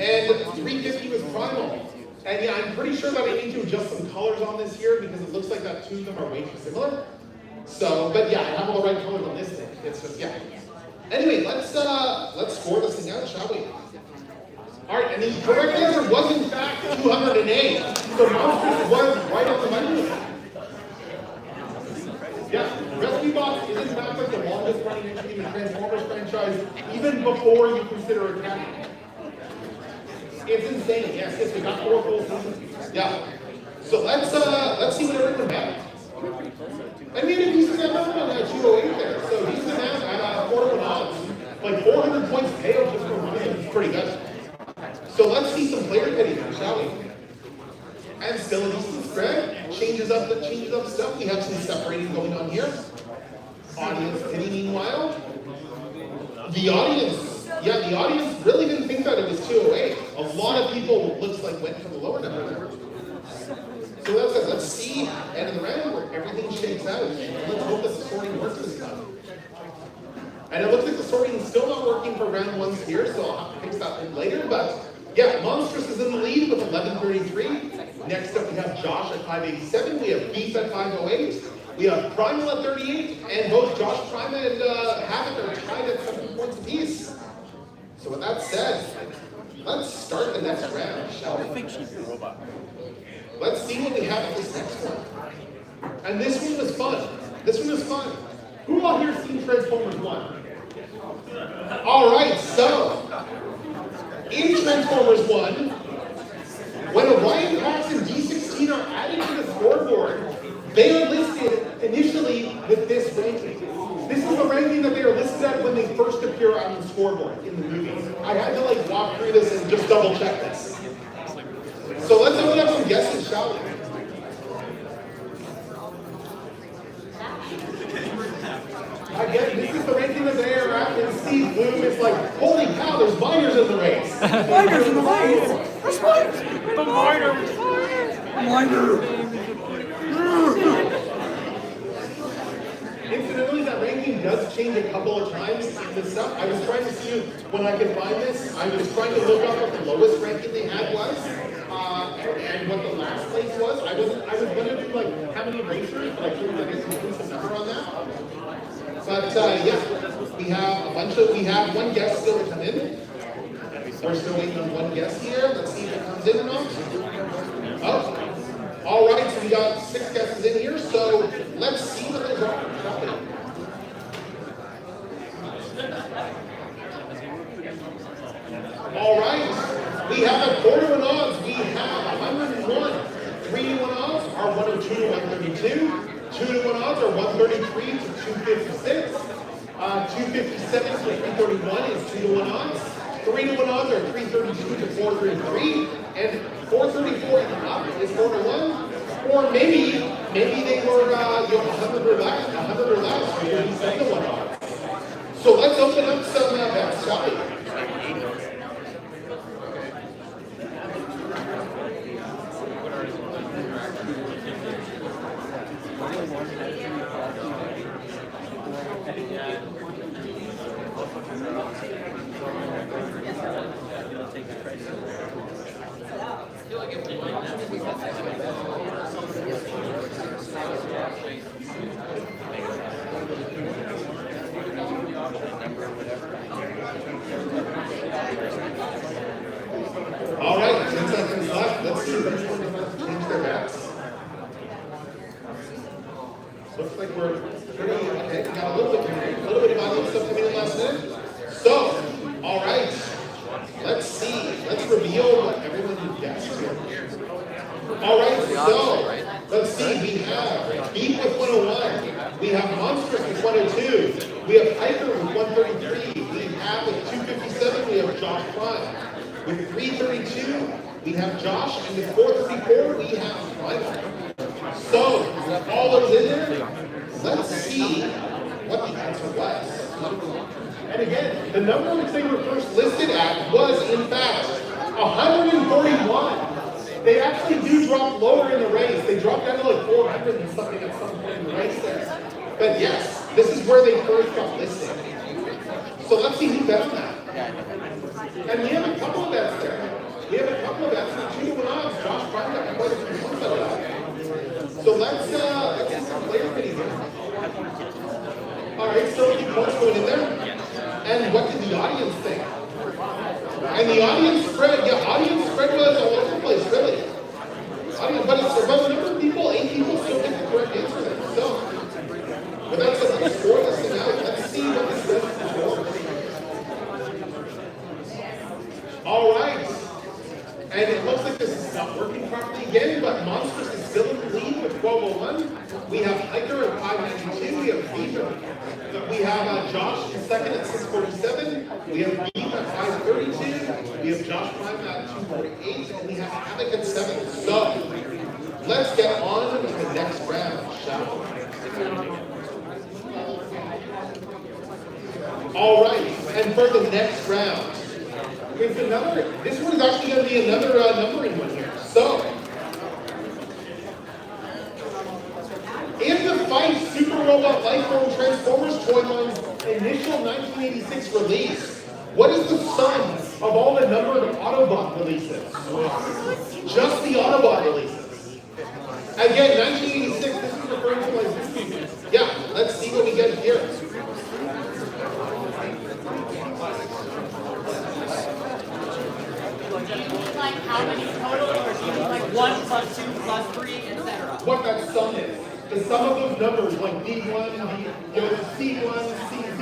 350 was Primal. And yeah, I'm pretty sure that I need to adjust some colors on this here because it looks like that two of them are way too similar. So, but yeah, I have all the right colors on this thing. It's just, yeah. Anyway, let's score this thing out, shall we? All right, and the correct answer was in fact 208. So Monstrous was right on the money. Yeah, Rescue Box is in fact like the longest running entry in the Transformers franchise, even before you consider a canon. It's insane. Yes, we got 4 full seasons. Yeah. So let's see what everyone had. I made a decent amount on that 208 there. So decent amount at 4-1 odds. Like 400 points payout just for one of them is pretty good. So let's see some player pity now, shall we? And still a decent spread. Changes up stuff. We have some separating going on here. Audience pity meanwhile. The audience really didn't think that it was 208. A lot of people looks like went for the lower number there. So let's see end of the round where everything shakes out. And let's hope that the sorting works this time. And it looks like the sorting is still not working for round 1s here, so I'll have to fix that in later. But yeah, Monstrous is in the lead with 1133. Next up we have Josh at 587. We have Beef at 508. We have Primal at 38, and both Josh Prime and Havoc are tied at 7 points apiece. So with that said, let's start the next round, shall we? Let's see what we have for this next one. And this one was fun. Who all here seen Transformers 1? All right, so in Transformers 1, when Orion Pax and D16 are added to the scoreboard, they are listed initially with this ranking. This is the ranking that they are listed at when they first appear on the scoreboard in the movies. I had to walk through this and just double check this. So let's open up some guesses, shall we? Again, this is the ranking that they are at, and Steve Bloom is like, holy cow, there's minors in the race. Minors in the race! There's minors! The minors! Minor! Incidentally, that ranking does change a couple of times in the stuff. I was trying to see when I could find this. I was trying to look up what the lowest ranking they had was, and what the last place was. I was wondering how many racers, but I couldn't get a conclusive number on that. But yeah, we have one guest still to come in. We're still waiting on one guest here. Let's see if it comes in or not. Oh. All right, so we got 6 guesses in here, so let's see what they got. All right, we have at 4-1 odds, we have 101. 3-1 odds are 102 to 132. 2-1 odds are 133 to 256. 257 to 331 is 2-1 odds. 3-1 odds are 332 to 433. And 434 and up is 4-1. Or maybe they were 100 or less for 37-1 odds. So let's open up some bets, shall we? All right, 10 seconds left. Let's see which one of us change their bets. Looks like we're pretty okay. We got a little bit of audience stuff coming in last minute. So, all right, let's see. Let's reveal what everyone guessed here. All right, so let's see. We have Beef with 101. We have Monstrous with 102. We have Hiker with 133. We have with 257. We have Josh Prime. With 332, we have Josh, and with 434, we have Michael. So, all those in there, let's see what the answer was. And again, the number which they were first listed at was, in fact, 141. They actually do drop lower in the race. They dropped down to like 400 and something at some point in the race there. But yes, this is where they first got listed. So let's see who bet on that. And we have a couple of bets there. We have a couple of bets. 2-1 odds. Josh Prime got quite a few points out of that. So let's see some player pity here. All right, so a few points going in there. And what did the audience think? And the audience spread, audience spread was all over the place, really. But it's about the number of people, 8 people still get the correct answer there. So, but that's a score this thing out. Let's see what this does to the score. All right. And it looks like this is not working properly again, but Monstrous is still in the lead with 1201. We have Hiker at 592. We have Beaver. We have Josh in second at 647. We have Beef at 532. We have Josh Prime at 248. And we have Havoc at 7. So, let's get on to the next round, shall we? All right, and for the next round, this one is actually going to be another numbering one here. So, in the 5 Super Robot Lifeform Transformers toy line's initial 1986 release, what is the sum of all the number of Autobot releases? Just the Autobot releases. Again, 1986, this is referring to like, yeah, let's see what we get here. Like how many total, or do you mean like 1 plus 2 plus 3, etc.? What that sum is. The sum of those numbers, like D1, C1, C01, C02,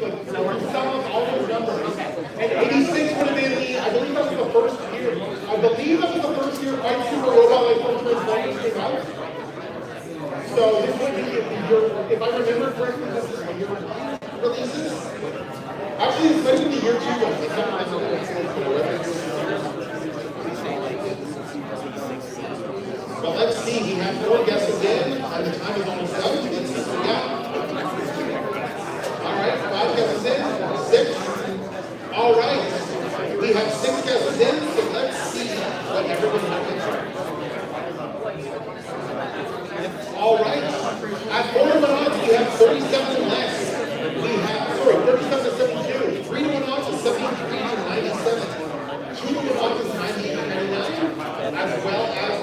like the sum of all those numbers. And 86 would have been I believe that was the first year. I believe that was the first year Fight Super Robot Lifeform Transformers came out. So this would be the year, if I remember correctly, this is the year releases. Actually, this might be the year 2 one. But let's see, we have 4 guesses in, and the time is almost up. Let's see what we got. All right, 5 guesses in, 6. All right, we have 6 guesses in, so let's see what everyone knows. All right, at 4-1 odds, we have 37 and less. We have, 37 to 72. 3-1 odds is 73 to 97. 2-1 odds is 98 to 99, as well as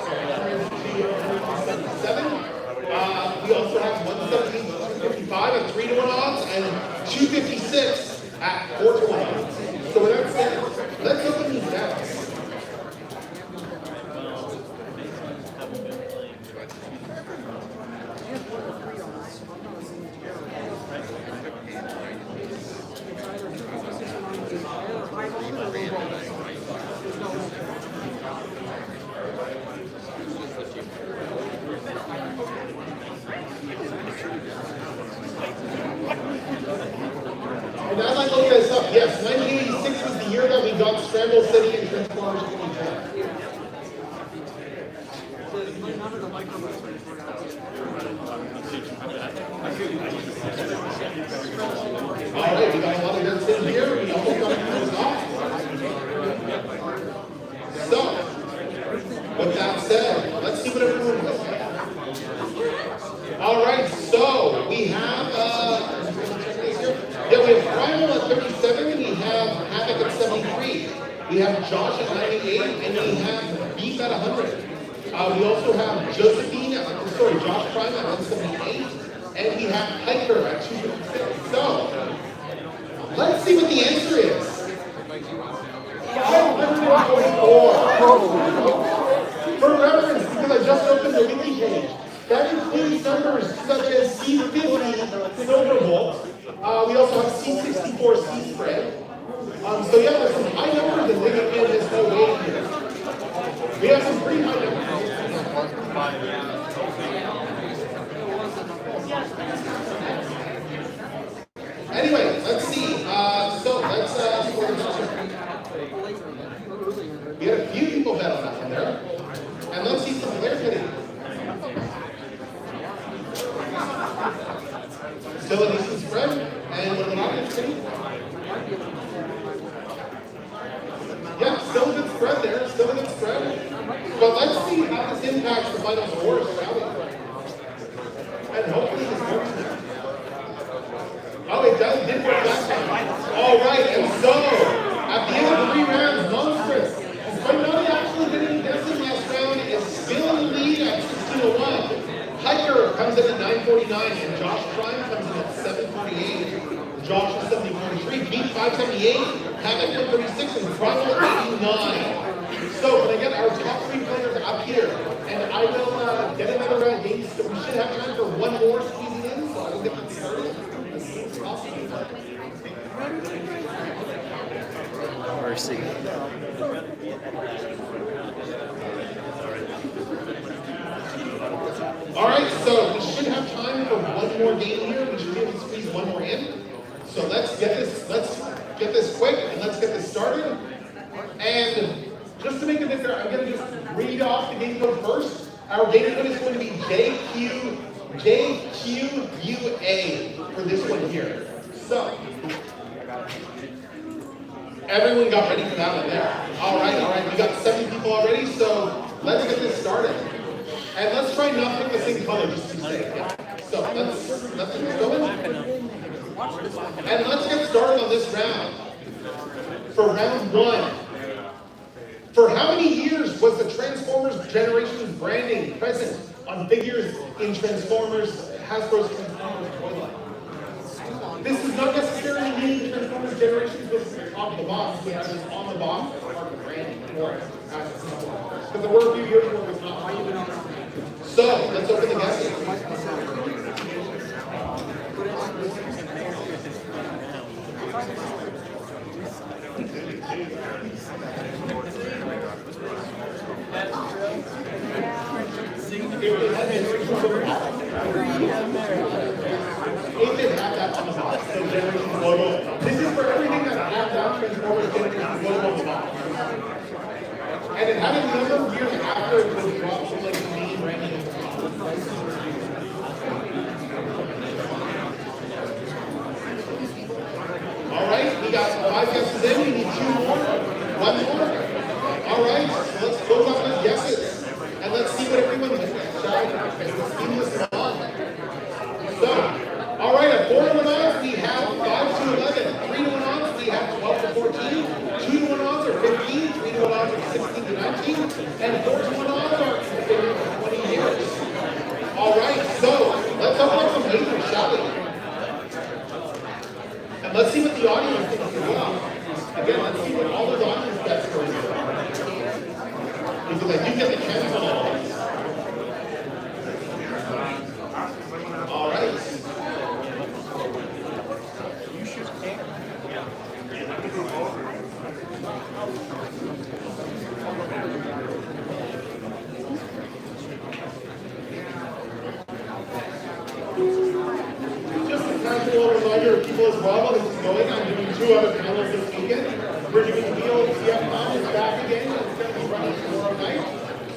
177. We also have 117 to 255 at 3-1 odds and 256 at 4-1 odds. So with that said, let's open these bets. And as I look this up, yes, 1986 was the year that we got Scramble City and Transformers 2010. All right, we got a lot of bets in here. We almost got to close off. So, with that said, let's see what everyone does. All right, so we have, we have Primal at 37, we have Havoc at 73, we have Josh at 98, and we have Beef at 100. We also have Josh Prime at 178, and we have Hiker at 256. So, let's see what the answer is. 124. For reference, because I just opened the wiki page, that includes numbers such as C50 Silver Bolt. We also have C64 C spread. So yeah, there's some high numbers that make it in this whole wave here. We have some pretty high numbers. Anyway, let's see. So let's score the picture. We had a few people bet on that one there. And let's see some player pitting. Still a decent spread. And what about it pitting? Yeah, still a good spread there. Still a good spread. But let's see how this impacts the final scores, shall we? And hopefully this works. Oh, it did work that time. All right, and so at the end of 3 rounds, Monstrous, despite not actually getting guessing last round, is still in the lead at 16:01. Hiker comes in at 9:49, and Josh Prime comes in at 7:48. Josh is 70:43, Pete 5:78, Havoc 1:36, and Primal 89. So can I get our top 3 players up here, and I will get another round game. So we should have time for one more squeezing in. So I will get them started. Mercy. All right, so we should have time for one more game here. We should be able to squeeze one more in. So let's get this quick and let's get this started. And just to make it different, I'm going to just read off the game code first. Our game code is going to be JQUA for this one here. So, everyone got ready for that one there. All right, we got 7 people already, so let's get this started. And let's try not to pick the same color just to be safe. Yeah. So let's get going. And let's get started on this round. For round 1. For how many years was the Transformers Generations branding present on figures in Transformers, Hasbro's Transformers toy line? This is not necessarily mean the Transformers Generations was on the box. We have this on the box as part of the branding for it. Because there were a few years where it was not. So let's open the guessing. If it had that on the box, so Generations logo. This is for everything that had that Transformers Generations logo on the box. And it had a number of years after it was dropped from like the main branding. All right, we got 5 guesses in. We need 2 more. 1 more. All right, so let's close out those guesses. And let's see what everyone thinks. Let's see this on. So, all right, at 4-1 odds, we have 5-11. 3-1 odds, we have 12-14. 2-1 odds are 15. 3-1 odds are 16-19. And 4-1 odds are 20 years. All right, so let's open up some lasers, shall we? And let's see what the audience thinks as well. Again, let's see what all those audience bets are. Because I do get the chance on all of these. All right. Just a casual reminder of people as well while this is going. I'm doing 2 other panels this weekend. We're doing Neil CFCon is back again. It's going to be running tomorrow night.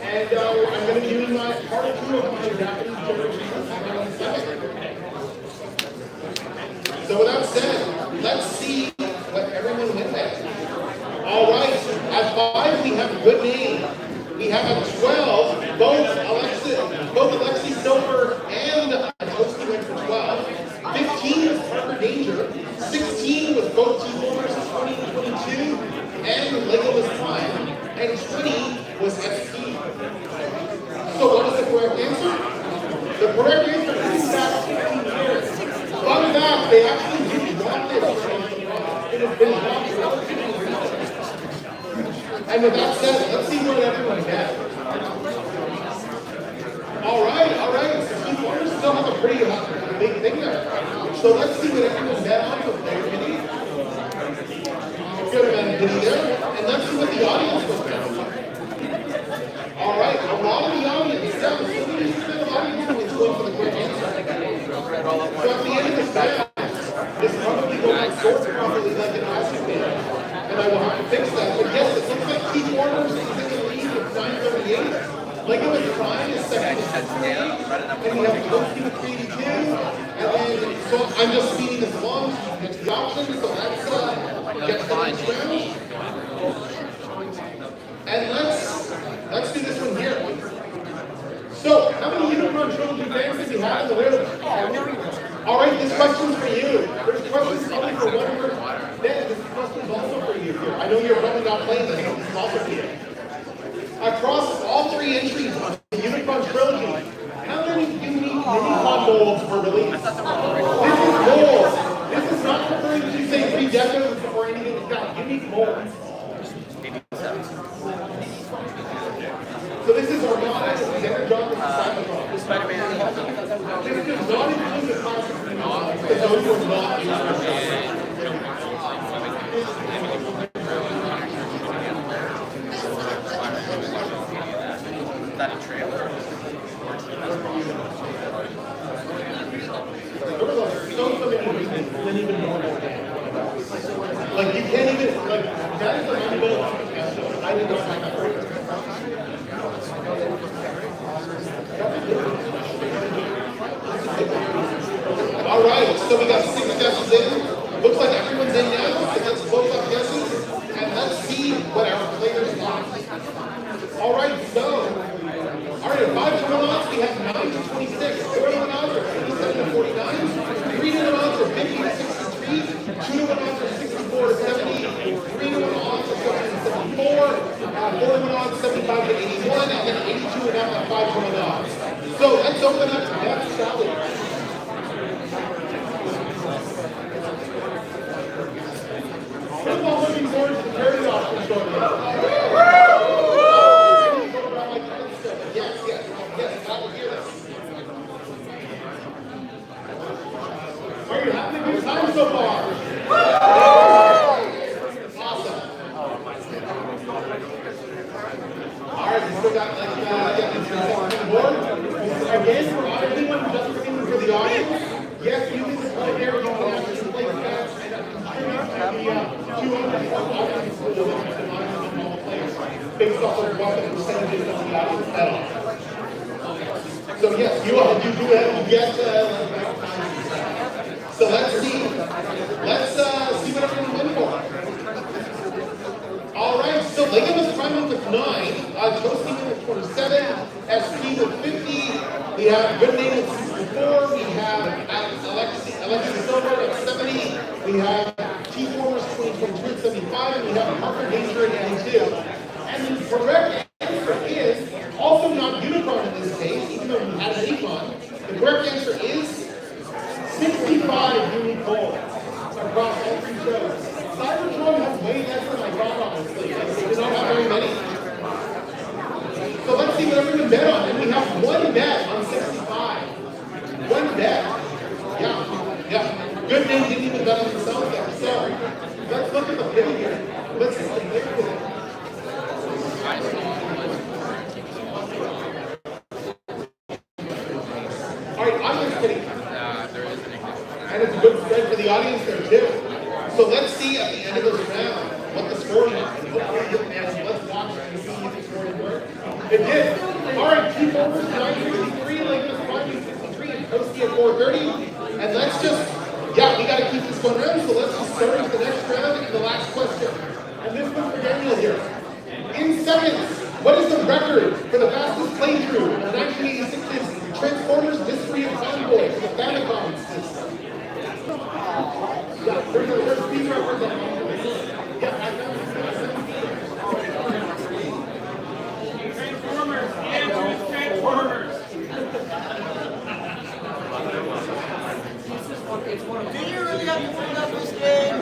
And I'm going to be doing my part 2 of my Japanese generation on Sunday. So with that said, let's see what everyone went with. All right, at 5 we have a good name. We have a 12, both Alexi Silver and Toasty went for 12. 15 was Parker Danger. 16 was both T-Formers 2022 and Legolas Prime. And 20 was SP. So what was the correct answer? The correct answer is back 15 years. Fun fact, they actually did drop this. It has been dropped relatively recently. And And with that said, let's see what everyone's at. All right. So Teamformers still have a pretty big thing there. So let's see what everyone's at on for player pity. Good amount of pity there. And let's see what the audience was at. All right, a lot of the audience, 70% of the audience is going for the correct answer. So at the end of this round, this probably won't sort properly like it has to be. And I will have to fix that. But yes, it looks like Teamformers is in the lead with 938. Lego is trying is second with 10. And we have Loki with 82. And then, so I'm just speeding this along so you can get to the option. So that's get to the next round. And let's do this one here. So, how many Unicron Trilogy fans did you have in the room? All right, this question's for you. There's questions probably for one person. Ben, this question's also for you here. I know you're probably not playing this, but this is also for you. Across all three entries on the Unicron Trilogy, how many unique Unicron molds were released? This is molds. This is not referring to, say, pre-decos or anything like that. Unique molds. So this is our model, this is Energon, this is Cybertron. This Spider-Man. This does not include the classic because those were not used. Is that a trailer? Like you can't even, like, that is like unbuilt. I did not like that. All right, so we got 6 guesses in. Looks like everyone's in now, so let's vote up guesses, and let's see what our players want. All right, so, all right, at 5 to 1 odds, we have 9 to 26, 4 to 1 odds are 87 to 49, 3 to 1 odds are 50 to 63, 2 to 1 odds are 64 to 70, 3 to 1 odds are 70 to 74, 4 to 1 odds 75 to 81, and then 82 and up at 5 to 1 odds. So let's open up Death Sally. I'm all looking forward to the charity auction shortly. Yes, I will hear this. Are you having a good time so far? Awesome. All right, we still got like more. Again, for everyone just looking for the audience, yes, you can play there. You can actually play fast. Based off of what the percentages of the audience bet on. So yes, you do have to get so let's see what everyone's in for. All right, so Lego was priming with 9, Toasty with 27, SP with 50, we have Good Name with 64, we have Alexis Silver at 70, we have Teamformers 2022 at 75, and we have Parker Danger at 82. And the correct answer is also not Unicron in this case, even though we had an Unicron. The correct answer is 65 unique goals across all 3 shows. Cybertron has way less than I thought, honestly. They do not have very many. So let's see what everyone bet on. And we have 1 bet on 65. 1 bet. Yeah. Good Name didn't even bet on themselves there. So let's look at the pit here. Let's see the pit here. All right, I'm just kidding. And it's a good spread for the audience there too. So let's see at the end of this round what the scoring is. And hopefully, let's watch and see if the scoring works. It did. All right, Teamformers 963, Legos 563, and Toasty at 430. And let's just, we got to keep this going around. So let's just start into the next round and the last question. And this one's for Daniel here. In seconds, what is the record for the fastest playthrough of 1986's Transformers Mystery of Convoy for the Famicom system? Yeah, there's a speed record that Transformers, the answer is Transformers. Do you really have to put up this game?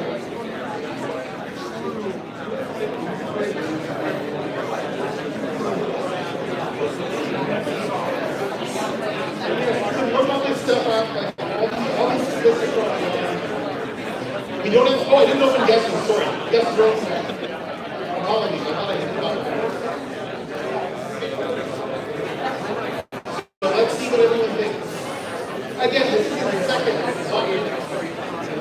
stuff up, like all these statistics are on. We don't have, oh, I didn't open guesses, sorry. Guesses are open. Apologies, I thought I hit it up. So let's see what everyone thinks. Again, this is the second.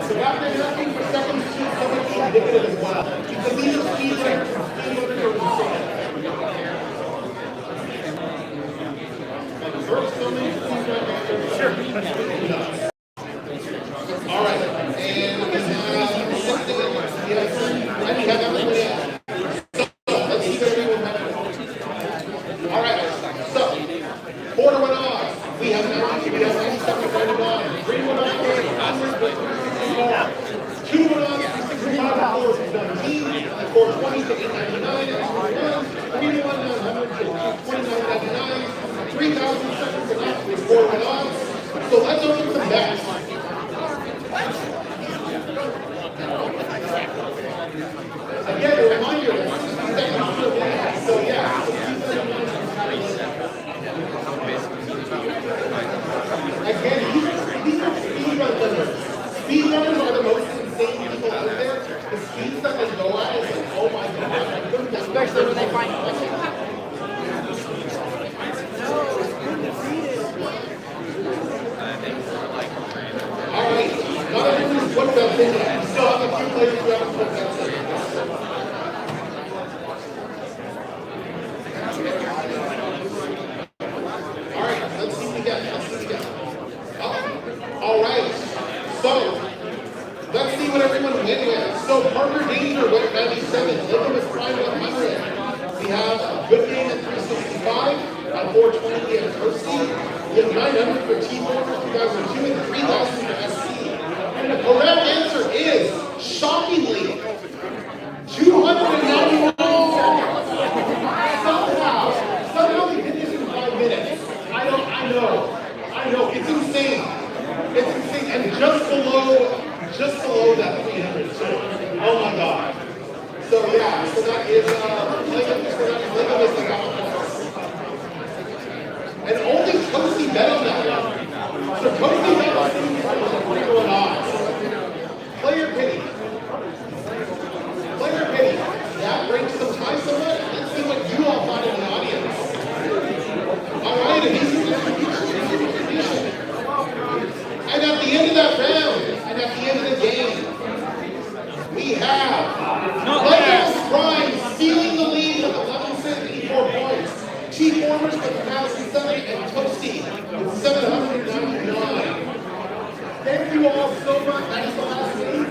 So after asking for seconds, choose something indicative as well. Because these are speed runners. Speed runners are insane. First, so many speed runners. Sure. All right. And we have 6 minutes. Yes. And we have everybody else. So let's see what everyone remembers. All right. So 4 to 1 odds. We have 90, we have 97, 31. 3 to 1 odds. 2 to 1 odds. 65 to 417. 420 to 899. 3 to 1 900 to 2999. 3,000 seconds enough with 4 to 1 odds. So let's open some bets. Again, a reminder that 60 seconds to win. So yeah. Again, these are speed runners. Speed runners are the most insane people out there. The speeds that they go at is like, oh my god. Especially when they find Alright, not everyone's put bets in yet. We still have a few players who haven't put bets in. Alright, let's see what we get. Alright, so let's see what everyone went with. So Parker Danger went 97, Linda was Prime 100. We have a good game at 365, at 420 we have Kirsty. We have 900 for T4 for 2002 and 3,000 for SC. And the correct answer is, shockingly, 291 seconds. Somehow we did this in 5 minutes. I know, it's insane. It's insane, and just below that 300 too. Oh my god. So yeah, so that is and only Toasty bet on that one. So Toasty bet on 3 odds. Player pity. That breaks some time somewhat. Let's see what you all thought in the audience. Alright, and these are distribution. And at the end of that round, and at the end of the game, we have Legos Prime stealing the lead with 1174 points. T-Formers with 1,007 and Toasty with 799. Thank you all so much. That is the last game.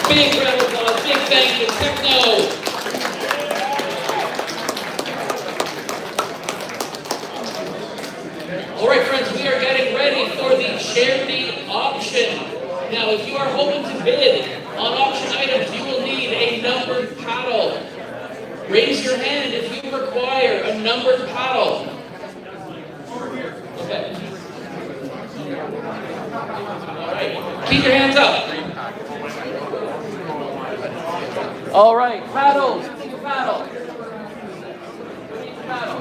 Big round of applause, big thank you, Techno. All right, friends, we are getting ready for the charity auction. Now, if you are hoping to bid on auction items, you will need a numbered paddle. Raise your hand if you require a numbered paddle. Okay. All right, keep your hands up. All right, paddles, keep a paddle. Keep a paddle.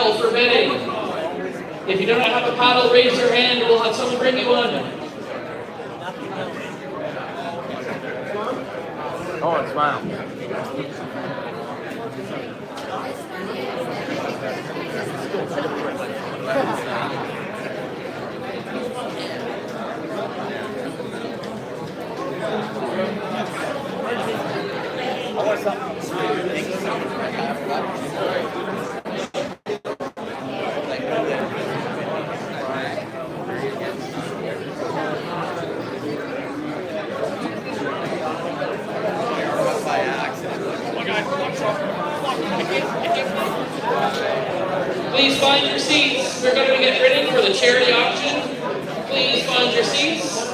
paddle for betting. If you don't have a paddle, raise your hand and we'll have someone bring you one. Oh, and smile. I want something. Please find your seats. We're going to get ready for the charity auction. Please find your seats.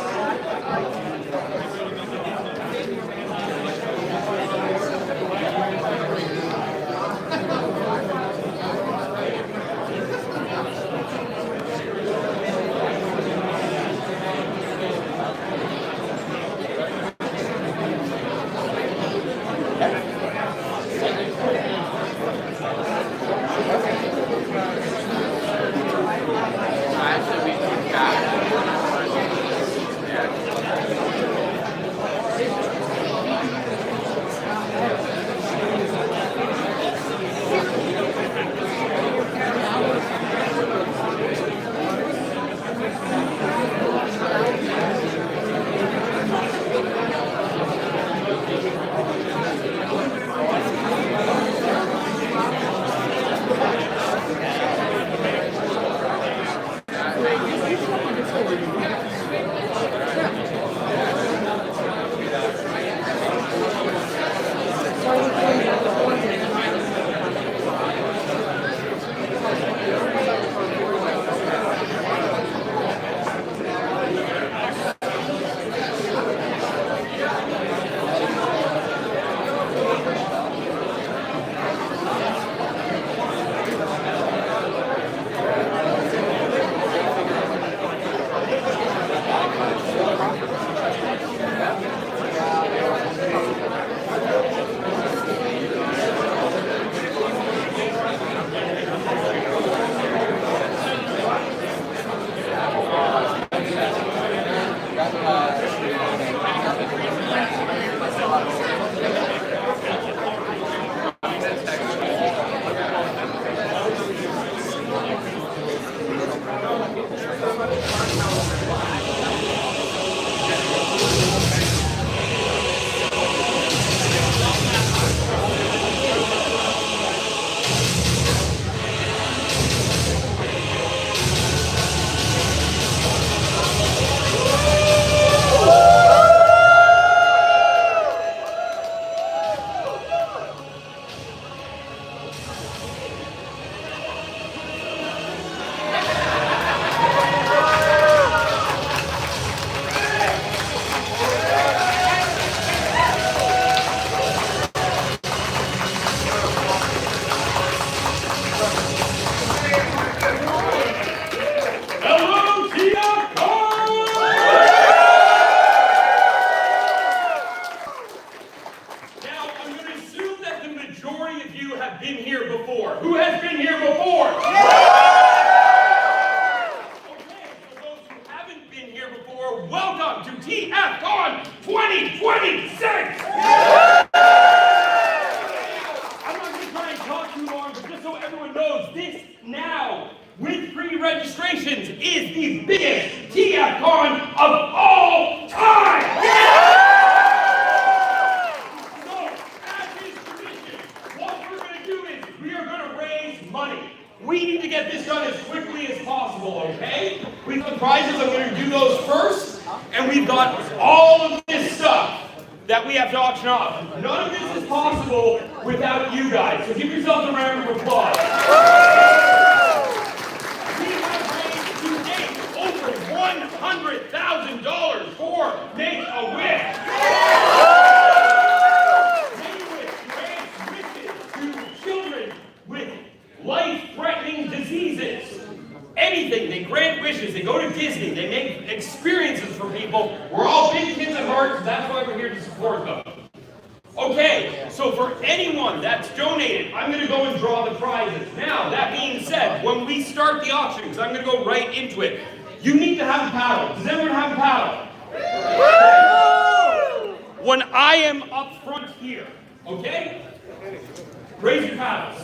Okay, so for anyone that's donated, I'm going to go and draw the prizes. Now, that being said, when we start the auction, because I'm going to go right into it, you need to have a paddle. Does everyone have a paddle? When I am up front here, okay? Raise your paddles.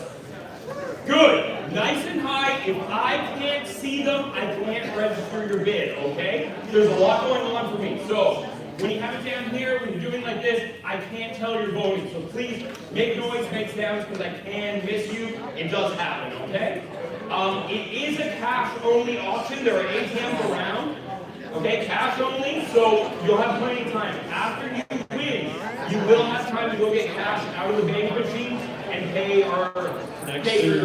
Good. Nice and high. If I can't see them, I can't register your bid, okay? There's a lot going on for me. So, when you have it down here, when you're doing like this, I can't tell you're voting. So please make noise, make sounds, because I can miss you. It does happen, okay? It is a cash-only auction. There are ATMs around. Okay, cash only, so you'll have plenty of time. After you win, you will have time to go get cash out of the bank machine and pay your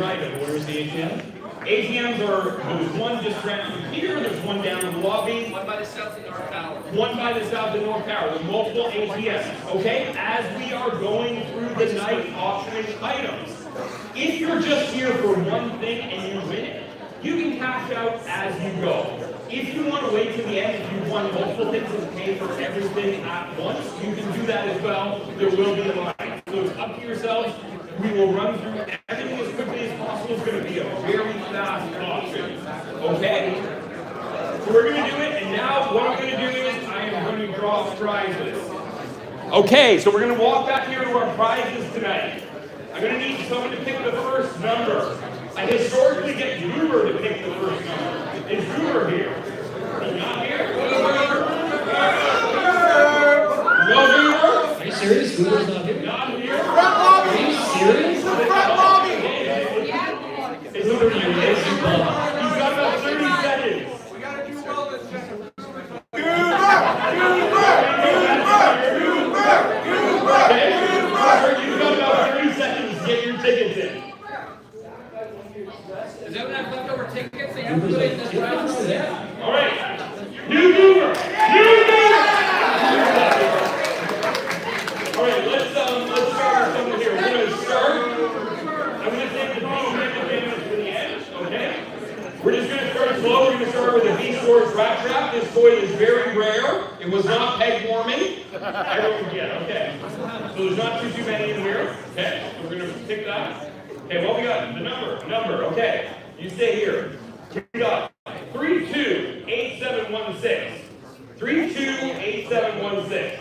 item. Where's the ATM? ATMs there's one just around here, there's one down in the lobby. One by the south and north tower. One by the south and north tower with multiple ATMs. Okay, as we are going through the night auctioning items, if you're just here for one thing and you win it, you can cash out as you go. If you want to wait to the end, if you want multiple things and pay for everything at once, you can do that as well. There will be a line. So it's up to yourselves. We will run through everything as quickly as possible. It's going to be a very fast auction. Okay? So we're going to do it, and now what I'm going to do is I am going to draw prizes. Okay, so we're going to walk back here to our prizes tonight. I'm going to need someone to pick the first number. I historically get Gruber to pick the first number. Is Gruber here? He's not here? No Gruber? Are you serious? Gruber's not here? Not here? Are you serious? It's literally amazing. He's got about 30 seconds. We gotta do well this second. You've got about 30 seconds to get your tickets in. Does anyone have leftover tickets they have to put in this round? Yeah. All right. New Goober! New Goober! All right, let's start with someone here. We're going to start. I'm going to take the damage to the end, okay? We're just going to start slow. We're going to start with a V-Source Rat Trap. This toy is very rare. It was not peg warming. I don't get, okay. So there's not too many in here. Okay, so we're going to pick that. Okay, what we got? The number, okay. You stay here. We got 328716. 328716.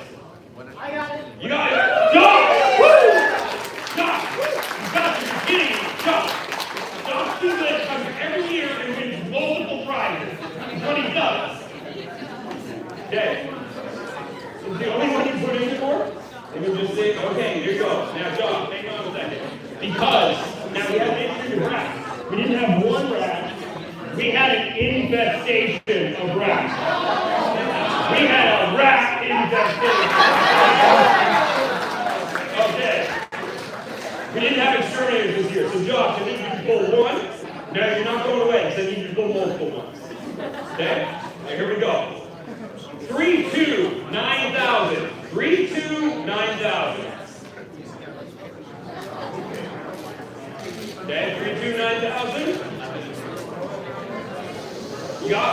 I got it. You got it. Josh! Woo! Josh! You got it. You're kidding me. Josh! Josh Douglas comes every year and wins multiple prizes. That's what he does. Okay. Is the only one you put in for? And you just say, okay, here you go. Now, Josh, hang on a second. Because now we have to enter the rat. We didn't have one rat. We had an infestation of rats. We had a rat infestation. Okay. We didn't have exterminators this year. So Josh, I need you to pull one. Now you're not going away, because I need you to pull multiple ones. Okay? Now here we go. 329,000. 329,000. Okay, 329,000.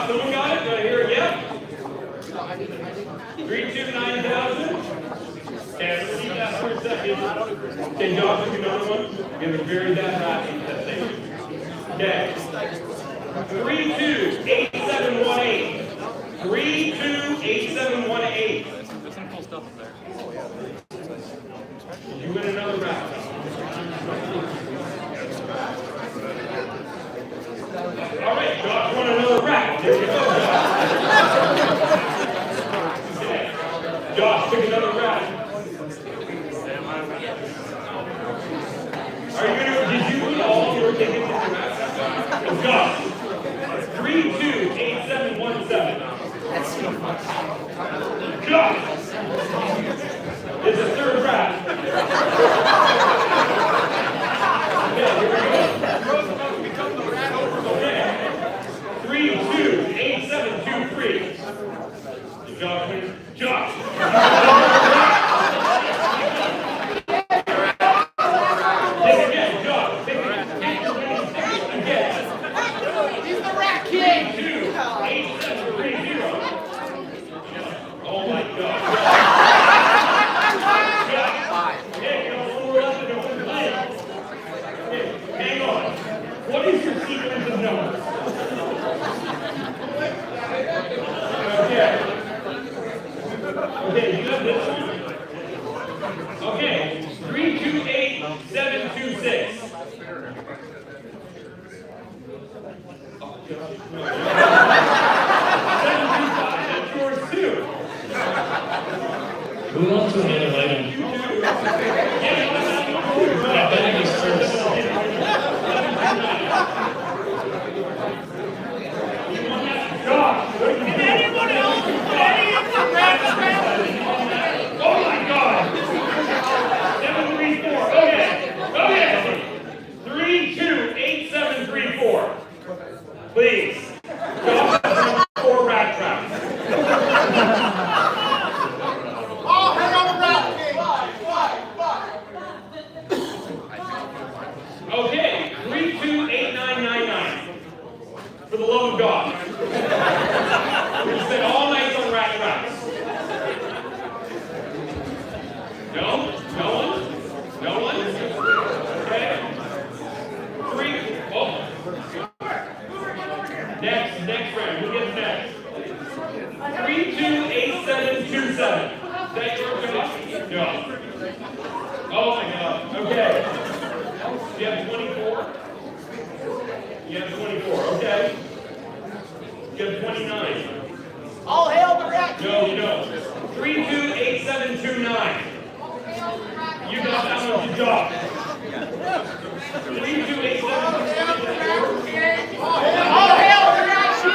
Someone got it? Right here, yep. 329,000. Okay, I'm going to leave that for a second. Okay, Josh, pick another one. Give it a very bad happy thing. Okay. 328718. 328718. There's some cool stuff up there. You win another round. All right, Josh won another round. There you go, Josh. Josh, pick another round. Are you gonna? Did you put all your tickets in the round? Josh, 328717. Josh, it's a third round. Okay, here we go. 328723. Josh. Josh. Take again, Josh. Take again. He's the rat king. 328730. Oh my God. All hail the rat king! No, you don't. 328729. You got that one, good job. 328729. All hail the rat king!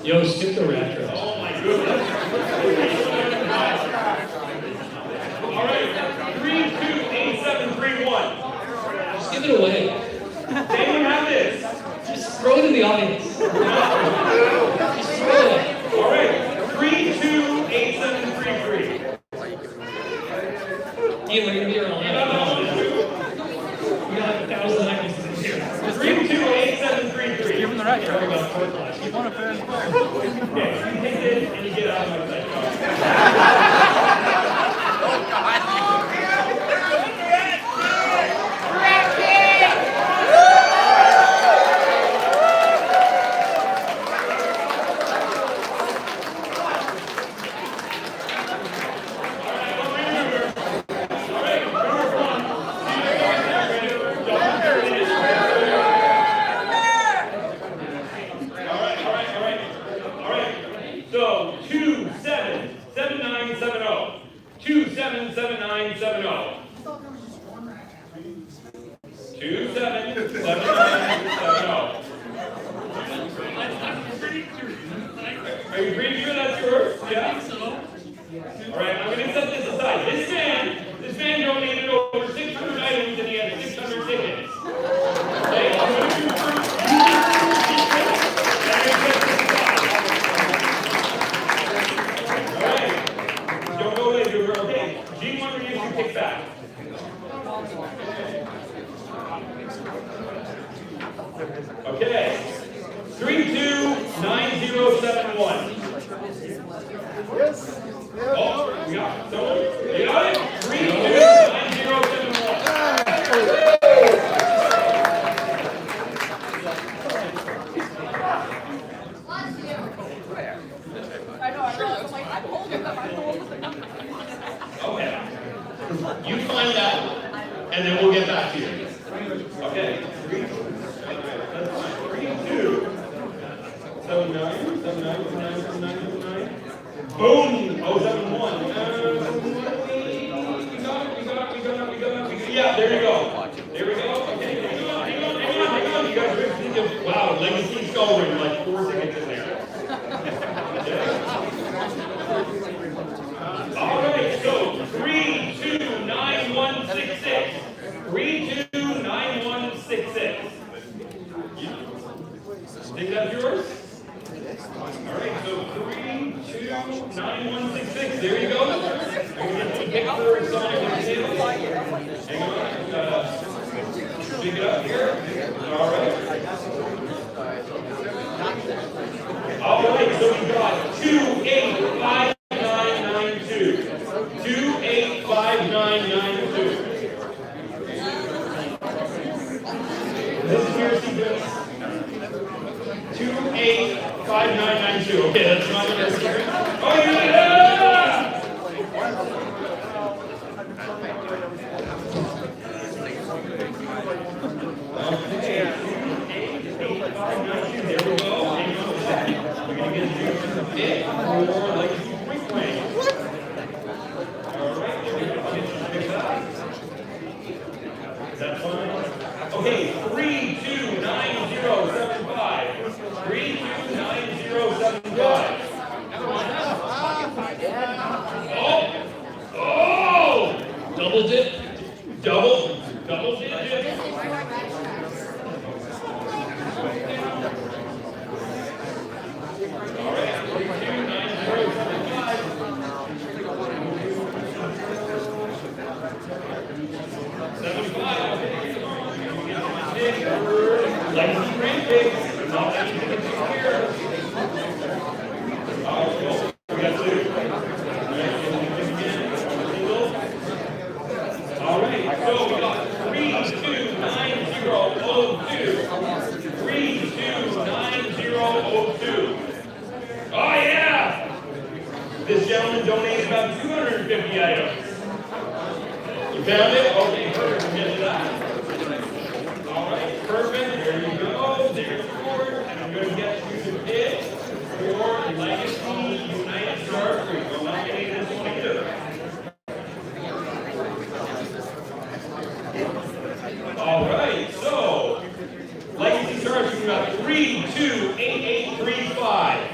Yo, skip the rat trail. Oh my goodness. All right, 328731. Just give it away. Does anyone have this? Just throw it in the audience. Just throw it. All right, 328733. Ian, we're gonna be here all night. We got like 1,000 seconds in here. 328733. Give him the right track. We got 4 class. You want to finish? Okay, you take this and you get out of my sight. So 277970. 277970. 277970. Are you pretty sure that's yours? Yeah? All right, I'm going to set this aside. This man donated over 600 items and he had 600 tickets. Okay, I'm going to confirm. All right. Don't go away, Goober. Okay, G1 reaction kick back. Okay. 329071. Yes. Oh, we got someone. You got it? 329071. Okay. You find out, and then we'll get back to you. Okay. 3279797979. Boom! Oh, 71. Yeah, there you go. There we go. Okay, hang on. You guys are thinking of, wow, Legacy Skullring, like 4 tickets in there. Okay. All right, so 329166. 329166. Think that's yours? All right, so 329166. There you go. I'm going to get the picture of Sonic and Tails. Hang on. Pick it up here. All right. All right, so we got 285992. 285992. This is your sequence. 285992. Okay, that's not what that's here. Oh, yeah! Okay. 285992. There we go. Hang on a second. We're going to get you some bit more like point playing. All right, there we go. Pick that up. Is that fine? Okay, 329075. 329075. Oh! Double dip. Double digit. All right, 329075. 75. Legacy Grand Pigs. Not that you can here. All right, cool. We got 2. All right, so we got 329002. 329002. Oh yeah! This gentleman donated about 250 items. You found it? Okay, perfect. We'll get to that. All right. right, so legacy starts with about 328835.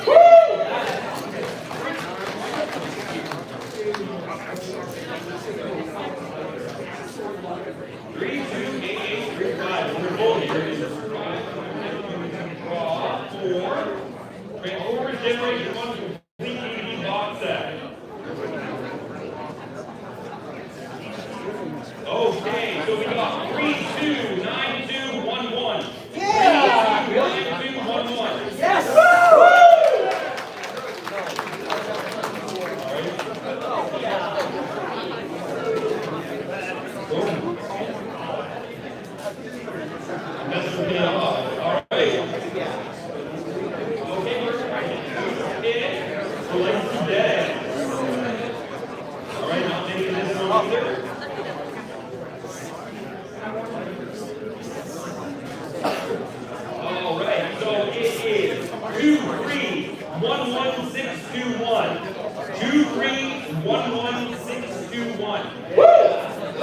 Woo! 328835. Wonderful. Here is the draw for Transformers Generation 1 complete DVD box set. Okay, so we got 329211. Yeah! 329211. Yes! Alright, so it is 2311621. 2311621.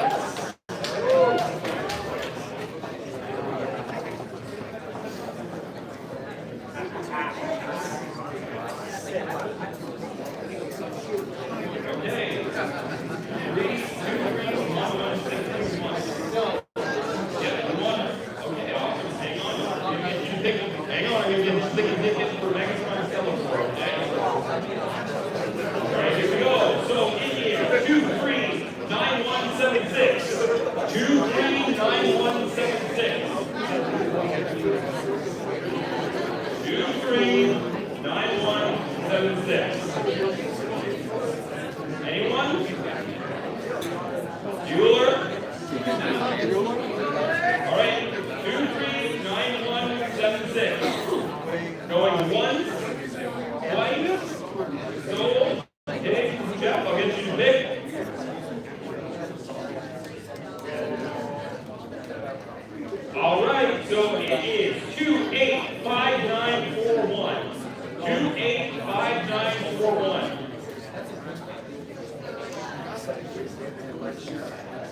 Anyone? Bueller? All right, 239176. Going once, twice, sold, pick, Jeff, I'll get you to pick. All right, so it is 285941. 285941.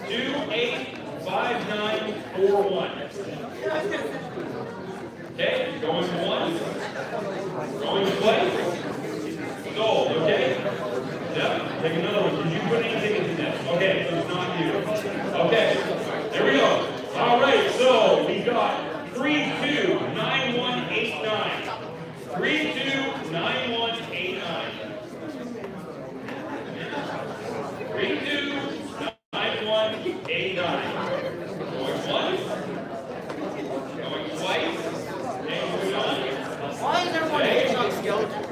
285941. Okay, going once, going twice, sold, okay? Yep, take another one. Did you put anything in this? Okay, so it's not you. Okay, there we go. All right, so we got 329189. 329189. 329189. Going once, going twice, and moving on. Why is everyone hating on skeleton?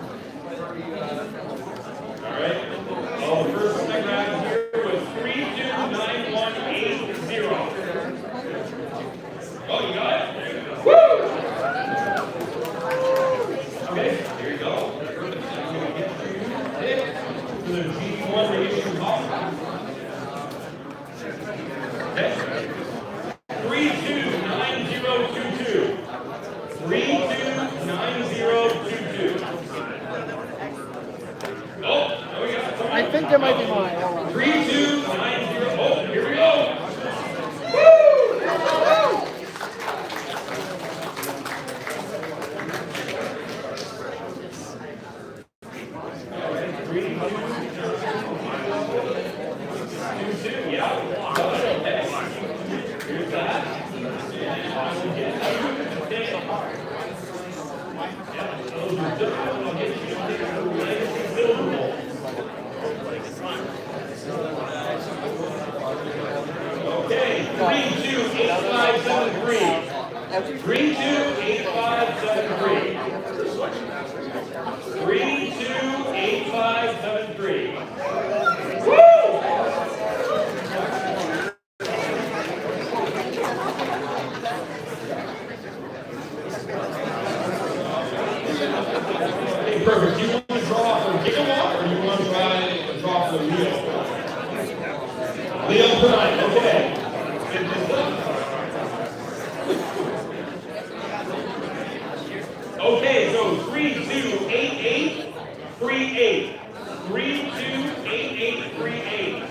All right. Oh, the first one I grabbed here was 329180. Oh, you got it? Woo! Okay, here you go. To the G1 reissue off. Okay. 329022. 329022. Oh, we got it. I think that might be mine. 3290. Oh, here we go. Okay, 328573. 328573. 328573. Woo! Okay, perfect. Do you want to draw for Gigawatt or do you want to draw for Leo? Leo Prime, okay. Okay, so 328838. 328838.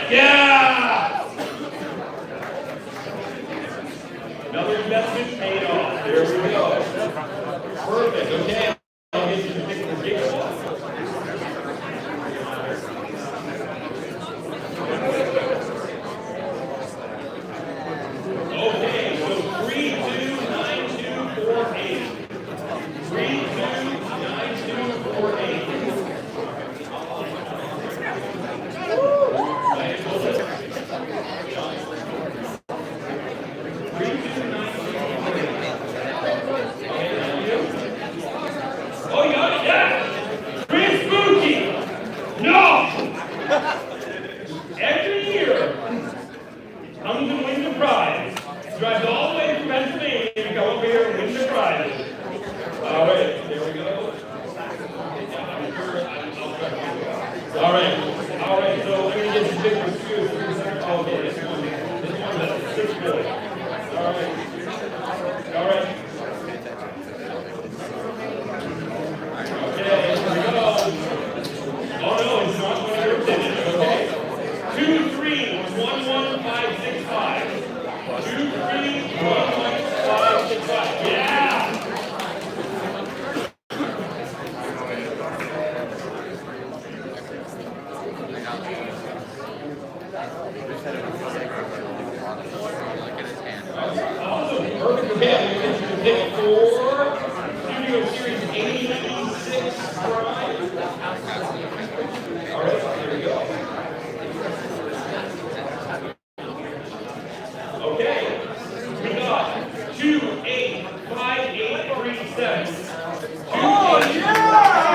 Yeah! Another investment paid off. There we go. Perfect. Okay. I'll get you to pick the jigsaw. Okay, so 329248. 329248. Oh, you got it, yeah! Chris Bucci! No! Every year comes and wins a prize. Drives all the way from Pennsylvania to come over here and win the prize. All right, there we go. All right, so I'm going to get some big ones too. Okay, this one's a 6 boy. All right. Okay, here we go. Oh no, it's not one of your digits, okay? 2311565. 2311565. Yeah! Awesome, perfect. Okay, I'm going to get you to pick for Studio Series 86 Prime. All right, here we go. Okay, we got 285837. Oh, yeah!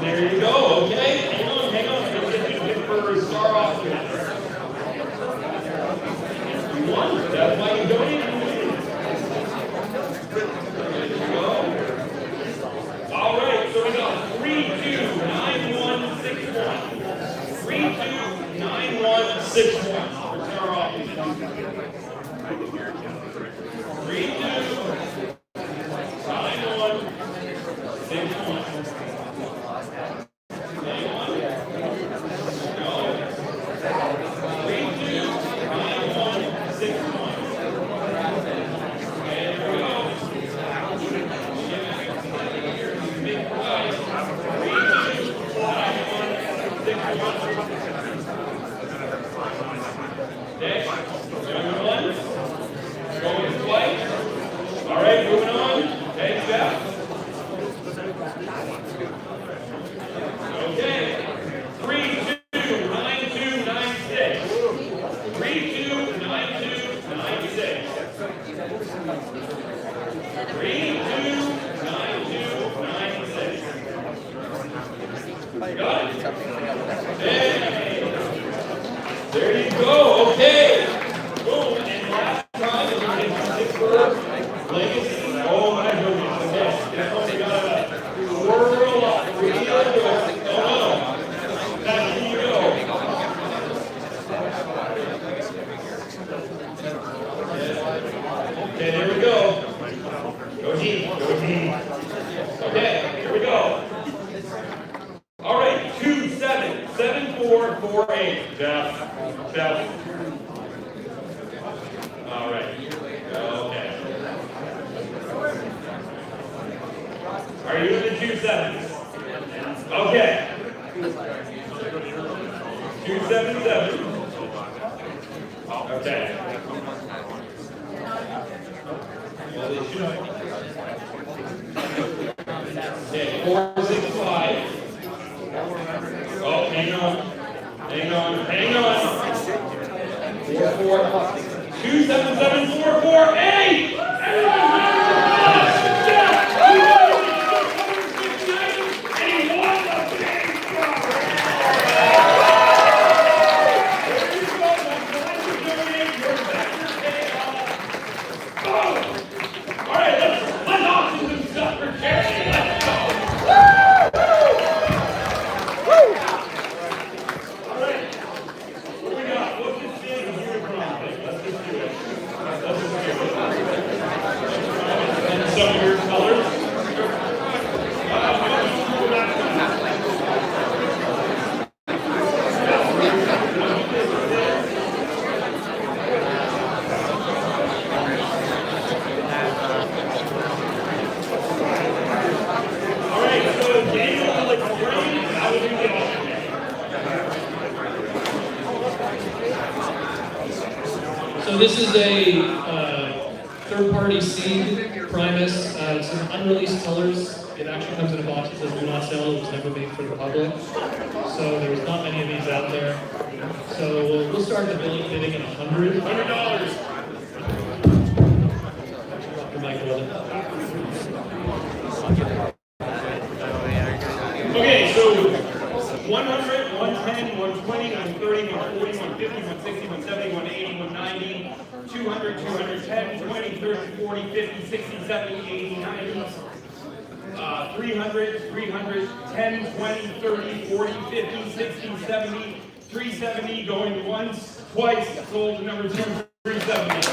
There you go, okay? Hang on. Let's get you to pick for Star Off. You won. That's why you donated. There you go. All right, so we got 329161. 329161 for Star Off. 329161. All right, moving on. Hey, Jeff. Okay. 329296. 329296. 329296. Got it? Hey. There you go. Okay. Boom. And last time is going to get Pittsburgh Legacy. Oh my goodness. Okay. This one we got a whirl up. Really good. Oh no. Back to you go. Okay, there we go. Go deep. Okay, here we go. All right, 277448. Jeff. All right. Okay. Are you in the 27s? Okay. 277. Okay. Okay, 465. Oh, hang on. 277448. All right, let's auction some stuff for charity. Let's go. this is a third-party seed Primus. It's some unreleased colors. It actually comes in a box that says do not sell. It was never made for the public. So there's not many of these out there. So we'll start the bidding at $100. Okay, so 100, 110, 120, 130, 140, 150, 160, 170, 180, 190, 200, 210, 20, 30, 40, 50, 60, 70, 80, 90, 300, 300, 10, 20, 30, 40, 50, 60, 70, 370, going once, twice, sold to number 2, 370.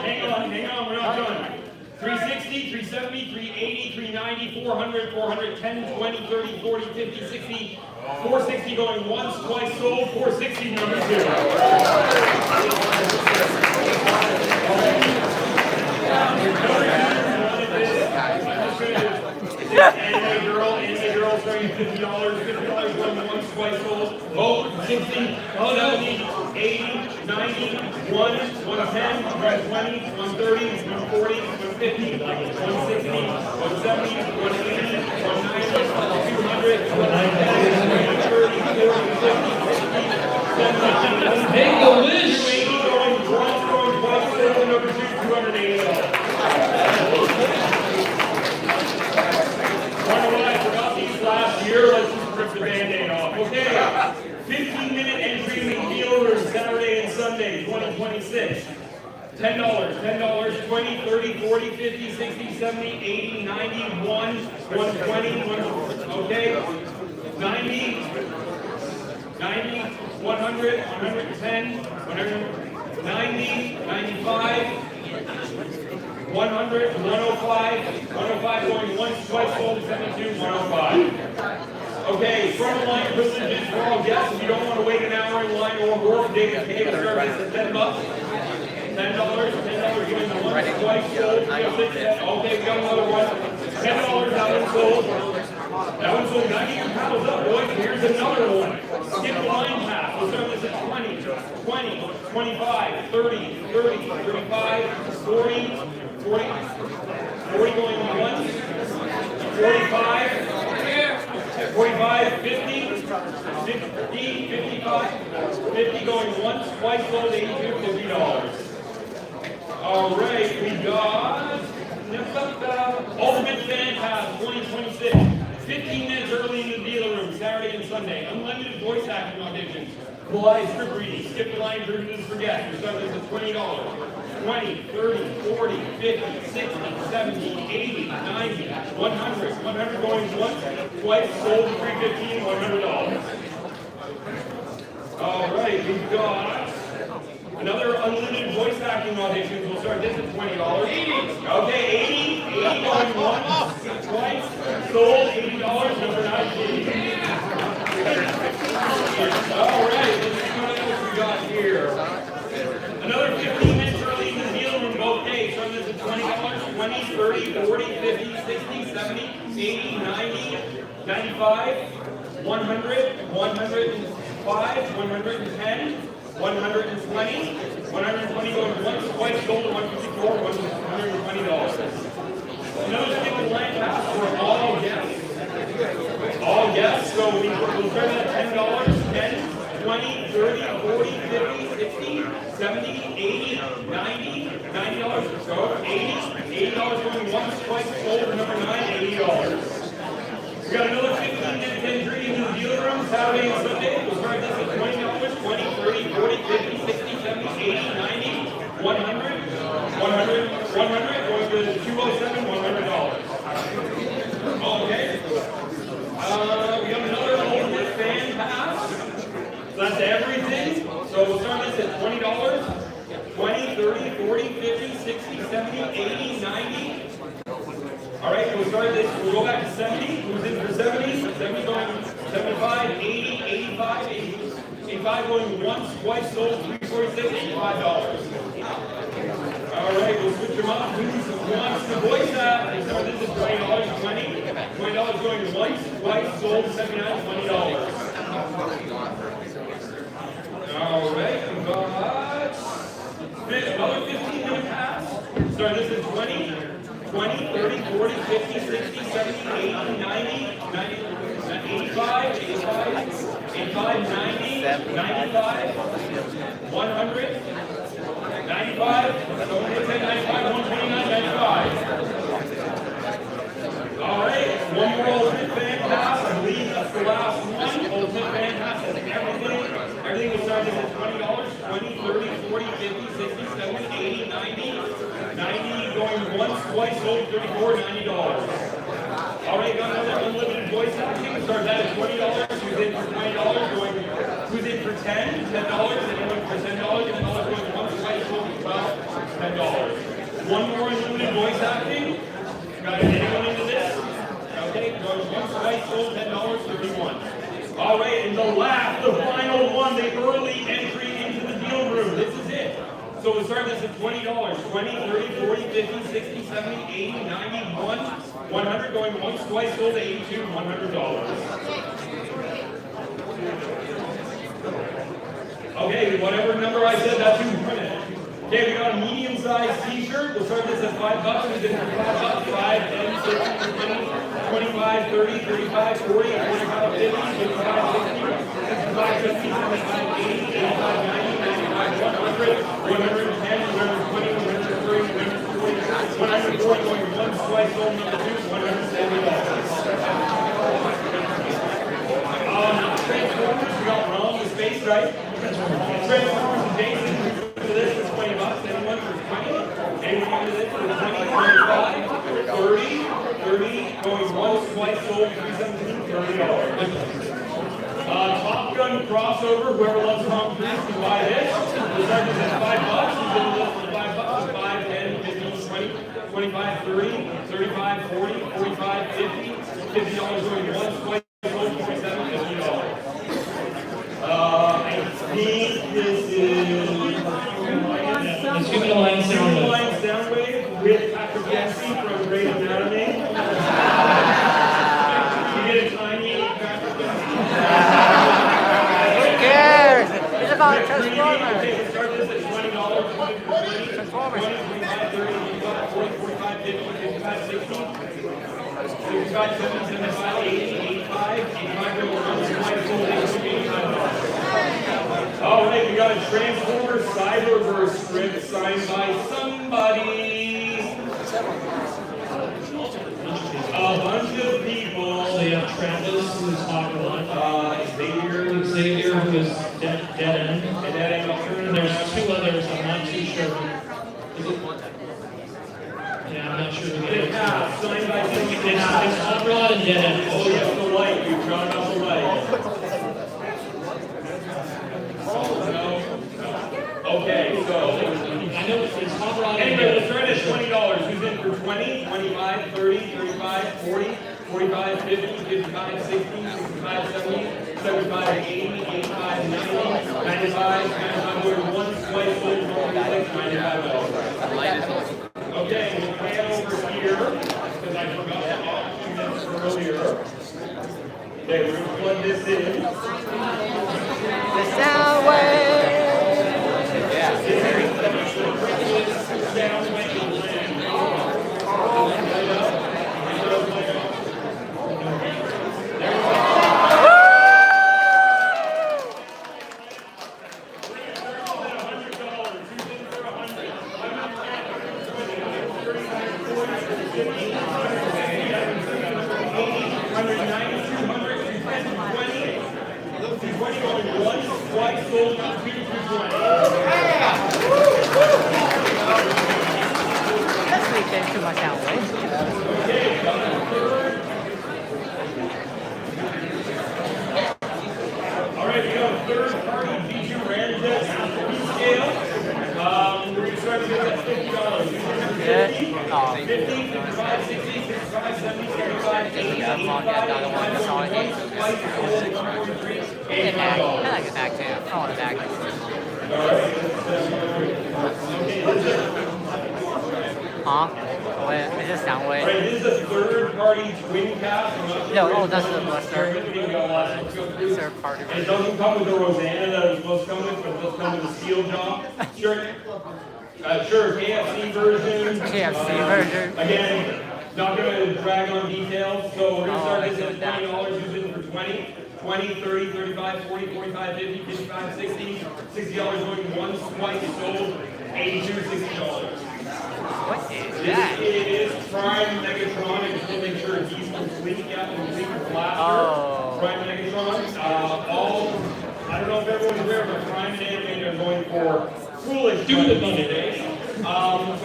Hang on, we're not done. 360, 370, 380, 390, 400, 410, 20, 30, 40, 50, 60, 460 going once, twice sold, 460 number 2. Anime girl starting $50, $50 going once, twice sold. Oh, 60, oh no, 80, 90, 1, 110, 120, 130, 140, 150, 160, 170, 180, 190, 200, 130, 40, 50, 60, 70, Make a wish! 280 going once, going twice sold, number 2, $280. Last year, let's just rip the band-aid off. Okay, 15-minute entry in the deal room Saturday and Sunday, 2026. $10, $10, 20, 30, 40, 50, 60, 70, 80, 90, 1, 120, okay, 90, 90, 100, 110, 190, 95, 100, 105, 105 going once, twice sold, 72, 105. Okay, front of line privileges for all guests. If you don't want to wait an hour in line or more, David Cave service at $10. $10, $10 going once, twice sold, 306. Okay, we got another one. $10, that one sold. That one sold. Now get your paddles up, boys. Here's another one. Skip the line pass. We'll start this at 20, 20, 25, 30, 30, 35, 40, 40 going once, 45, 45, 50, 50, 55, 50 going once, twice sold, $82, $50. All right, we got Ultimate Fan Pass 2026. 15 minutes early in the dealer room, Saturday and Sunday. Unlimited voice acting auditions. Live script reading. Skip the line privileges for guests. We're starting this at $20. 20, 30, 40, 50, 60, 70, 80, 90, 100. 100 going once, twice, sold, $315, $100. All right, we've got another unlimited voice acting auditions. We'll start this at $20. 80. Okay, 80 going once, twice, sold, $80, number 19. All right, let's see what else we got here. Another 15 minutes early in the deal room, both days. From this at $20, 20, 30, 40, 50, 60, 70, 80, 90, 95, 100, 105, 110, 120, 120 going once, twice sold, 154, $120. Another single line pass for all guests. All guests, so we'll start at $10, 10, 20, 30, 40, 50, 60, 70, 80, 90, $90 or so, $80 going once, twice sold, number 9, $80. We got another 15 minutes entry in the dealer room, Saturday and Sunday. We'll start this at $20, 20, 30, 40, 50, 60, 70, 80, 90, 100, 100, 100, going to 207, $100. Okay. We have another ultimate fan pass. So that's everything. So we'll start this at $20, 20, 30, 40, 50, 60, 70, 80, 90. All right, we'll start this. We'll go back to 70. Who's in for 70? 70 going 75, 80, 85, 85 going once, twice sold, $346, $85. All right, we'll switch them up. Who wants the voice app? They start this is $20, $20 going once, twice, sold, 79, $20. All right, we got another 15-minute pass. Start this is 20, 30, 40, 50, 60, 70, 80, 90, 85, 90, 95, 100, 95, 129, 95. All right, one more ultimate fan pass. I believe that's the last one. Ultimate fan pass is everything was started at $20, 20, 30, 40, 50, 60, 70, 80, 90, 90 going once, twice, sold, 34, $90. All right, got another unlimited voice acting. Start that at $20. Who's in for $20? Who's in for $10? $10. Anyone for $10? $10 going once, twice, sold, $12, $10. One more unlimited voice acting. Got anyone into this? Okay, goes once, twice, sold, $10, 31. All right, and the final one, the early entry into the deal room. This is it. So we'll start this at $20. 20, 30, 40, 50, 60, 70, 80, 91, 100 going once, twice, sold, 82, $100. Okay, whatever number I said, that's who won it. Okay, we got a medium-sized t-shirt. We'll start this at $5. We've been for $5, 5, 10, 15, 20, 25, 30, 35, 40, 45, 50, 55, 60, 65, 70, 75, 80, 85, 90, 95, 100, 110, 120, 130, 140, 140 going once, twice, sold, number 2, $170. Transformers, we got Ron with space, right? Transformers and Jason. This is $20. Anyone for 20? Anyone into this for 20? 25, 30, going once, twice, sold, 317, $30. Top Gun crossover, whoever loves Tom Cruise can buy this. The start is at $5. You can list for $5, 5, 10, 15, 20, 25, 30, 35, 40, 45, 50, $50 going once, twice, sold, 47, $50. I think this is Human sound wave with Patrick Dempsey from Grey's Anatomy. You get a tiny Patrick Dempsey. Who cares? It's about Transformers. Okay, we'll start this at $20. Transformers. 25, 30, 25, 40, 45, 50, 55, 60, 65, 70, 75, 80, 85, 85, 85. All right, we got a Transformers Cyberverse script signed by somebody. A bunch of people. So you have Travis, who's Hawkeye. Xavier, who is Dead End. And there's two others, I'm not too sure. Yeah, I'm not sure who the other two. Signed by somebody. It's Hot Rod and Dead End. Oh, yes, the light. We've drawn out the light. Okay, so I know it's Hot Rod. Anyway, we'll start at $20. Who's in for 20, 25, 30, 35, 40, 45, 50, 55, 60, 65, 70, 75, 80, 85, 90, 95, 95, once, twice, sold, $95. Okay, we'll pan over here, because I forgot to auction this earlier. Okay, we're going to plug this in. The sound wave. Too much out, right? All right, we got a third-party G2 Ramjet scale. We're going to start with that $50. 50, 55, 60, 65, 70, 75, 80, 85, 143, $85. I like it back too. I want it back. All right. Okay, 啊，我也是想我 All right, this is a third-party twin cast. I'm not sure No, if oh, that's it's the third, third party. And it doesn't come with the Rosanna that it was supposed to come with, but it does come with a steel jaw. Sure. Sure, KFC version. KFC version. Again, not going to drag on details, so we're going to start this at $20, use it for 20, 20, 30, 35, 40, 45, 50, 55, 60, $60 going once, twice, sold, $82, $60. What is that? This is Prime Megatron, and just to make sure he's complete, yeah, complete with blaster. Prime Megatron, I don't know if everyone's aware, but Prime and Animator are going for foolish Stupid money money. today. So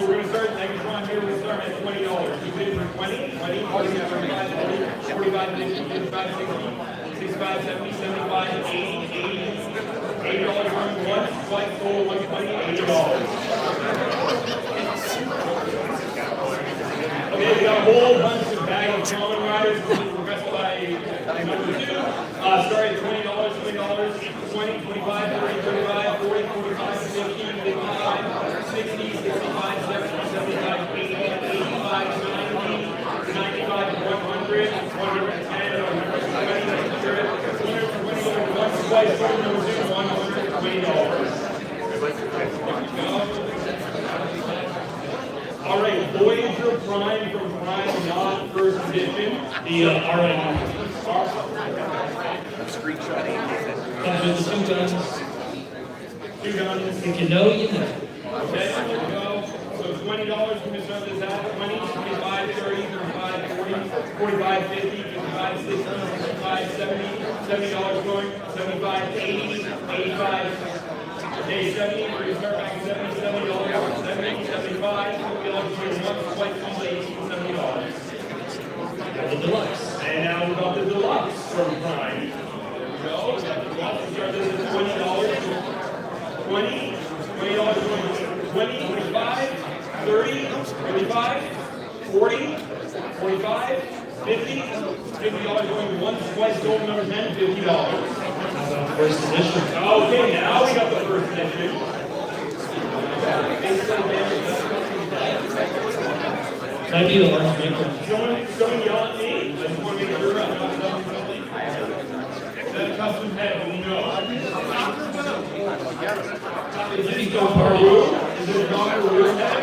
we're going to start Megatron here, we'll start at $20. You bid for 20, 20, 40, 35, 40, 45, 50, 55, 60, 65, 70, 75, 80, 80, $80 going once, twice, sold, 120, $80. Okay, we got a whole bunch of bag of common riders progressed by number 2. Starting at $20, $20, 20, 25, 30, 35, 40, 45, 50, 55, 60, 65, 70, 75, 80, 85, 90, 95, 100, 110, 120, 120, once, twice, $120. All right, Voyager Prime from Prime, not first edition. The RN. Comes with the 2 guns. 2 guns. If you know, you know. Okay, there we go. So $20 can we start this at 20, 25, 30, 35, 40, 45, 50, 55, 60, 65, 70, $70 going, 75, 80, 85. Okay, 70, we're going to start back at 70, $70, 70, 75, $50 once, twice, $70. The deluxe. And now we've got the deluxe from Prime. There we go. We got the deluxe. We start this at $20. 20, $20, 20, 25, 30, 35, 40, 45, 50, $50 going once, twice, sold number 10, $50. First edition. Okay, now we got the first edition. Might be the large maker. Someone yell at me. I just want to make sure I'm not selling something. Is that a custom head? We know. Is this Dongaroo? Is it a Dongaroo head?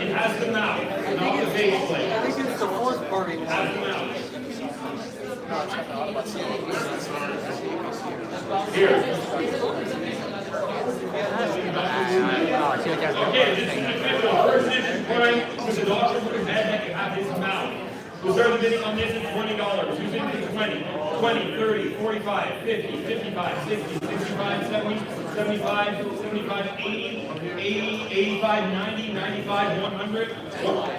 It has the mouth, not the face plate. I think it's the fourth party. It has the mouth. Here. Okay, this is the first edition Prime with the doctor with his head that you have his mouth. We'll start the bidding on this at $20. Who's in for 20? 20, 30, 45, 50, 55, 60, 65, 70, 75, 75, 80, 80, 85, 90, 95, 100.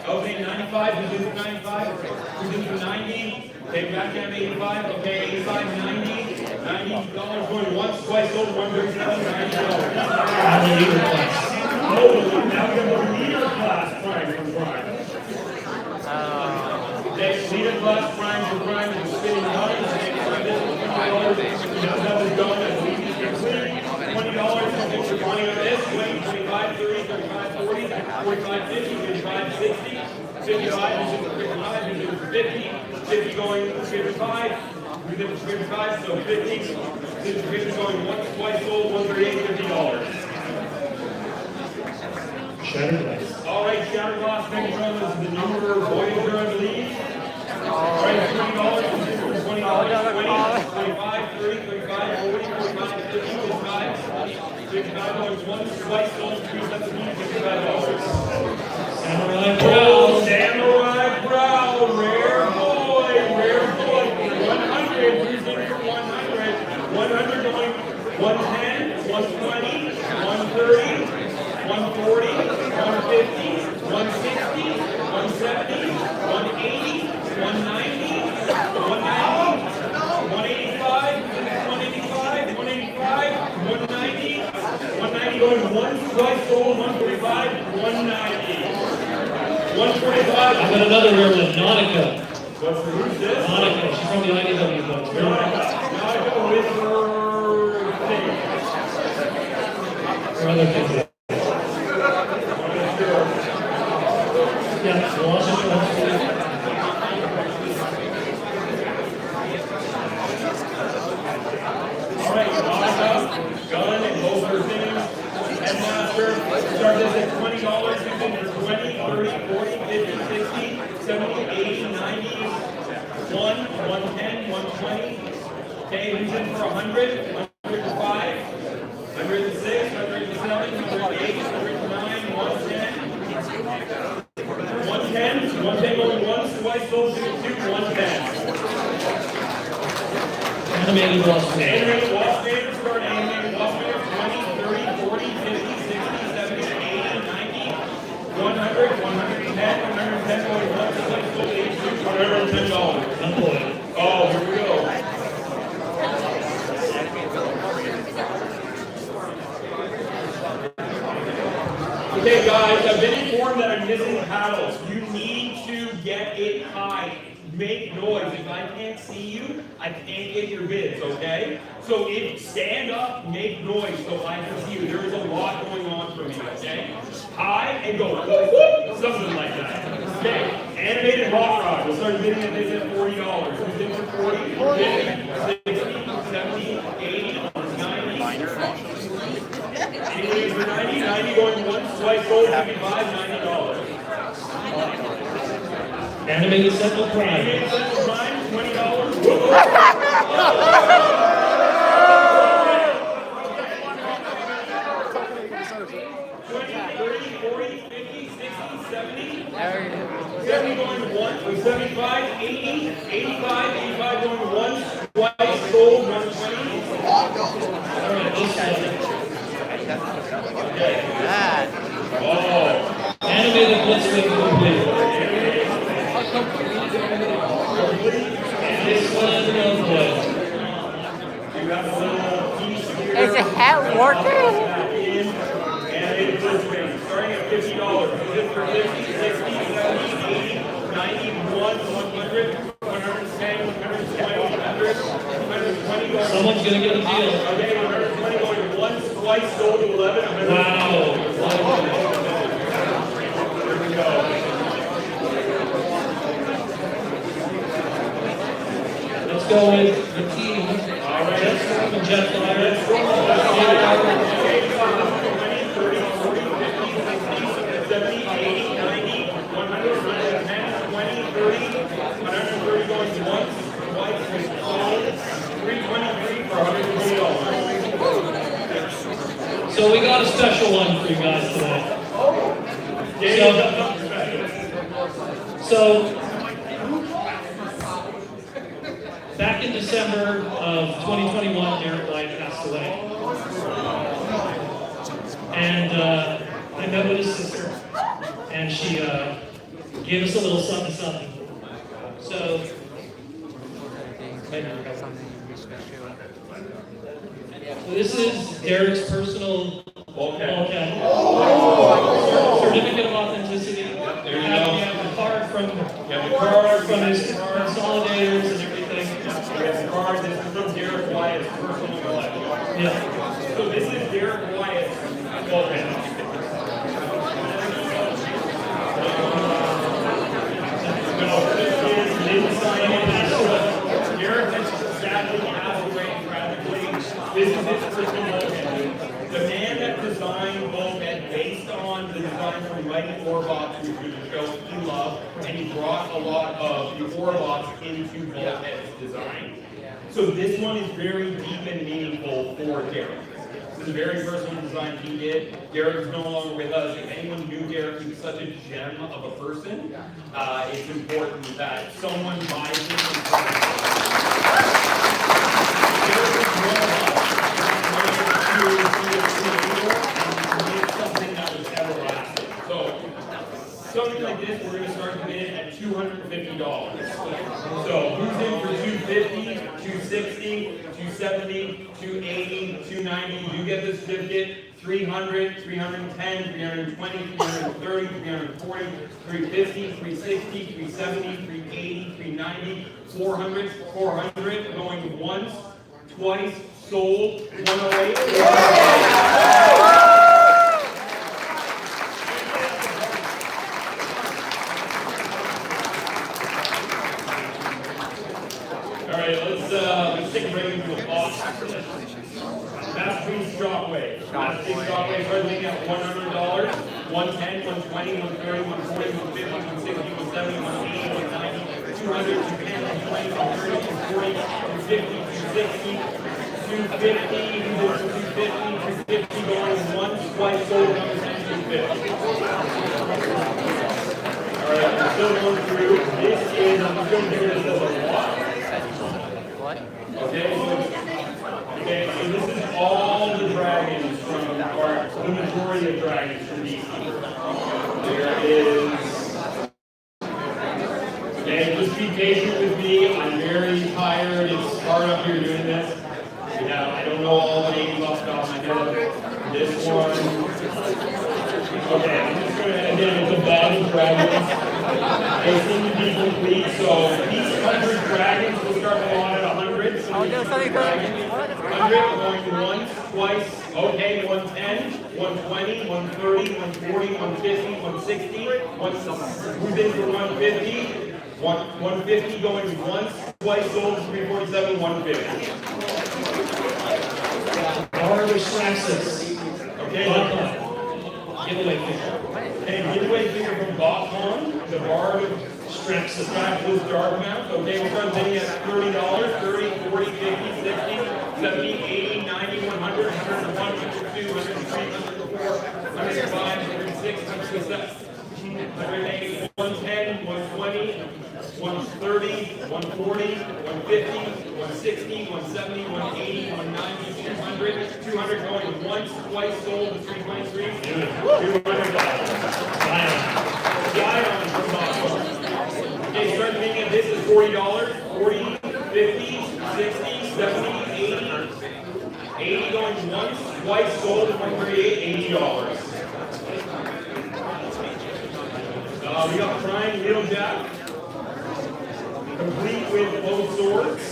Okay, 95. Who's in for 95? Who's in for 90? Okay, back down to 85. Okay, 85, 90. $90 going once, twice, sold, $137, $90. Oh, now we have a leader class Prime from Prime. Okay, leader class Prime from Prime is spinning money. He does have his gun as leading complete. $20 for 20 of this, 20, 25, 30, 35, 40, 45, 50, 55, 60, 55, he's in for 55, he's in for 50, 50 going 55, he's in for 55, so 50, he's in for 50 going once, twice sold, $138, $50. Shatterglass. All right, Shatterglass Megatron is the number Voyager, I believe. All right, $20, $20, 20, 25, 30, 35, 40, 45, 50, 55, 55 dollars once, twice sold, $317, $55. Samurai Prowl. Samurai Prowl, rare boy, 100, who's in for 100? 100 going 110, 120, 130, 140, 150, 160, 170, 180, 190, 185, 185, 185, 190, 190 going once, twice sold, 145, 190. 145. I've got another rare one, Nautica. Who's this? Nautica, she's from the IDW books. Nautica with her thing. Her other things. Grandmaster, start this at $20, who's in for 20, 30, 40, 50, 60, 70, 80, 90, 110, 120. Okay, who's in for 100, 105, 106, 107, 108, 109, 110. 110 going once, twice, sold 2, 110. Animated Wall Street. Animated Wall Street, start animated Wall Street, 20, 30, 40, 50, 60, 70, 80, 90, 100, 110, 110 going once, twice, sold 82, $110. Oh, here we go. Okay, guys, I've been informed that I'm missing paddles. You need to get it high. Make noise. If I can't see you, I can't get your bids, okay? So stand up, make noise so I can see you. There is a lot going on for me, okay? High and go, whoop, whoop, something like that. Okay, animated rock rod. We'll start bidding at this at $40. Who's in for 40, 50, 60, 70, 80, 90. Anyone for 90? 90 going once, twice, sold, 55, $90. Animated Central Prime. Animated Central Prime, $20. 20, 30, 40, 50, 60, 70. 70 going once, 75, 80, 85, 85 going once, twice, sold, 120. Oh. Animated Blitzwing complete. This one of wood. Is the hat working? Animated Blitzwing, starting at $50. Who's in for 50, 60, 70, 80, 91, 100, 110, 120, 100, 120 going. Someone's gonna get a deal. Okay, 120 going once, twice, sold to 11. Wow. Here we go. Let's go with the team. All right. Let's go with Jet Flyer. Let's go. 20, 30, 40, 50, 60, 70, 80, 90, 100, 110, 20, 30, 130 going once, twice, sold, 323 for $120. So we got a special one for you guys today. So back in December of 2021, Derek White passed away. And I met with his sister, and she gave us a little something, something. So this is Derek's personal bulkhead. Certificate of authenticity. We have the card from his consolidators and everything. We have the card. This is from Derek Wyatt's personal collection. Yeah. So this is Derek Wyatt's bulkhead. Derek has sadly passed away tragically. This is his personal bulkhead. The man that designed bulkhead based on the design from Mighty Orbach, which was a show he loved, and he brought a lot of the Orbachs into bulkhead's design. So this one is very deep and meaningful for Derek. This is the very first one design he did. Derek is no longer with us. If anyone knew Derek, he was such a gem of a person. It's important that someone buys it. Derek is one of us. To make something that was everlasting. So something like this, we're going to start the bid at $250. So who's in for 250, 260, 270, 280, 290? You get the certificate. 300, 310, 320, 330, 340, 350, 360, 370, 380, 390, 400, 400, going once, twice, sold, 108. All right, let's take a break into a box. Masterpiece Shockwave. Last big stock rate started making at $100, 110, 120, 130, 140, 150, 160, 170, 180, 190, 200, 210, 220, 230, 240, 250, 260, 250, 250 going once, twice sold, another 10, 250. Alright, we're still going through. This is, I'm just going to do this as a lot. Okay, so this is all the dragons from, or the majority of dragons from DC. There is, okay, just be patient with me. I'm very tired. It's hard up here doing this. Yeah, I don't know all the names off the top of my head. This one. Okay, I'm just going to, again, it's a bag of dragons. They seem to be complete, so each 100 dragons will start the lot at 100. So 100 going once, twice, okay, 110, 120, 130, 140, 150, 160, who's in for 150, 150 going once, twice sold, 347, 150. Barber Straxus. Okay, giveaway figure. Okay, giveaway figure from Botcon, the Bard of Straxus. Straxus Dark Mount. Okay, we're starting at $30, 30, 40, 50, 60, 70, 80, 90, 100, 101, 102, 103, 104, 105, 106, 107, 108, 110, 120, 130, 140, 150, 160, 170, 180, 190, 200, 200 going once, twice sold, 323, 200. Zion from Botcon. Okay, start thinking this is $40, 40, 50, 60, 70, 80, 80 going once, twice sold, 138, $80. We got Prime Wheeljack, complete with both swords.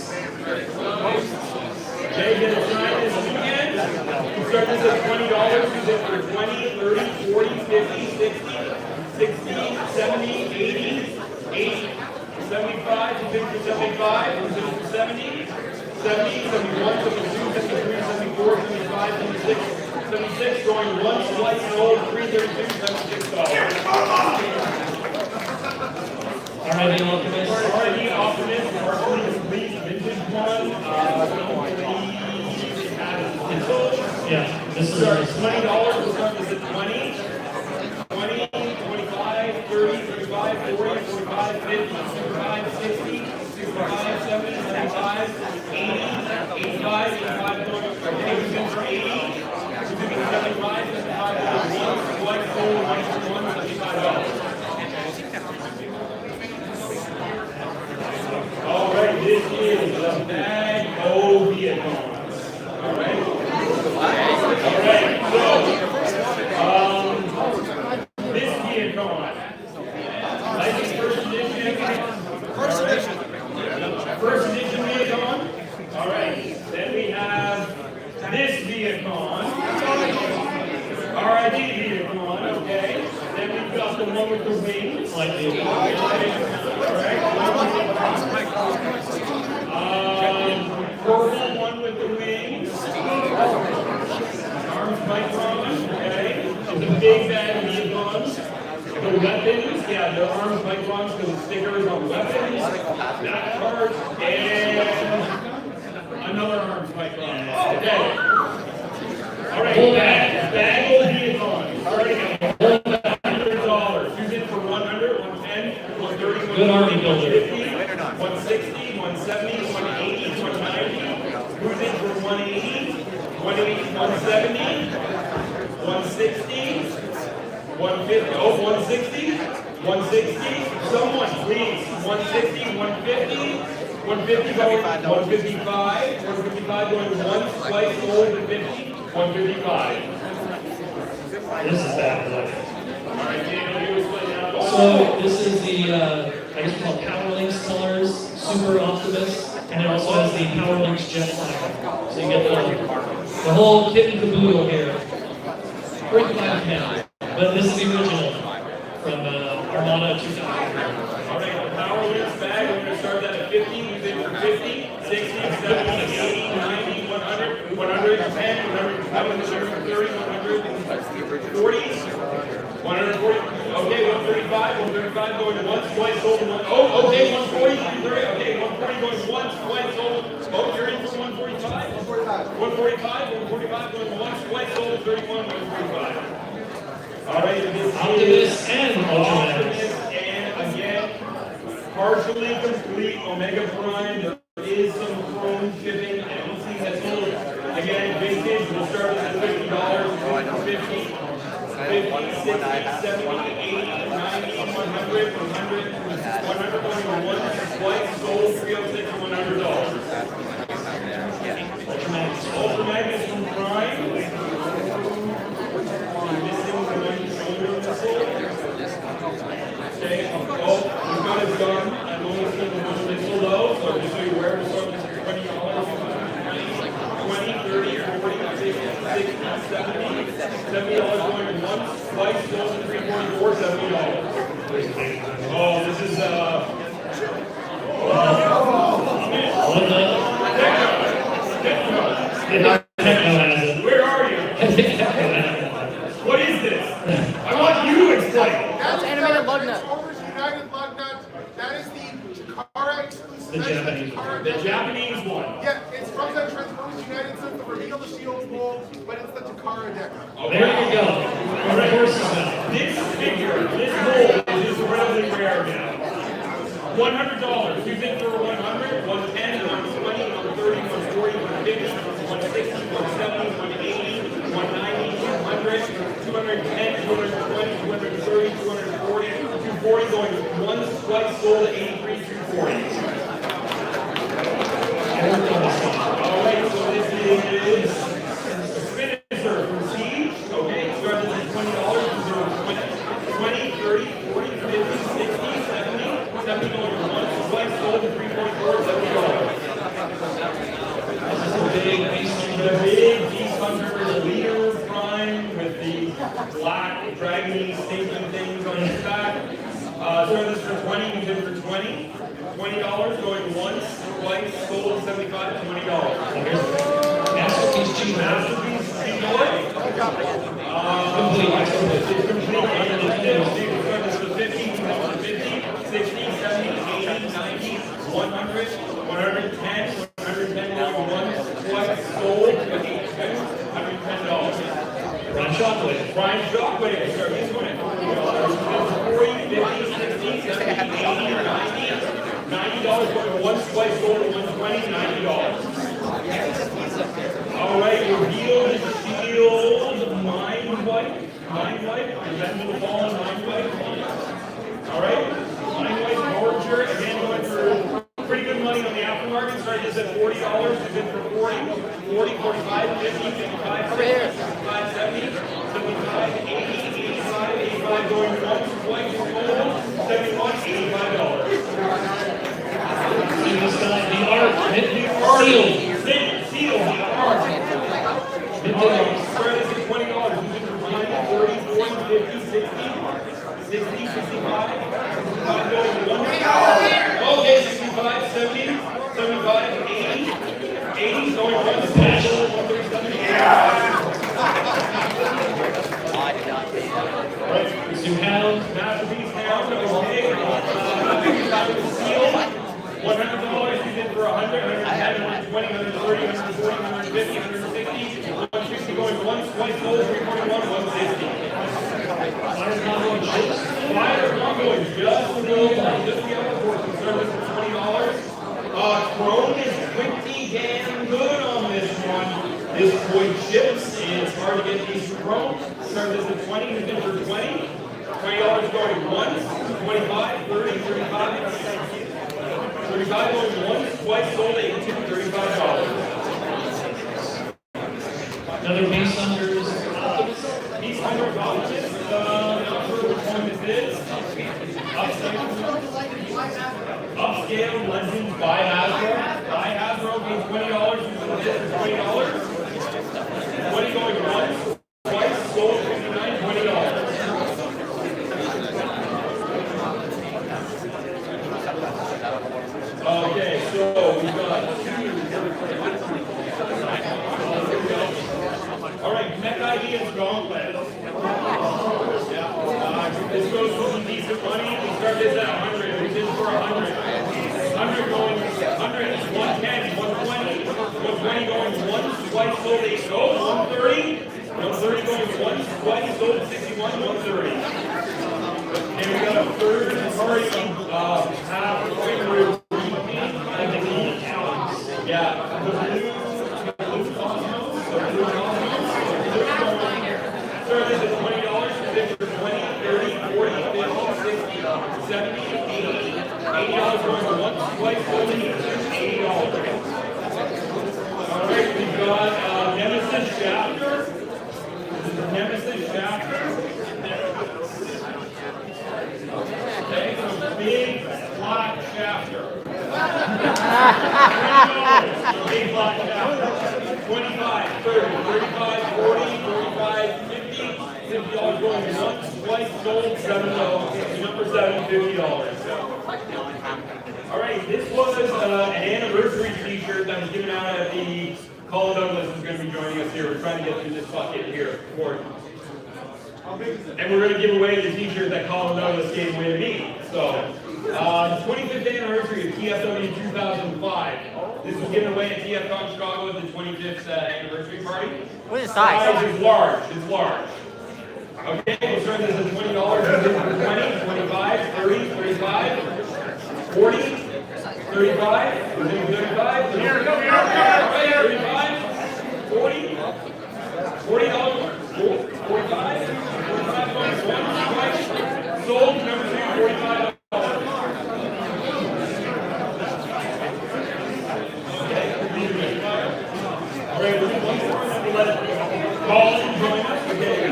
Okay, get a sign this weekend. We start this at $20, use it for 20, 30, 40, 50, 60, 60, 70, 80, 80, 75, 50, 75, 70, 70, 71, 72, 73, 74, 75, 76, 76, going once, twice, sold, 332, $76. R.I.D. Optimist. R.I.D. Optimist, partially complete, vintage one. Yeah, this is $20, we'll start this at 20, 20, 25, 30, 35, 40, 45, 50, 55, 60, 65, 70, 75, 80, 85, 85, okay, we're going for 80, we're doing 75, 75, 1, sold, 1, $75. All right, this is the bag of vehicles. All right. This Viacon, like the first edition. First edition Viacon. All right. Then we have this Viacon. R.I.D. Viacon. Okay. Then we've got the one with the wings. Like the purple one with the wings. Arms micron, okay. It's a big bag of Viacons. The weapons, yeah, the arms microns because the stickers on weapons. That part, and another arms micron. Okay. All right, bag of Viacons. All right, $100. Use it for 100, 110, 130, 150, 160, 170, 180, 190. Use it for 180, 180, 170, 160, 150, oh, 160, 160. Someone, please. 160, 150, 150 going 155, 155 going once, twice, sold, 150, 155. This is that. All right, Daniel, you explain that. So this is the, I guess we call Power Links colors, Super Optimist, and it also has the Power Links Jet Flyer. So you get the whole kit and caboodle here. Pretty flat now, but this is the original from Armada 2000. All right, the Power Links bag, we're going to start that at 50, use it for 50, 60, 70, 80, 90, 100, 100. 110, 120, 130, 140, 140. Okay, 135, 135 going once, twice, sold. Oh, okay, 140, 130. Okay, 140 going once, twice, sold. Oh, you're in for 145. 145, 145 going once, twice, sold. 31, 145. All right, this Optimus is and Ultraman. Optimus and again, partially complete Omega Prime. There is some chrome shipping. I don't see that sold. Again, vintage will start at $50, 50, 60, 70, 80, 90, 100, 100, 121, twice sold, 306, $100. Ultraman is from Prime. Okay, oh, we've got his gun. I'm only seeing the missile low, so I'll just show you where we'll start with $20, 20, 30, 40, 50, 60, 70, $70 going once, twice, sold at 344, $70. Oh, this is, where are you? What is this? I want you to explain. That's animated lug nut. United lug nut. That is the Takara exclusive. The Japanese one. The Japanese one. Yeah, it's from the Transformers United, so it's the reveal the shield bowl, but it's the Takara deck. Okay. There you go. All right. This figure, this mold is incredibly rare now. $100. You think for 100, 110, 120, 130, 140, 150, 160, 170, 180, 190, 200, 210, 220, 230, 240, 240 going once, twice, sold at 83, 240. All right, so this is Finisher from Siege. Okay, it starts at $20, 20, 30, 40, 50, 60, 70, 70 going once, twice, sold at 344, $70. The big beast hunter, the leader Prime with the black dragony statement things on his back. So this for 20, we did for 20. $20 going once, twice, sold at 75, $20. Masterpiece cheap. Masterpiece cheap boy. Complete. It's complete. This for 50, 50, 60, 70, 80, 90, 100, 110, 110 going once, twice, sold at $110. Prime Shockwave. Prime Shockwave. Sorry, he's going 40, 50, 60, 70, 80, 90. $90 going once, twice, sold at 120, $90. All right, reveal the shield, Mind Wipe, Revenge of the Fallen, Mind Wipe. All right, Mind Wipe, Archer, again going for pretty good money on the aftermarket. Started this at $40, we've been for 40, 40, 45, 50, 55, 60, 65, 70, 75, 80, 85, 85 going once, twice, sold, 71, $85. The art, Seal, the art. All right, spread is at $20. You can for 20, 30, 40, 50, 60, 60, 65, 65 going once. Okay, 65, 70, 75, 80, 80 going once. 137, you have Masterpiece Hound, okay. Seal. $100 you did for 100, 110, 120, 130, 140, 150, 160, 160 going once, twice, sold, 341, 160. Fire combo is just the other portion service for $20. Chrome is pretty damn good on this one. This toy chips, and it's hard to get these chrome. Service at 20, you did for 20. $20 going once, 25, 30, 35, 35 going once, twice, sold at $35. another Beast Hunters. Beast Hunter Optimus, not sure which one this is. Upscale Legends by Hasbro. By Hasbro being $20, you can get for $20. 20 going once, twice, sold $59, $20. Okay, so we've got gauntlet. This goes for some decent money. We start this at 100. Who's in for 100? 100 going 100, 110, 120, 120 going once, twice, sold 8. Oh, 130. 130 going once, twice, sold 61, 130. And we got a third party half way through. Yeah. Start this at $20, sit for 20, 30, 40, 50, 60, 70, 80. $80 going to once, twice, $80. All right, we've got Nemesis Shafter. This is the Nemesis Shafter. Okay, so big black shafter. Big black shafter. 25, 30, 35, 40, 45, 50. $50 going once, twice, sold, $7. Number 7, $50. All right, this was an anniversary t-shirt that was given out at the Colin Douglas is going to be joining us here. We're trying to get through this bucket here. And we're going to give away the t-shirt that Colin Douglas gave away to me. So, 25th anniversary of TFW 2005. This was given away at TFCon Chicago at the 25th anniversary party. What is the size? Size is large. It's large. Okay, we'll start this at $20. 20, 25, 30, 35, 40, 35, 35, 35, 40, $40, 45, 45, sold, number 2, $45. All right, we'll do one more and then we'll let Colin join us. Okay.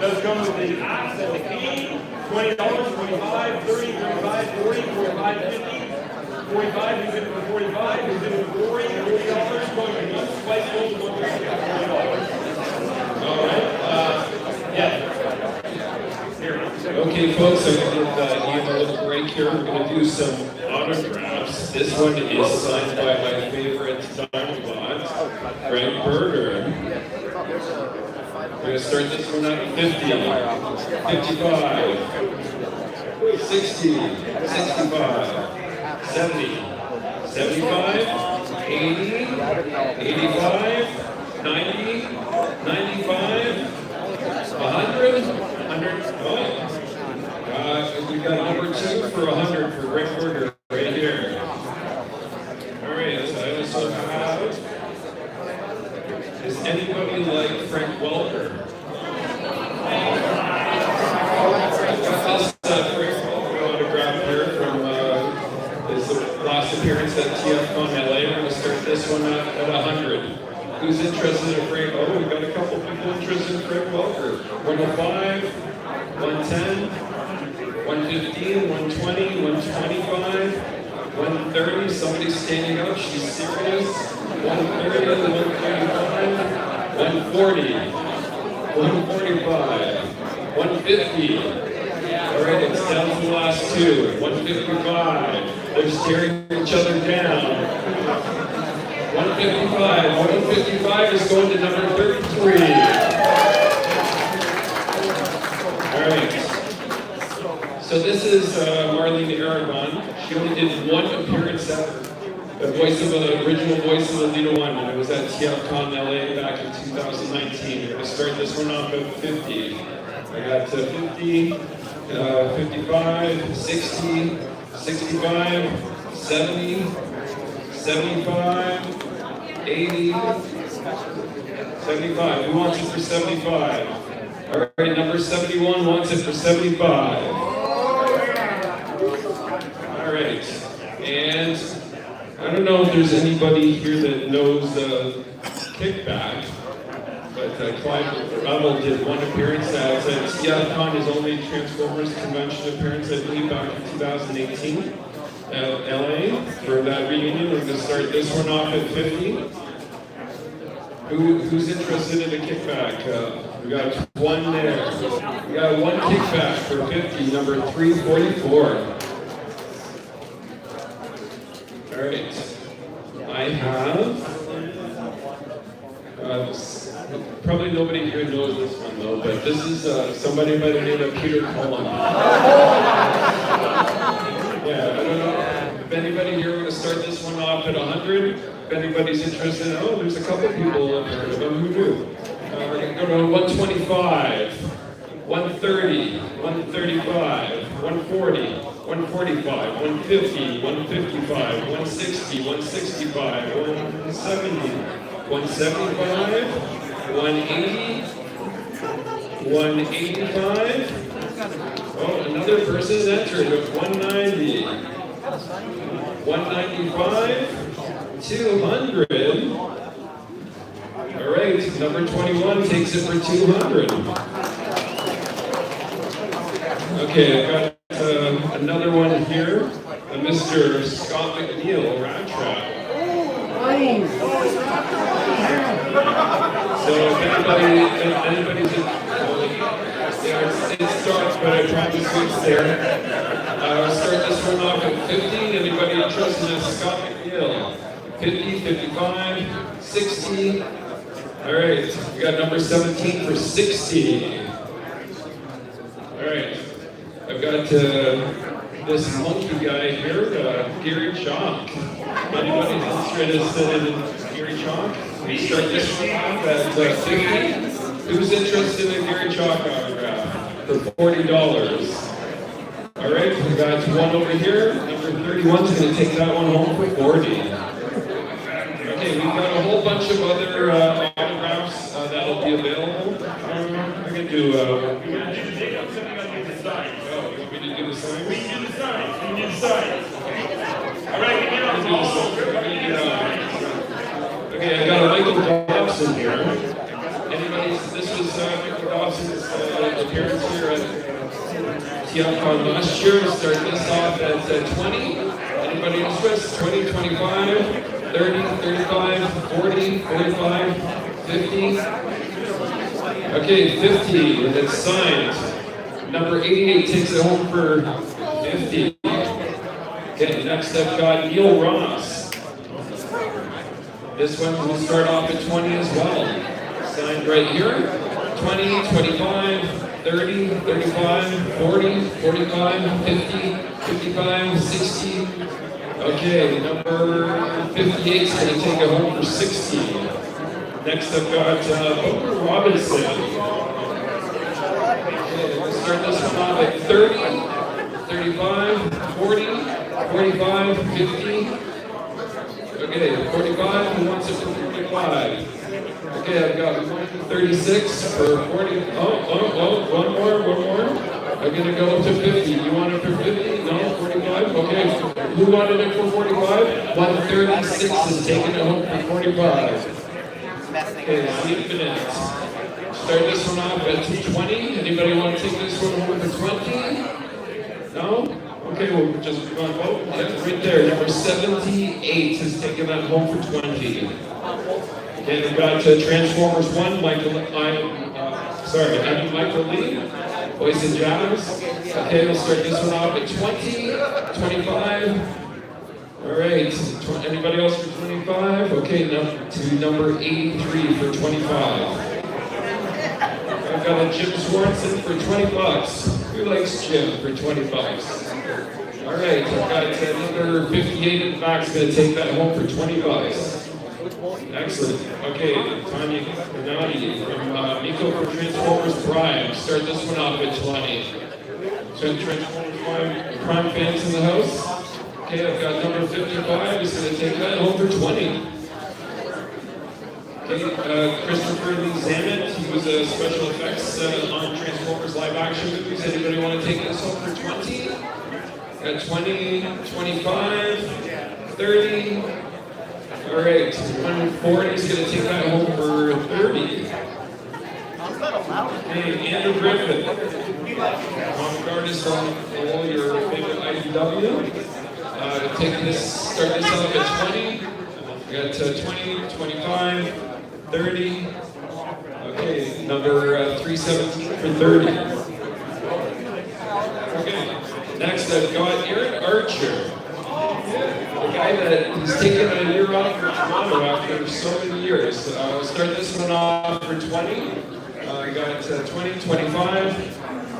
Does come with the axe and the key. $20, 25, 30, 35, 40, 45, 50, 45, who's in for 45, who's in for 40, $40, going to once, twice, $40. All right, yeah. Okay, folks, I'm going to give Ian a little break here. We're going to do some autographs. This one is signed by my favorite Dinobot, Greg Berger. We're going to start this one at 50, 55, 60, 65, 70, 75, 80, 85, 90, 95, 100, 100. Oh, we've got number 2 for 100 for Greg Berger right here. All right, so I also have. Does anybody like Frank Welker? Frank Welker autograph here from his last appearance at TFCon LA. We're going to start this one at 100. Who's interested in Frank? Oh, we've got a couple people interested in Frank Welker. 105, 110, 115, 120, 125, 130. Somebody's standing up. She's serious. 130, 135, 140, 145, 150. All right, it's down to the last 2. 155. They're staring each other down. 155. 155 is going to number 33. All right. So this is Marlene Aragon. She only did one appearance ever. The original voice of the Alita 1, and it was at TFCon LA back in 2019. We're going to start this one off at 50. I got 50, 55, 60, 65, 70, 75, 80, 75. Who wants it for 75? All right, number 71 wants it for 75. All right, and I don't know if there's anybody here that knows Kickback, but Clive Rebel did one appearance at TFCon, his only Transformers convention appearance, I believe, back in 2018, LA. For that reunion, we're going to start this one off at 50. Who's interested in a Kickback? We got one there. We got one kickback for 50, number 344. All right. I have, probably nobody here knows this one though, but this is somebody by the name of Peter Cullen. Yeah, I don't know if anybody here want to start this one off at 100. If anybody's interested, oh, there's a couple people up there who do. We're going to go to 125, 130, 135, 140, 145, 150, 155, 160, 165, 170, 175, 180, 185. Oh, another person's entered with 190, 195, 200. All right, number 21 takes it for 200. Okay, I've got another one here, Mr. Scott McNeil, Rat Trap. So if anybody's in, it's dark, but I promise you it's there. I'll start this one off at 50. Anybody interested in Scott McNeil? 50, 55, 60. All right, we got number 17 for 60. All right, I've got this monkey guy here, Gary Chalk. Anybody interested in Gary Chalk? We start this one off at 50. Who's interested in Gary Chalk autograph for $40? All right, we got one over here. Number 31 is going to take that one home for 40. Okay, we've got a whole bunch of other autographs that'll be available. I can do. Oh, you want me to do the sign? We can do the sign. All right, we get on the ball. Okay, I got a Michael Dobson here. This was Michael Dobson's appearance here at TFCon last year. Start this off at 20. Anybody interested? 20, 25, 30, 35, 40, 45, 50. Okay, 50, and it's signed. Number 88 takes it home for 50. Okay, next I've got Neil Ross. This one will start off at 20 as well. Signed right here. 20, 25, 30, 35, 40, 45, 50, 55, 60. Okay, number 58 is going to take it home for 60. Next I've got Booker Robinson. Okay, we'll start this one off at 30, 35, 40, 45, 50. Okay, 45, who wants it for 45? Okay, I've got 36 for 40. One more. I'm gonna go up to 50. You want it for 50? No, 45? Okay, who wanted it for 45? 136 is taking it home for 45. Okay, 8 minutes. Start this one off at 220. Anybody want to take this one home for 20? No? Okay, we'll just go on vote. Yeah, right there, number 78 is taking that home for 20. Okay, we've got Transformers 1, Adam Michael Lee, Boys and Jazz. Okay, we'll start this one off at 20, 25. All right, anybody else for 25? Okay, now to number 83 for 25. I've got a Jim Swartzen for $20. Who likes Jim for $20? All right, I've got number 58 in the back is going to take that home for $20. Excellent. Okay, Tanya Nadi from Miko for Transformers Prime. Start this one off at 20. So Transformers Prime fans in the house. Okay, I've got number 55 is going to take that home for 20. Okay, Christopher Lee Zammit, he was a special effects on Transformers live action movies. Anybody want to take this home for 20? Got 20, 25, 30. All right, 140 is going to take that home for 30. Hey, Andrew Griffith, artist on all your favorite IDW. Start this off at 20. We got 20, 25, 30. Okay, number 317 for 30. Okay, next I've got Aaron Archer. The guy that has taken a year off for Toronto after so many years. I'll start this one off for 20. I got 20, 25,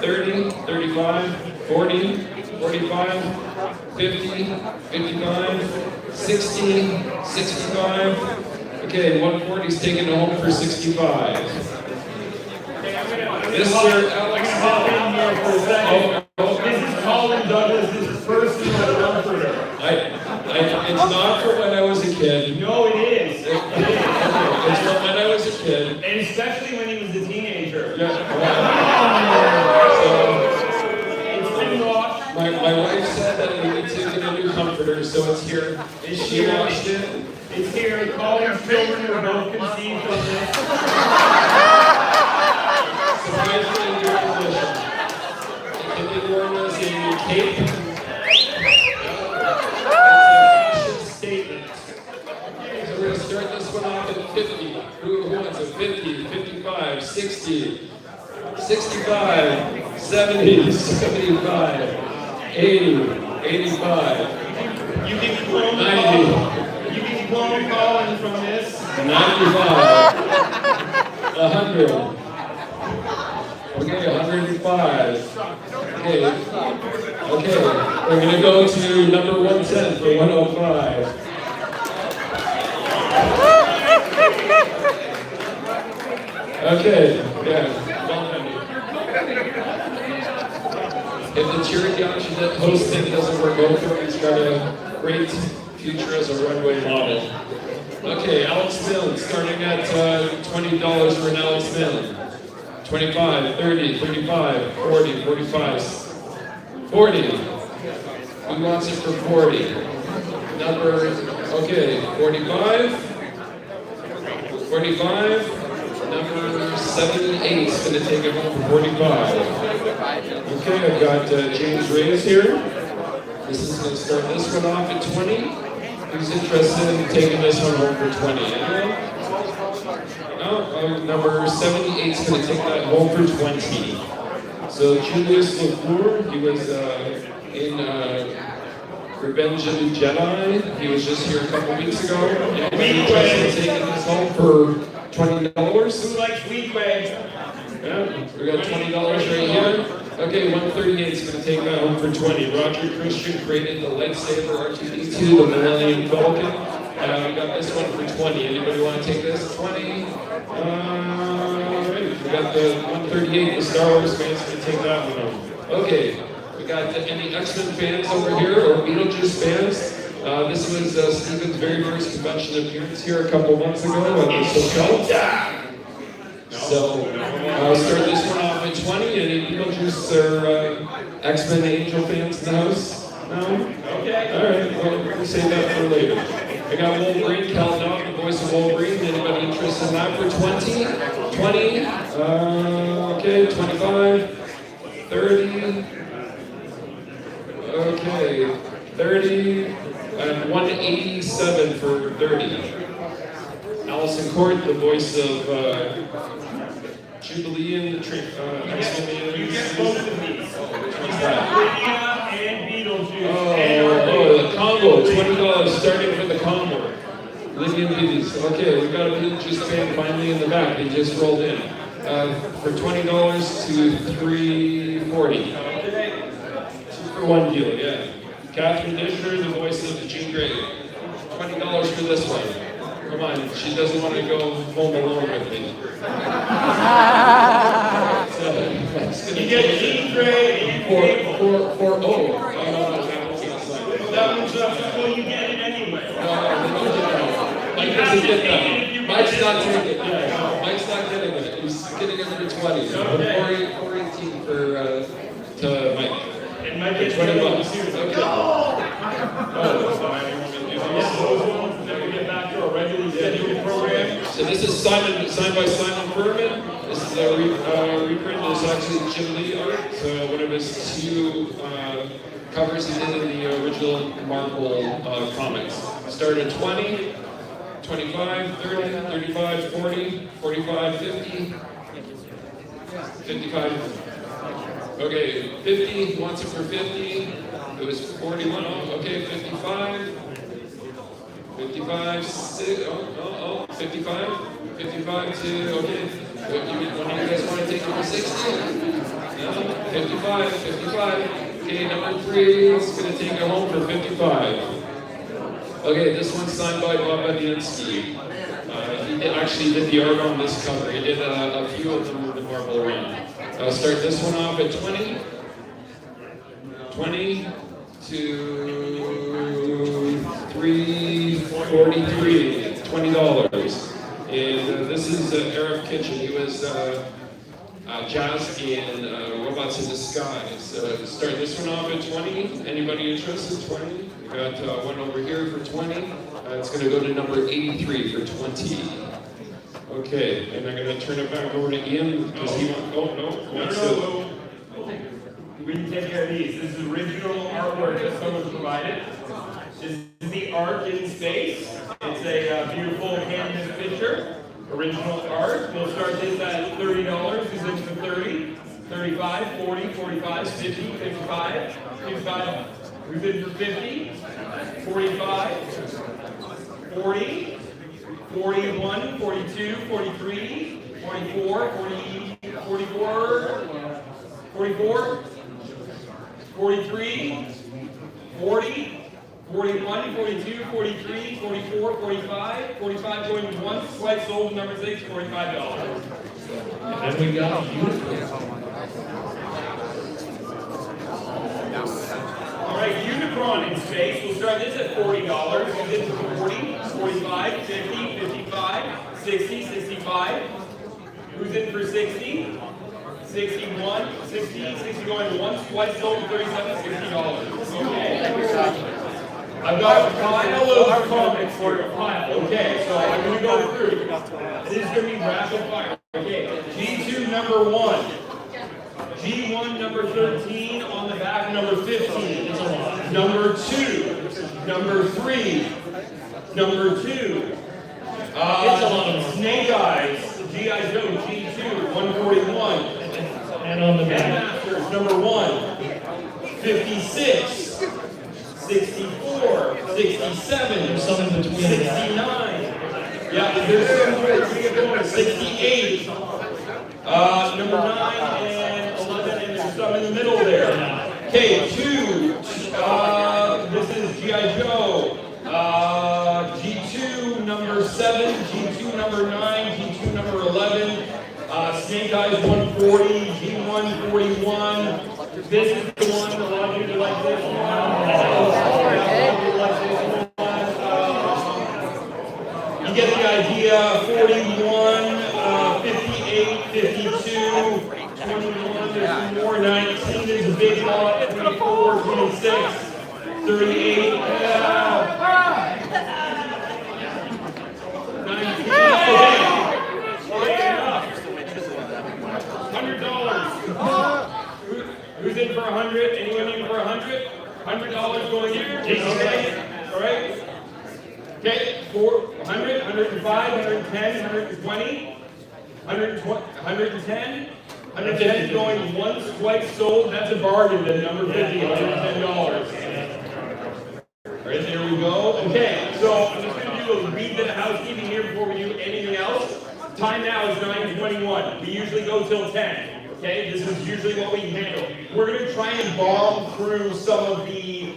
30, 35, 40, 45, 50, 55, 60, 65. Okay, 140 is taken home for 65. Mr. Alex Hop in here for a second. This is Colin Douglas' personal comforter. It's not for when I was a kid. No, it is. It's from when I was a kid. And especially when he was a teenager. Yeah. It's been washed. My wife said that we need to get a new comforter, so it's here. She washed it. It's here. Colin's children were both conceived from this. Surprisingly new condition. Can be worn as a cape. Statement. So we're going to start this one off at 50. Who wants a 50, 55, 60, 65, 70, 75, 80, 85, You can clone 90. You can clone Colin from this. 95, 100. Okay, 105. Okay, we're going to go to number 110 for 105. Okay, yeah, well done. If the charity auction that hosting doesn't work out for him, he's got a great future as a runway model. Okay, Alex Milne, starting at $20 for an Alex Milne. 25, 30, 35, 40, 45, 40. Who wants it for 40? Number, okay, 45, 45, number 78 is going to take it home for 45. Okay, I've got James Reyes here. This is going to start this one off at 20. Who's interested in taking this one home for 20? Anyone? No? Number 78 is going to take that home for 20. So Julius LaFleur, he was in Revenge of the Jedi. He was just here a couple weeks ago. Anybody interested in taking this home for $20? Who likes wheat bread? Yeah, we got $20 right here. Okay, 138 is going to take that home for 20. Roger Christian created the lightsaber R2D2, the Millennium Falcon. We got this one for 20. Anybody want to take this? 20. Right. We got the 138. The Star Wars fans going to take that one home. Okay, we got any X-Men fans over here or Beetlejuice fans? This was Steven's very first convention appearance here a couple months ago at the hotel. So I'll start this one off at 20. Any Beetlejuice or X-Men Angel fans in the house? No? Okay. All right. Well, we'll save that for later. I got Wolverine, Cal Dog, the voice of Wolverine. Anybody interested in that for 20? 20. Okay. 25. 30. Okay. 30. And 187 for 30. Allison Court, the voice of Jubilee and the X-Men. You get both of these. Which one's that? And Beetlejuice. The combo, $20 starting for the combo. Lydia and Beatties. Okay, we've got a Beetlejuice fan finally in the back. They just rolled in. For $20 to $340. For one deal, yeah. Catherine Dishner, the voice of Jean Grey. $20 for this one. Come on, she doesn't want to go home alone with me. You get Jean Grey and that one's well, you get it anyway. Mike doesn't get that. Mike's not taking it. Yeah, Mike's not getting it. He's getting it for 20. Okay. 418 for to Mike. And Mike gets $20. Okay. So this is signed by Simon Furman. This is a reprint. This is actually Jim Lee art. One of his two covers he did in the original Marvel comics. Started at 20, 25, 30, 35, 40, 45, 50, 55. Okay, 50, wants it for 50. It was 41, oh, okay, 55. 55, 55, 55 to, okay. One of you guys want to take it to 60? No, 55, 55. Okay, number 3 is going to take it home for 55. Okay, this one's signed by Bob Badiansky. He actually did the art on this cover. He did a few of them with the marble around. I'll start this one off at 20. 20 to 343, $20. And this is Arif Kitchen. He was Jazzy in Robots in Disguise. Start this one off at 20. Anybody interested? 20. We got one over here for 20. It's going to go to number 83 for 20. Okay, and I'm going to turn it back over to Ian because he wants. Oh no! We can take care of these. This is original artwork that someone provided. This is the Ark in Space. It's a beautiful canvas picture. Original art. We'll start this at $30. Who's in for 30? 35, 40, 45, 50, 55, 55. Who's in for 50? 45, 40, 41, 42, 43, 44, 40, 44, 44, 43, 40, 41, 42, 43, 44, 45, 45 going once, twice sold, number 6, $45. And then we got All right, Unicron in Space. We'll start this at $40. Who's in for 40, 45, 50, 55, 60, 65. Who's in for 60? 61, 60, 60 going once, twice sold, $37, $60. Okay. I've got a pile of comics for your pile. Okay, so I'm going to go through. This is going to be rapid fire. Okay, G2 number 1. G1 number 13 on the back, number 15. Number 2. Number 3. Number 2. Snake Eyes, G.I. Joe, G2, 141. And on the back. Masters, number 1. 56. 64, 67, There's some in between. 69. Yeah, there's some more. 68. Number 9 and 11, and there's some in the middle there. Okay, 2. This is G.I. Joe. G2 number 7, G2 number 9, G2 number 11. Snake Eyes 140, G1 41. This is the one, a lot of people like this one. You get the idea, 41, 58, 52, 21, there's some more, 19 is a big lot, 24, 26, 38, 19, $100. Who's in for 100? Anyone in for 100? $100 going in. Okay. All right. Okay. 100, 105, 110, 120, 110, 110 going once, twice sold. That's a bargain. The number 50, $110. All right. There we go. Okay. So I'm just going to do a wee bit of housekeeping here before we do anything else. Time now is 9:21. We usually go till 10. Okay, this is usually what we handle. We're going to try and bomb through some of the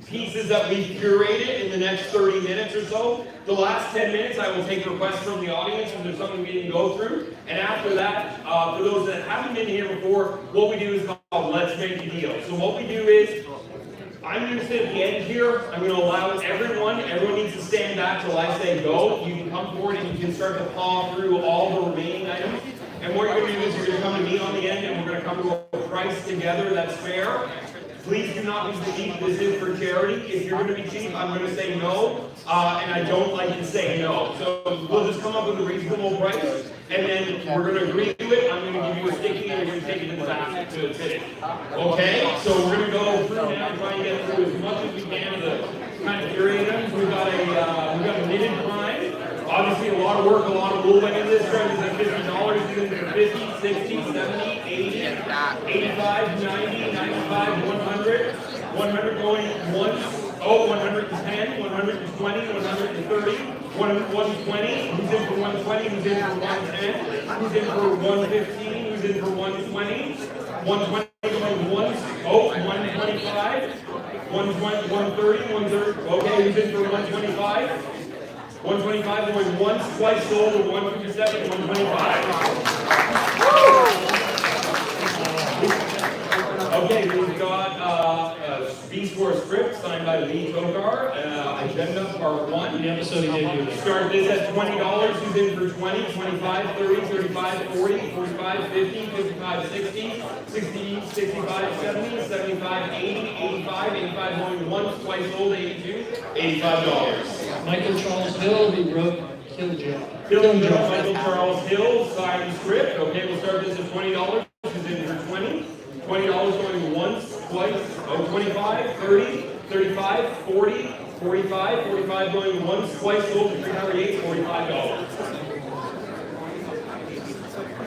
pieces that we've curated in the next 30 minutes or so. The last 10 minutes, I will take requests from the audience if there's something we didn't go through. And after that, for those that haven't been here before, what we do is called Let's Make a Deal. So what we do is, I'm going to sit at the end here. I'm going to allow everyone needs to stand back till I say go. You can come forward and you can start to paw through all the remaining items. And what you're going to do is you're going to come to me on the end and we're going to come to a price together that's fair. Please do not be cheap. This is for charity. If you're going to be cheap, I'm going to say no, and I don't like to say no. So we'll just come up with a reasonable price, and then we're going to agree to it. I'm going to give you a sticky, and you're going to take it in the basket to fit it. Okay? So we're going to go through now and try and get through as much as we can of the kind of period items. We've got a knitted prime. Obviously, a lot of work, a lot of wool went into this. Starting at $50, even for 50, 60, 70, 80, 85, 90, 95, 100. 100 going once. Oh, 110, 120, 130, 120. Who's in for 120? Who's in for 110? Who's in for 115? Who's in for 120? 120 going once. Oh, 125. 120, 130, 130. Okay, who's in for 125? 125 going once, twice sold, 157, 125. Okay, we've got a B-score script signed by Lee Tokar, agenda part 1. The episode he debuted. Start this at $20, who's in for 20, 25, 30, 35, 40, 45, 50, 55, 60, 60, 65, 70, 75, 80, 85, 85 going once, twice sold, 82, $85. Michael Charles Hill, who wrote Kill Joe. Michael Charles Hill, signed script. Okay, we'll start this at $20, who's in for 20. $20 going once, twice, 25, 30, 35, 40, 45, 45 going once, twice, sold to 308, $45.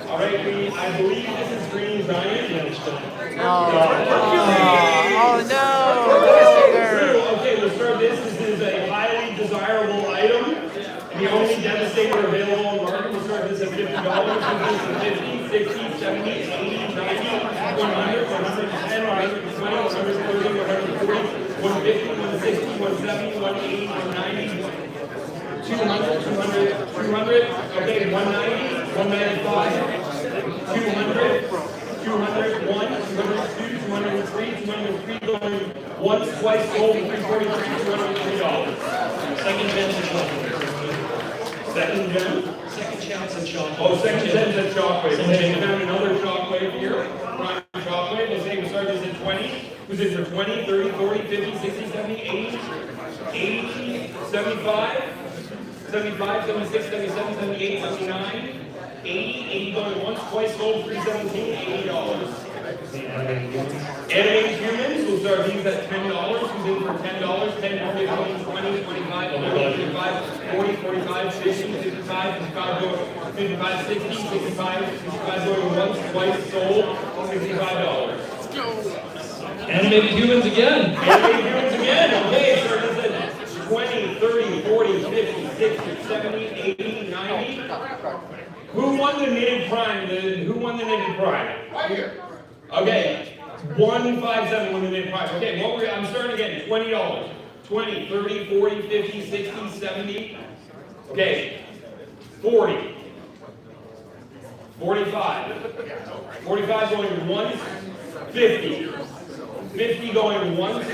All right, I believe this is Green Giant. Oh no! Okay, we'll start this. This is a highly desirable item. The only devastator available on the market. We'll start this at $50. We'll do 50, 60, 70, 80, 90, 100, 110, 120, 130, 140, 150, 160, 170, 180, 190, 200, 200, 200, okay, 190, 195, 200, 200, 1, 202, 203, 203 going once, twice, sold, 343, $203. Second gen chocolate. Second gen? Second chance at chocolate. Oh, second gen's at Shockwave. Okay, we have another Shockwave here. Prime Shockwave. Let's say we start this at 20. Who's in for 20, 30, 40, 50, 60, 70, 80, 80, 75, 75, 76, 77, 78, 79, 80, 80 going once, twice sold, 317, $80. Animated humans, we'll start these at $10. Who's in for $10? 10, 15, 20, 25, 30, 35, 40, 45, 50, 55, 55, 55, 60, 65, 65 going once, twice sold, $65. Animated humans again. Animated humans again. Okay, start this at 20, 30, 40, 50, 60, 70, 80, 90. Who won the knitted prime? Who won the knitted prime? Right here. Okay, 157 won the knitted prime. Okay, I'm starting again. $20. 20, 30, 40, 50, 60, 70. Okay, 40. 45. 45 going once. 50. 50 going once.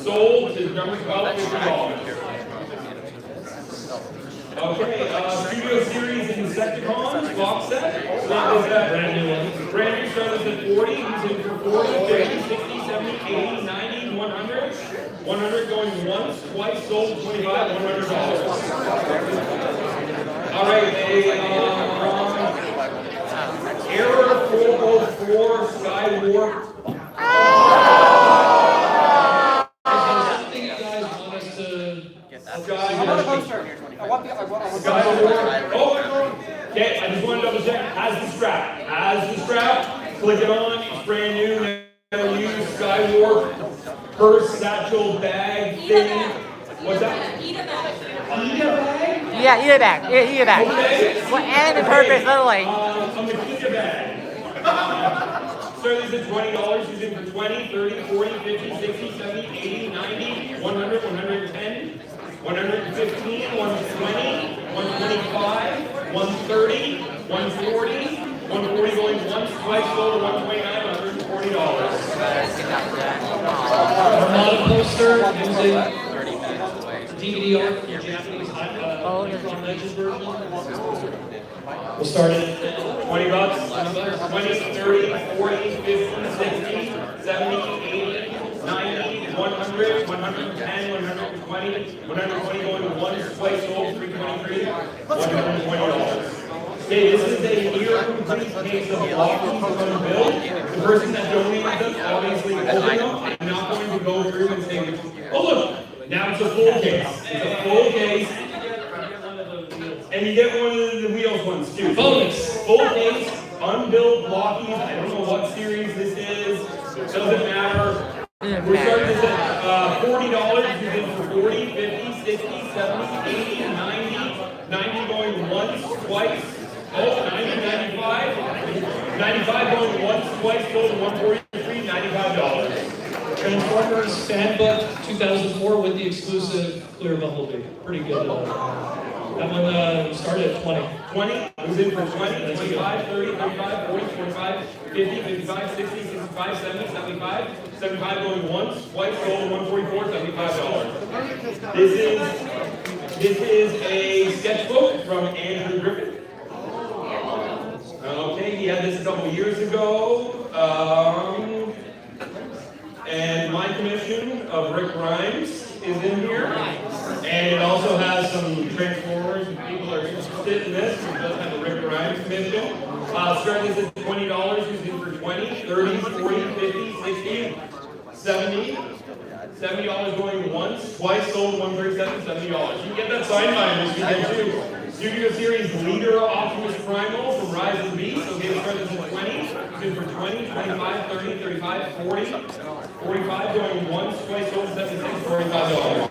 Sold to number 12, $50. Okay, Studio Series Insecticons box set. Start this at brand new start this at 40. Who's in for 40, 50, 60, 70, 80, 90, 100. 100 going once, twice, sold $25, $100. All right, Error 404 Skywarp. Something you guys want us to... Okay, I just want to double check. Has the strap. Has the strap. Click it on. It's brand new. Never used. Skywarp. Purse, satchel, bag, thing. What's that? Eat a bag. Eat a bag? Yeah, eat a bag. Eat a bag. Okay. Well, and the purpose, literally. I'm going to eat a bag. Start this at $20. Who's in for 20, 30, 40, 50, 60, 70, 80, 90, 100, 110. 115, 120, 125, 130, 140, 140 going once, twice, sold, 129, $140. Armada poster using DVD art from Japanese We'll start it. $20, 20, 30, 40, 50, 60, 70, 80, 90, 100, 110, 120, 120 going to once, twice sold, 323, $120. Okay, this is a near complete case of blocking from the bill. The person that donated them obviously opened them. I'm not going to go through and say, oh look, now it's a full case. It's a full case. And you get one of the wheels ones too. Bonus. Full case, unbilled blockies. I don't know what series this is. Doesn't matter. We're starting this at $40. You get for 40, 50, 60, 70, 80, 90, 90 going once, twice. Oh, 90, 95. 95 going once, twice, sold 143, $95. Transformers Sandbook 2004 with the exclusive clear bumblebee. Pretty good. That one started at 20. 20, who's in for 20, 25, 30, 35, 40, 45, 50, 55, 60, 65, 70, 75, 75 going once, twice, sold 144, $75. This is a sketchbook from Andrew Griffin. Okay, he had this a couple years ago. And my commission of Rick Grimes is in here. And it also has some Transformers, and people are interested in this. It does have a Rick Grimes commission. Starting this at $20, who's in for 20, 30, 40, 50, 60, 70. $70 going once, twice sold, 137, $70. You can get that signed by him this weekend too. Studio Series Leader Optimus Primal from Rise of the Beast. Okay, we'll start this at 20. Good for 20, 25, 30, 35, 40, 45 going once, twice sold, 76, $45.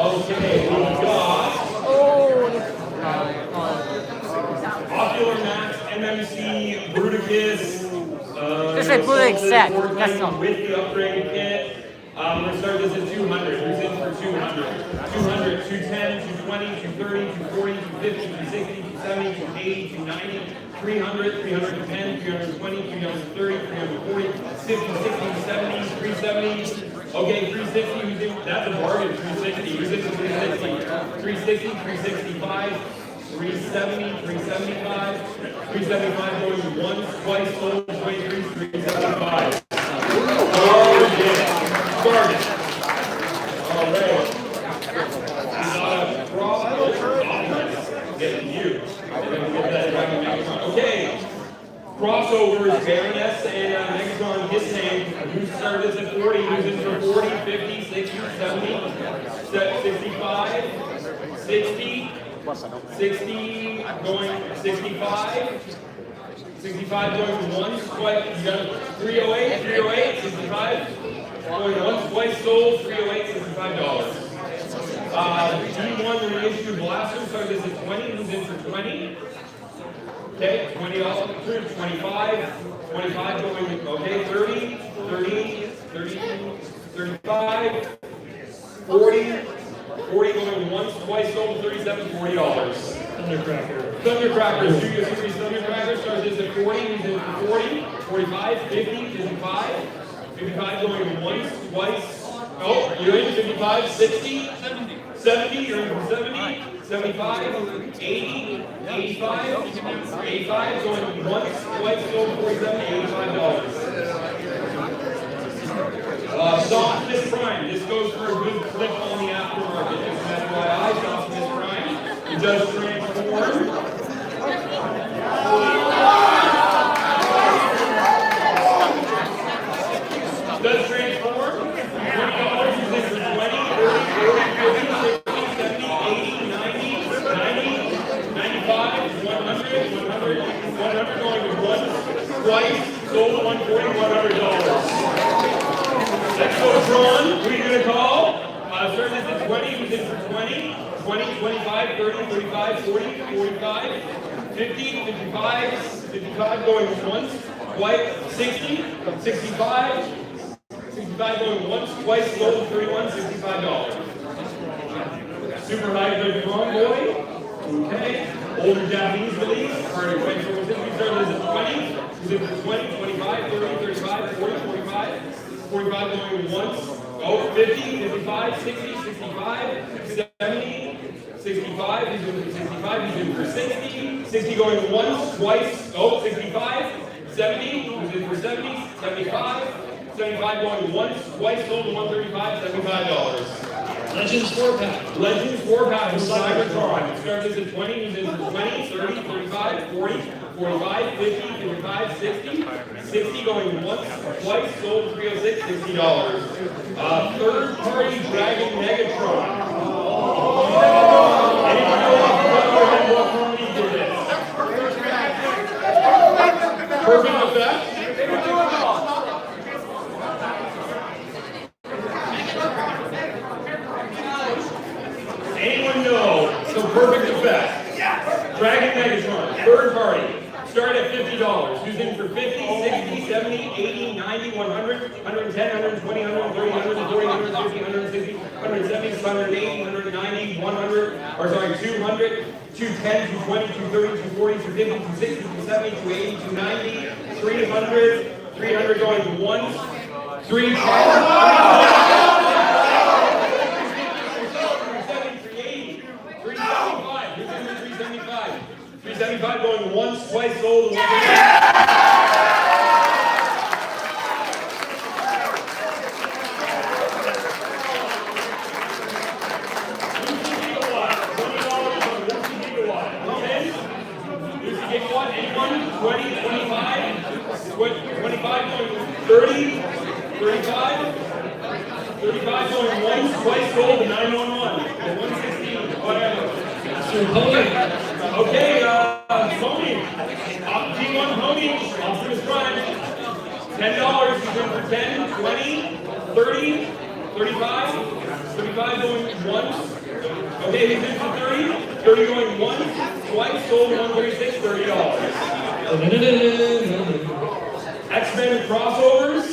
Okay, we've got Ocular Max MMC Bruticus. Just say Brutic set. That's all. With the upgrade kit. We're going to start this at 200. Who's in for 200? 200, 210, 220, 230, 240, 250, 260, 270, 280, 290, 300, 310, 320, 330, 340, 50, 60, 70, 370. Okay, 360, who's in? That's a bargain, 360. Who's in for 360? 360, 365, 370, 375, 375 going once, twice, sold, 23, 375. Bargain. All right. Getting you. Okay. Crossovers, Baroness and Megatron Gissane. Who started this at 40? Who's in for 40, 50, 60, 70, 65, 60, 60, going 65. 65 going once, twice, you got 308, 308, 65. Going once, twice sold, 308, $65. D1 reissue blaster, so this is 20, who's in for 20? Okay, $20 through 25, 25 going, okay, 30, 30, 30, 35, 40, 40 going once, twice sold, $37, $40. Thundercracker, Studio Series Thundercracker starts this at 40, who's in for 40, 45, 50, 55, 55 going once, twice, oh, you're in 55, 60, 70, you're in for 70, 75, 80, 85, 85 going once, twice, sold, 47, $85. Optimus Prime, this goes for a good clip on the aftermarket. This is FYI, Optimus Prime. It does transform. Does transform. $20 is in for 20, 30, 40, 50, 60, 70, 80, 90, 95, 100, 100, 100 going to once, twice, sold, $140, $100. Let's go, Tron. Who are you going to call? Start this at 20, who's in for 20, 20, 25, 30, 35, 40, 45, 50, 55, 55 going once, twice, 60, 65, 65 going once, twice, sold, 31, $65. Super hybrid convoy. Okay. Older Japanese release. Started this at 20, who's in for 20, 25, 30, 35, 40, 45, 45 going once. Oh, 50, 55, 60, 65, 70, 65, he's in for 65, he's in for 60. 60 going once, twice, oh, 65. 70, he's in for 70, 75. 75 going once, twice, sold to 135, $75. Legends 4-pack. Legends 4-pack with Cybertron. It starts at 20, he's in for 20, 30, 35, 40, 45, 50, 55, 60. 60 going once, twice, sold to 306, $60. Third party Dragon Megatron. Anyone know off the top of their head what company did this? Perfect effect. Anyone know the perfect effect? Dragon Megatron, third party. Start at $50. Who's in for 50, 60, 70, 80, 90, 100, 110, 120, 130, 140, 150, 160, 170, 180, 190, 100, or sorry, 200, 210, 220, 230, 240, 250, 260, 270, 280, 290, 300, 300 going once, 310. 375 going once, twice, sold. Yeah! Lucy Gigawatt, anyone? 20, 25, 25 going 30, 35, 35 going once, twice, sold, 911, 116, whatever. Okay, Pony. G1 Pony, Optimus Prime. $10, he's in for 10, 20, 30, 35, 35 going once. Okay, he's in for 30, 30 going once, twice, sold 136, $30. X-Men crossovers.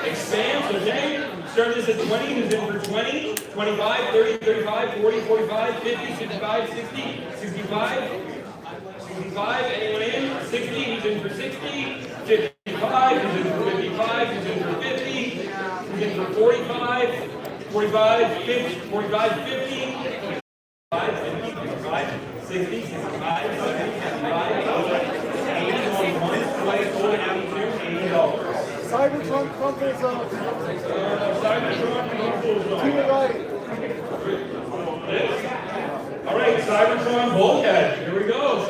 Expanse, okay. Start this at 20, who's in for 20, 25, 30, 35, 40, 45, 50, 55, 60, 65, 65, anyone in? 60, he's in for 60, 55, he's in for 55, he's in for 50, he's in for 45, 45, 50, 45, 50, 55, 55, 60, 65, 70, 75, 80, 21, 20, 22, $80. Cybertron Comfort Zone. Cybertron Comfort Zone. To the right. All right, Cybertron Bulkhead. Here we go.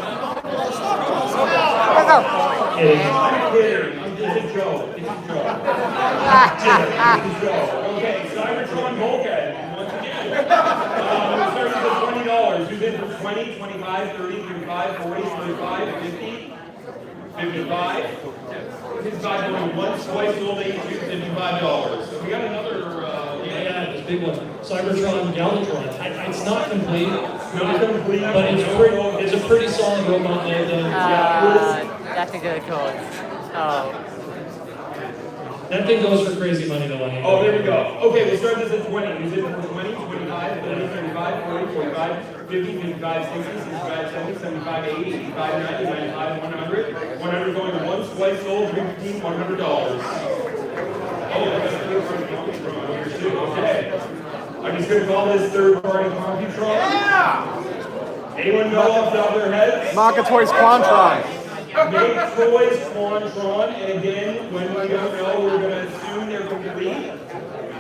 I'm kidding. It's a joke. It's a joke. It's a joke. Okay, Cybertron Bulkhead. Once again. Starting at $20. Who's in for 20, 25, 30, 35, 40, 45, 50, 55. 55 going once, twice, sold 82, $55. So we got another. Yeah, this big one. Cybertron Galvatron. It's not complete. Not complete. But it's a pretty solid robot mode though. That's a good code. Oh. That thing goes for crazy money though. Oh, there we go. Okay, we'll start this at 20. Use it for 20, 25, 30, 35, 40, 45, 50, 55, 60, 65, 70, 75, 80, 85, 90, 95, 100. 100 going once, twice, sold, 315, $100. Oh, that's a third party Computron here too. Okay. I'm just going to call this third party Computron. Yeah! Anyone know off the top of their heads? Maka Toys Quantron. Make toys Quantron, and again, when we don't know, we're going to assume they're complete.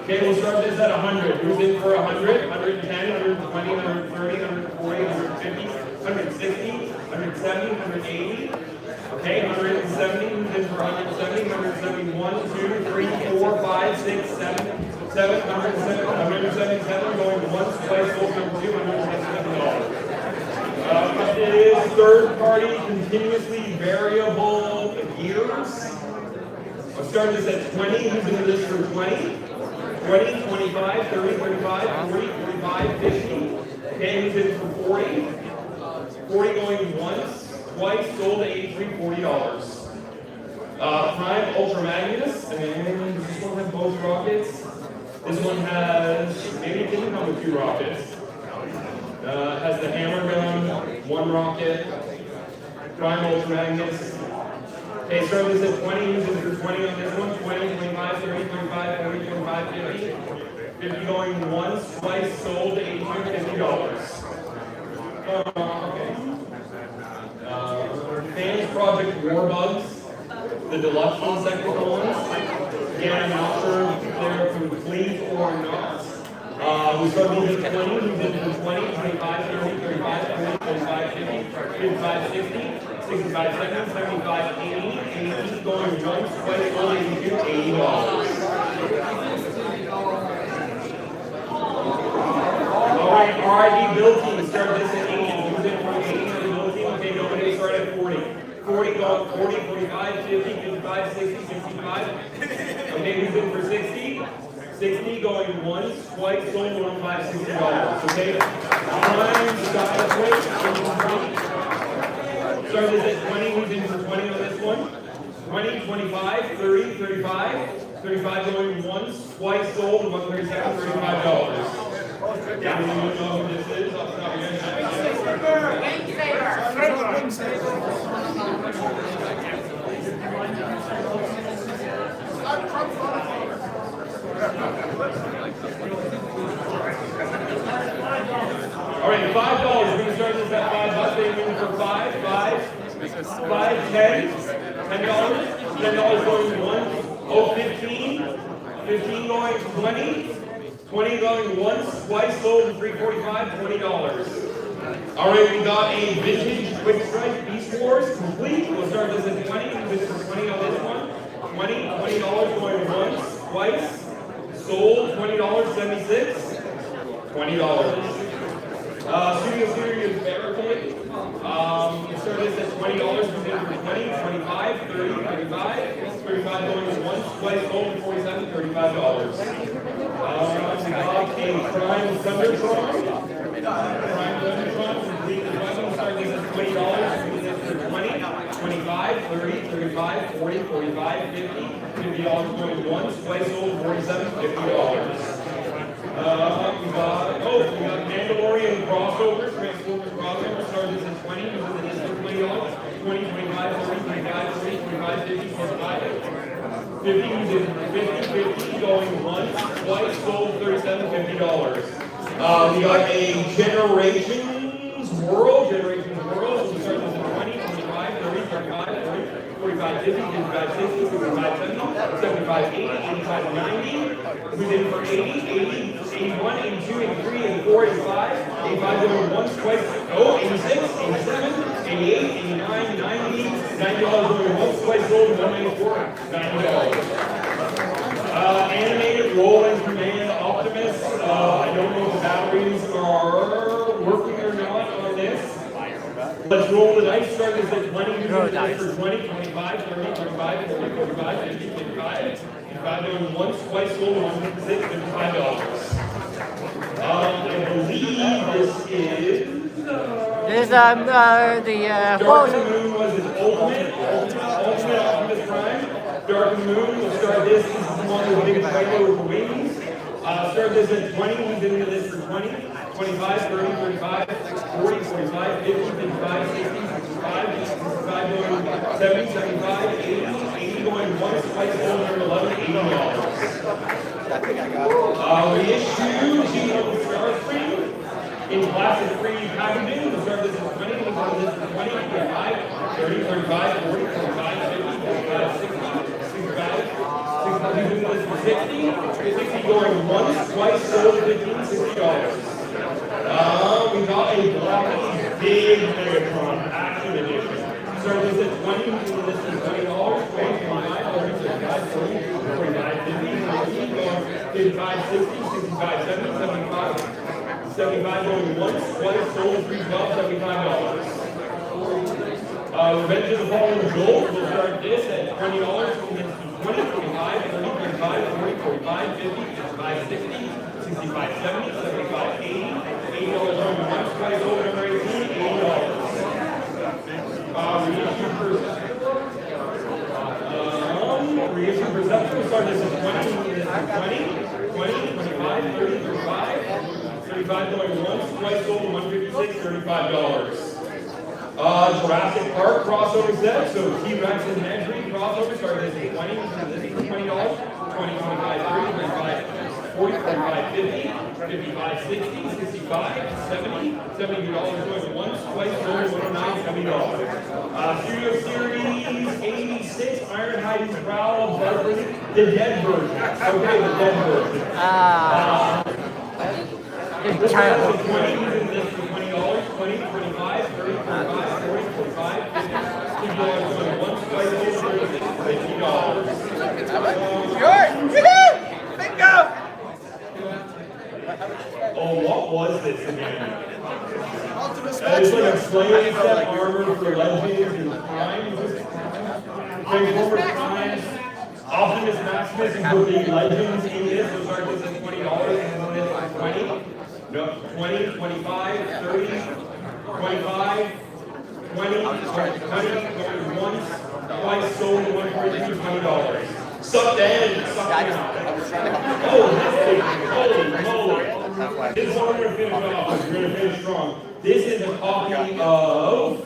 Okay, we'll start this at 100. Who's in for 100? 110, 120, 130, 140, 150, 160, 170, 180. Okay, 170, who's in for 170, 171, 2, 3, 4, 5, 6, 7, 177 going once, twice, sold number $267. It is third-party, continuously variable gears. I'll start this at 20. Who's in this for 20? 20, 25, 30, 35, 40, 45, 50. Okay, who's in for 40? 40 going once, twice, sold at $83, $40. Prime Ultramagnus, and does this one have both rockets? This one has, maybe it didn't come with 2 rockets. Has the hammer gun, 1 rocket. Prime Ultramagnus. Okay, start this at 20. Who's in for 20 on this one? 20, 25, 30, 35, 40, 25, 50. 50 going once, twice, sold, $82, $50. Okay. Fans Project Warbugs, the deluxe ones, technical ones. Again, I'm not sure if they're complete or not. We started with 20, we did 20, 25, 30, 35, 40, 45, 50, 55, 60, 65, 70, 75, 80, 80 going once, twice, sold, $82, $80. Alright, RID Bill Team, started this at 80, who's in for 80 for the Bill Team? Okay, nobody started at 40. 40 going 40, 45, 50, 55, 60, 65. Okay, who's in for 60? 60 going once, twice, sold, $15, $60. Okay? Time, stop at 20. Start this at 20, who's in for 20 on this one? 20, 25, 30, 35. 35 going once, twice, sold, $137, $35. Yeah, you know who this is? Off the top of your head. All right, $5. We're going to start this at $5. They're moving for 5, 10, $10, $10 going once. Oh, 15, 15 going 20. 20 going once, twice, sold, and $345, $20. All right, we got a vintage Quick Strike Beast Wars complete. We'll start this at 20. This is for 20 on this one. $20 going once, twice, sold, $20, 76, $20. Studio Series Barricade. We started this at $20. We're for 20, 25, 30, 35. 35 going once, twice, sold, and $47, $35. We got a Prime Thundertron. Prime Thundertron, complete the weapon, starting this at $20. We did this for 20, 25, 30, 35, 40, 45, 50. $50 going once, twice, sold, $47, $50. We got Mandalorian crossovers, Transformers crossovers, started this at 20. We did this for $20. 20, 25, 30, 25, 40, 45, 50, 45. 50, we did 50, going once, twice, sold, $37, $50. We got a Generations World. We started this at 20, 25, 30, 35, 40, 45, 50, 55, 60, 55, 70, 75, 80, 85, 90. We did for 80, 81, 82, 83, 84, 85. 85 going once, twice, 86, 87, 88, 89, 90. $90 going once, twice, sold, $194, $90. Animated Roll and Command Optimus. I don't know if the batteries are working or not on this. Let's roll the dice. Start this at 20. Use the dice for 20, 25, 30, 35, 40, 45, 50, 55. 55 going once, twice, sold, $156, $55. I believe this is. This is the Dark and the Moon was his ultimate Optimus Prime. Dark and the Moon, we'll start this. This is the one with the big trailer with the wings. Start this at 20. We've been into this for 20, 25, 30, 35, 40, 45, 50, 55, 60, 65, 65 going 70, 75, 80, 80 going once, twice, over 11, $80. Reissue G1 Starscream in plastic-free packaging. We'll start this at 20. We'll start this at 20, 25, 30, 35, 40, 45, 50, 55, 60, 65, 60, 60 going once, twice, sold, $15, $60. We got a blocky big Megatron Action Edition. Start this at 20, we do this at $20, 25, 30, 35, 40, 45, 50, 55, 60, 65, 70, 75, 75 going once, twice, sold, $312, $75. Revenge of the Fallen Jolt, we'll start this at $20, we'll get to 20, 25, 30, 35, 40, 45, 50, 55, 60, 65, 70, 75, 80, $80 on once, twice, sold, number 18, $80. Reissue Perception, we'll start this at 20, we'll get this at 20, 20, 25, 30, 35, 35 going once, twice, sold, $156, $35. Jurassic Park crossover set, so T-Rex and Nedry crossover, started this at 20, this is $20, 20, 25, 30, 35, 40, 45, 50, 55, 60, 65, 70, $72 going once, twice, sold, 109, $70. Studio Series 86, Ironhide's Prowl, Barber, the dead version. Okay, the dead version. This one is a 20, using this for $20, 20, 25, 30, 45, 40, 45, 50, $50 going once, twice, sold, $50. Bingo! Oh, what was this again? It's like a flame set armor for legends and crimes. Transformers Crimes. Optimus Maximus and put the legends in this. Those are just at $20 and this is 20. No, 20, 25, 30, 25, 20, 20, once, twice sold, $142, $20. Suck that in, suck that out. Oh, this thing, holy moly. This one we're gonna finish off, we're gonna finish strong. This is a copy of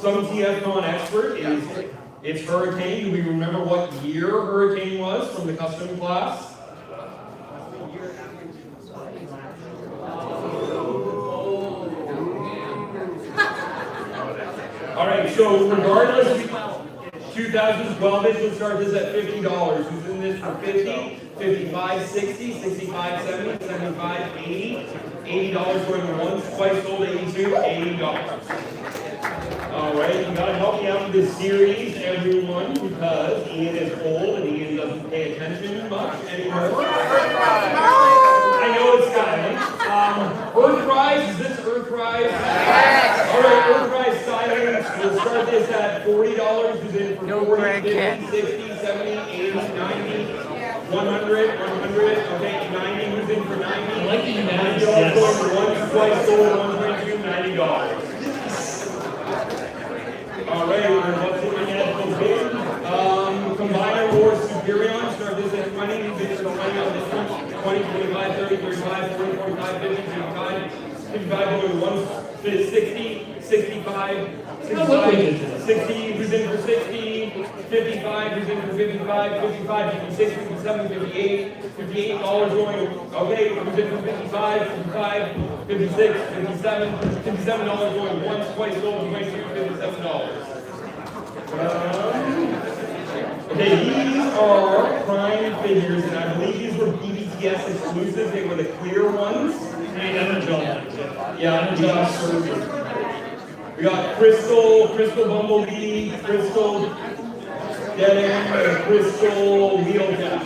some TFCon expert. It's Hurricane. Do we remember what year Hurricane was from the custom class? All right, so regardless, 2012, this will start this at $50. Who's in this for 50, 55, 60, 65, 70, 75, 80, $80 going once, twice sold, 82, $80. All right, you gotta help me out with this series, everyone, because Ian is old and Ian doesn't pay attention much anymore. I know it's Skyline. Earthrise, is this Earthrise? All right, Earthrise Silence. We'll start this at $40. Who's in for 40, 50, 60, 70, 80, 90, 100, 100. Okay, 90. Who's in for 90? I like the $90 going for once, twice sold, 122, $90. All right, what's looking at the bid? Combiner War Superion, start this at 20, bids for 20 on this one, 20, 25, 30, 35, 40, 45, 50, 55, 55 going once, 60, 65, 65, 60, who's in for 60, 55, who's in for 55, 55, 56, 57, 58, $58 going, okay, who's in for 55, 55, 56, 57, $57 going once, twice sold, $22, $57. Okay, these are prime figures, and I believe these were BBTS exclusives. They were the clear ones. Yeah, we got Crystal Bumblebee, Crystal Dead End, and Crystal Wheeljack.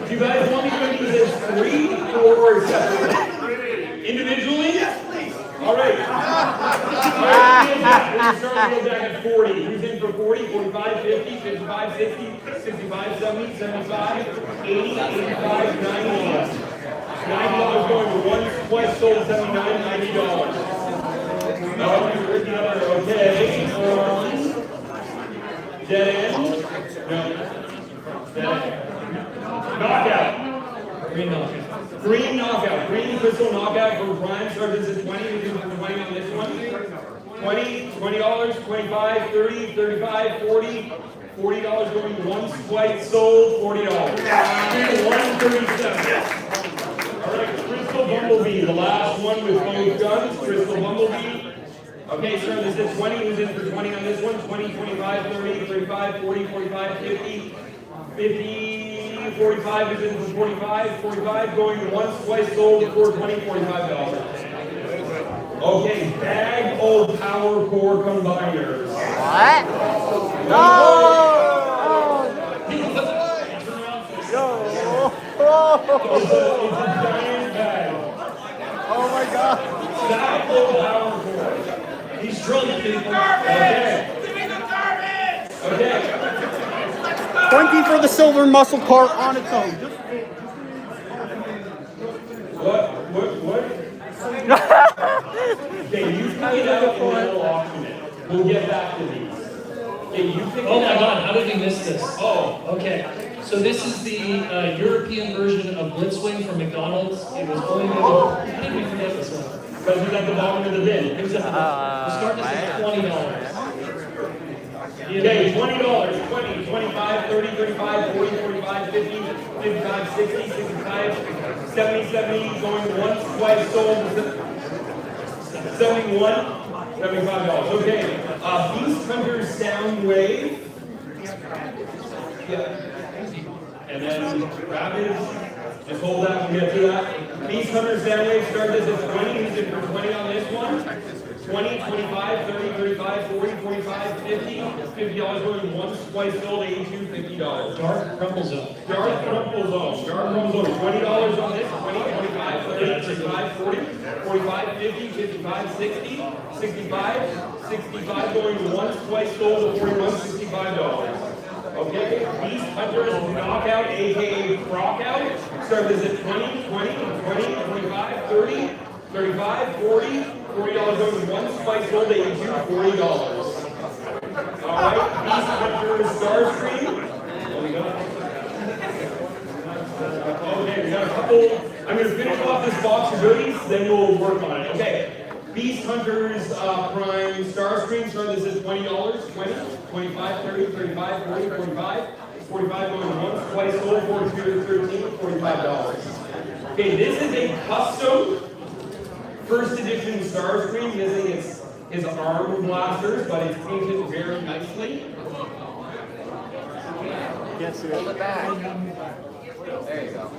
Do you guys want me to do this 3 or separately? Individually? Yes, please. All right. We're starting Wheeljack at 40. Who's in for 40, 45, 50, 55, 60, 65, 70, 75, 80, 85, 90. $90 going to once, twice sold, 79, $90. Okay. Dead end? No. Dead end. Knockout. Green knockout. Green knockout. Green crystal knockout for Prime starts at 20. We can put 20 on this one. $20, $20, 25, 30, 35, 40. $40 going once, twice sold, $40. 137. All right, Crystal Bumblebee, the last one with both guns. Crystal Bumblebee. Okay, sir, this is 20. Who's in for 20 on this one? 20, 25, 30, 35, 40, 45, 50, 50, 45. Who's in for 45? 45 going once, twice sold for $20, $45. Okay, bag of power core combiners. What? It's a giant bag. Oh my God. Bag of power core. He's drunk, people. Okay. Okay. 20 for the silver muscle car on its own. What? Okay, you pick it up and then we'll auction it. We'll get back to these. Okay, you pick it up. Oh my God, how did we miss this? Oh. Okay. So this is the European version of Blitzwing from McDonald's. It was only how did we forget this one? Because it's at the bottom of the bin. It was at the bottom. We'll start this at $20. Okay, $20, 20, 25, 30, 35, 40, 45, 50, 55, 60, 70, 70 going once, twice sold. 71, $75. Okay. Beast Hunter Sound Wave. Yeah. And then Rabbit, just hold that, we'll get to that. Beast Hunter Sound Wave started at 20, he's in for 20 on this one. 20, 25, 30, 35, 40, 45, 50. $50 going once, twice sold, 82, $50. Dark Crumble Zone. Dark Crumble Zone. Dark Crumble Zone. $20 on this. 20, 25, 30, 35, 40, 45, 50, 55, 60, 65, 65 going once, twice sold, 41, $65. Okay, Beast Hunters Knockout, aka Crockout. Start this at 20, 20, 20, 25, 30, 35, 40, $40 going once, twice sold, 82, $40. Alright, Beast Hunters Starscream. What we got? Okay, we got a couple. I'm going to finish off this box of goodies, then we'll work on it. Okay. Beast Hunters Prime Starscream, start this at $20, 20, 25, 30, 35, 40, 45, 45 going once, twice sold, 42, 13, $45. Okay, this is a custom first edition Starscream. This is his arm blasters, but it's painted very nicely. Hold it back. There you go.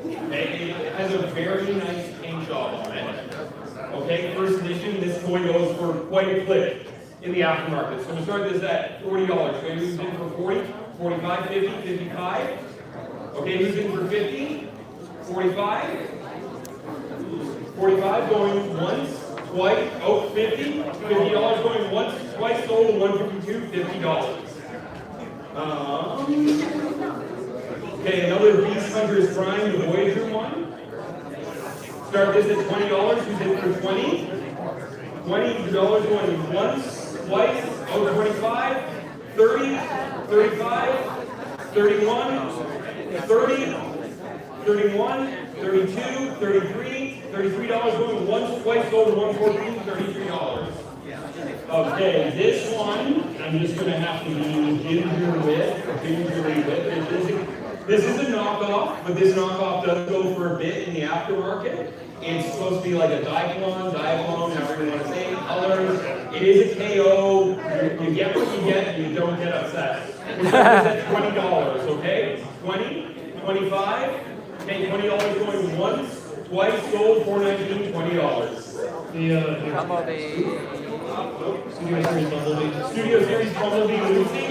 It has a very nice paint job on it. Okay, first edition, this toy goes for quite a clip in the aftermarket. So we'll start this at $40. Okay, who's in for 40, 45, 50, 55. Okay, who's in for 50, 45. 45 going once, twice, oh, 50. $50 going once, twice sold, 152, $50. Okay, another Beast Hunters Prime, the Voyager one. Start this at $20. Who's in for 20? $20 going once, twice, oh, 25, 30, 35, 31, 30, 31, 32, 33, $33 going once, twice, sold, 114, $33. Okay, this one, I'm just going to have to use gingery with. This is a knockoff, but this knockoff does go for a bit in the aftermarket. It's supposed to be like a diaclone, however you want to say it, colors. It is a KO. You get what you get, and you don't get upset. We're starting at $20, okay? 20, 25. Okay, $20 going once, twice sold, $419, $20. Studio Series Bumblebee. Studio Series Bumblebee Lucy.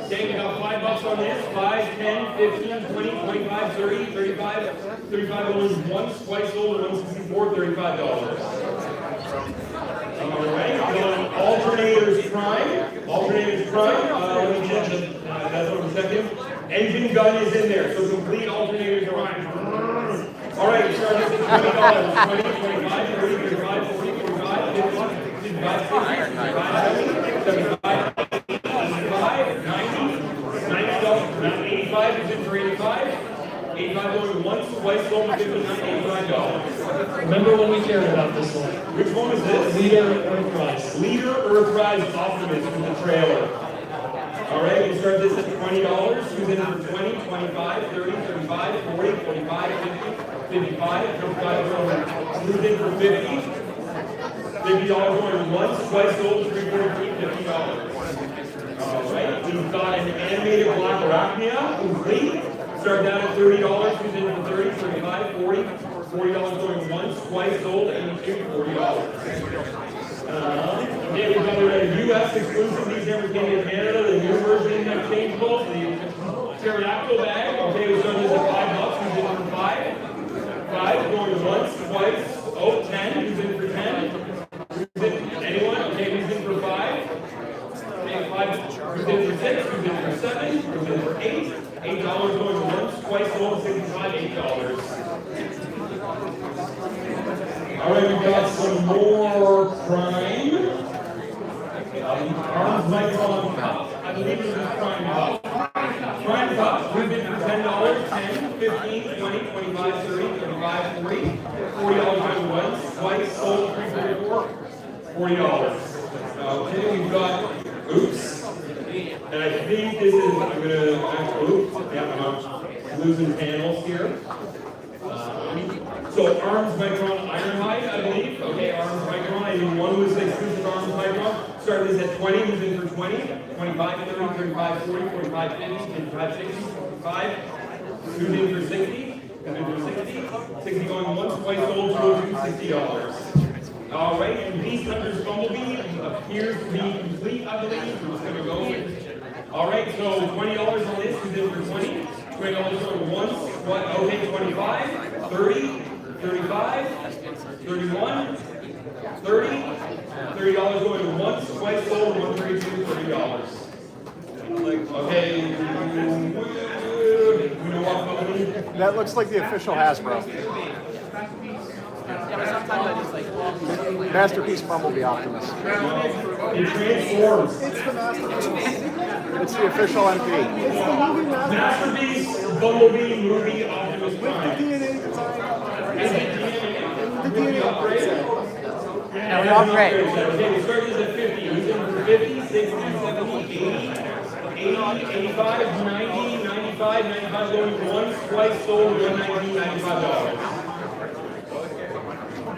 Okay, we got $5 on this. 5, 10, 15, 20, 25, 30, 35, 35 going once, twice sold, 164, $35. Alright, going Alternators Prime. Alternators Prime. Let me check that's over a second. Engine gun is in there, so complete Alternators Prime. Alright, start this at $20, 20, 25, 30, 35, 40, 45, 51, 55, 60, 65, 75, 85, 90, $90, 85 is in for 85. 85 going once, twice sold, $59, Remember when we cared about this one? Which one is this? Leader Earthrise. Leader Earthrise Optimus from the trailer. Alright, we'll start this at $20. Who's in for 20, 25, 30, 35, 40, 45, 50, 55, 55, who's in for 50? $50 going once, twice sold, $343, $50. Alright, we've got an animated Black Arachnia, complete. Start that at $30, who's in for 30, 35, 40, $40 going once, twice sold, $82, $40. Okay, we've got a US exclusive, these never came in Canada, the new version of changeable, the pterodactyl bag. Okay, we started this at $5, who's in for 5? 5 going once, twice, oh, 10, who's in for 10? Anyone? Okay, who's in for 5? Okay, 5, who's in for 6? Who's in for 7? Who's in for 8? $8 going once, twice sold, $65, $8. Alright, we've got some more Prime. Arms Micron Cup. I believe this is Prime Cup. Prime Cup, we've been for $10, 10, 15, 20, 25, 30, 35, 40. $40 going once, twice sold, $344. $40. Okay, we've got, oops. And I think this is, I'm losing panels here. So Arms Micron Ironhide, I believe. Okay, Arms Micron. I do one with exclusive Arms Micron. Started this at 20, who's in for 20, 25, 30, 35, 40, 45, 50, 55, 60, 65. Who's in for 60? Who's in for 60? 60 going once, twice sold, $60. All right, and Beast Hunter's Bumblebee appears to be complete, I believe. We're just going to go with. All right, so $20 on this. Who's in for 20? $20 going once. What? Okay, 25, 30, 35, 31, 30. $30 going once, twice sold, $132, $30. Okay. You know what, Bumblebee? That looks like the official Hasbro. Yeah, but sometimes I just like. Masterpiece Bumblebee Optimus. It transforms. It's the Masterpiece. It's the official MP. It's the movie Masterpiece Bumblebee movie Optimus Prime. With the DNA design. Is it DNA? The DNA upgrade. No, we all great. Okay, we started this at 50. Who's in for 50, 60, 70, 80, 85, 90, 95, 95 going once, twice sold, $119, $95.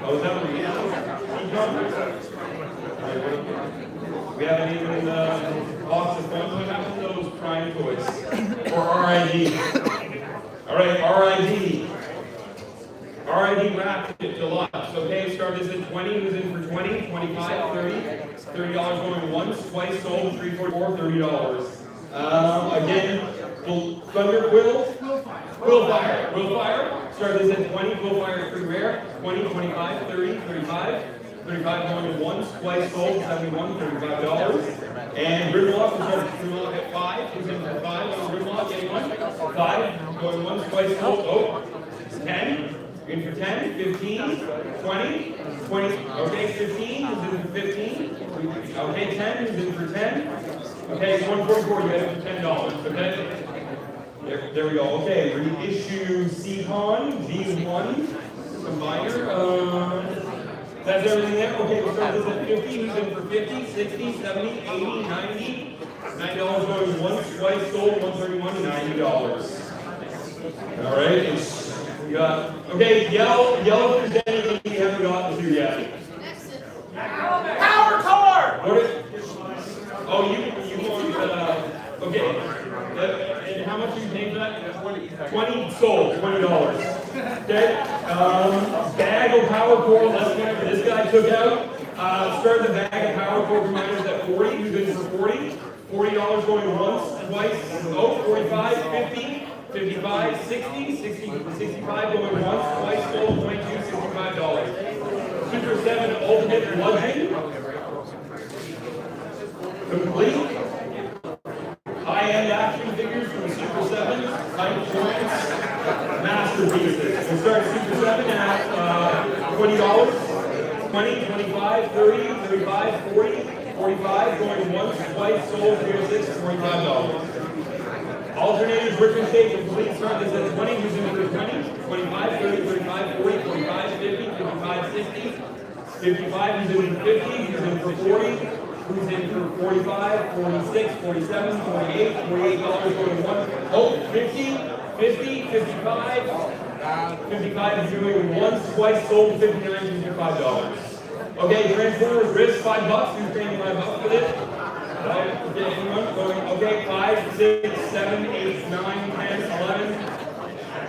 Oh, is that what we have? We have anything in the box of fun? What happened to those Prime toys? Or RID? All right, RID. RID wrapped it deluxe. Okay, start this at 20. Who's in for 20, 25, 30. $30 going once, twice sold, $3, $4, $30. Again, Thunder Quill. Quillfire. Start this at 20. Quillfire is pretty rare. 20, 25, 30, 35. 35 going once, twice sold, $71, $35. And Grimlock, we start Grimlock at 5. Who's in for 5 on Grimlock? Anyone? 5 going once, twice sold. Oh, 10. In for 10, 15, 20, 20. Okay, 15. Who's in for 15? Okay, 10. Who's in for 10? Okay, 144. You got it for $10. Okay. There we go. Okay, reissue C-Con V1 combiner. That's everything there. Okay, we'll start this at 50. Who's in for 50, 60, 70, 80, 90. $9 going once, twice sold, $131 to $90. All right. We got, okay, yell if there's anything we haven't gotten to yet. Power core! What is, oh, you want, okay. And how much are you paying for that? 20 sold, $20. Okay. Bag of power core, less than whatever this guy took out. Started the bag of power core reminders at 40. Who's in for 40? $40 going once, twice. Oh, 45, 50. 55, 60, 65 going once, twice sold, $22, $65. Super 7 Ultimate Bludgeon. Complete. High-end action figures from Super 7, type joints, masterpieces. We'll start Super 7 at $20. 20, 25, 30, 35, 40, 45, going once, twice sold, $36, $45. Alternators, Richmond State, complete start this at 20, who's in for 20, 25, 30, 35, 40, 45, 50, 55, 60, 55, who's in for 50, who's in for 40, who's in for 45, 46, 47, 48, $48 going one, oh, 50, 50, 55, 55 is doing once, twice sold, $59, $55. Okay, Transformers, risk $5, who's paying $5 for this? Okay, anyone going? Okay, 5, 6, 7, 8, 9, 10, 11,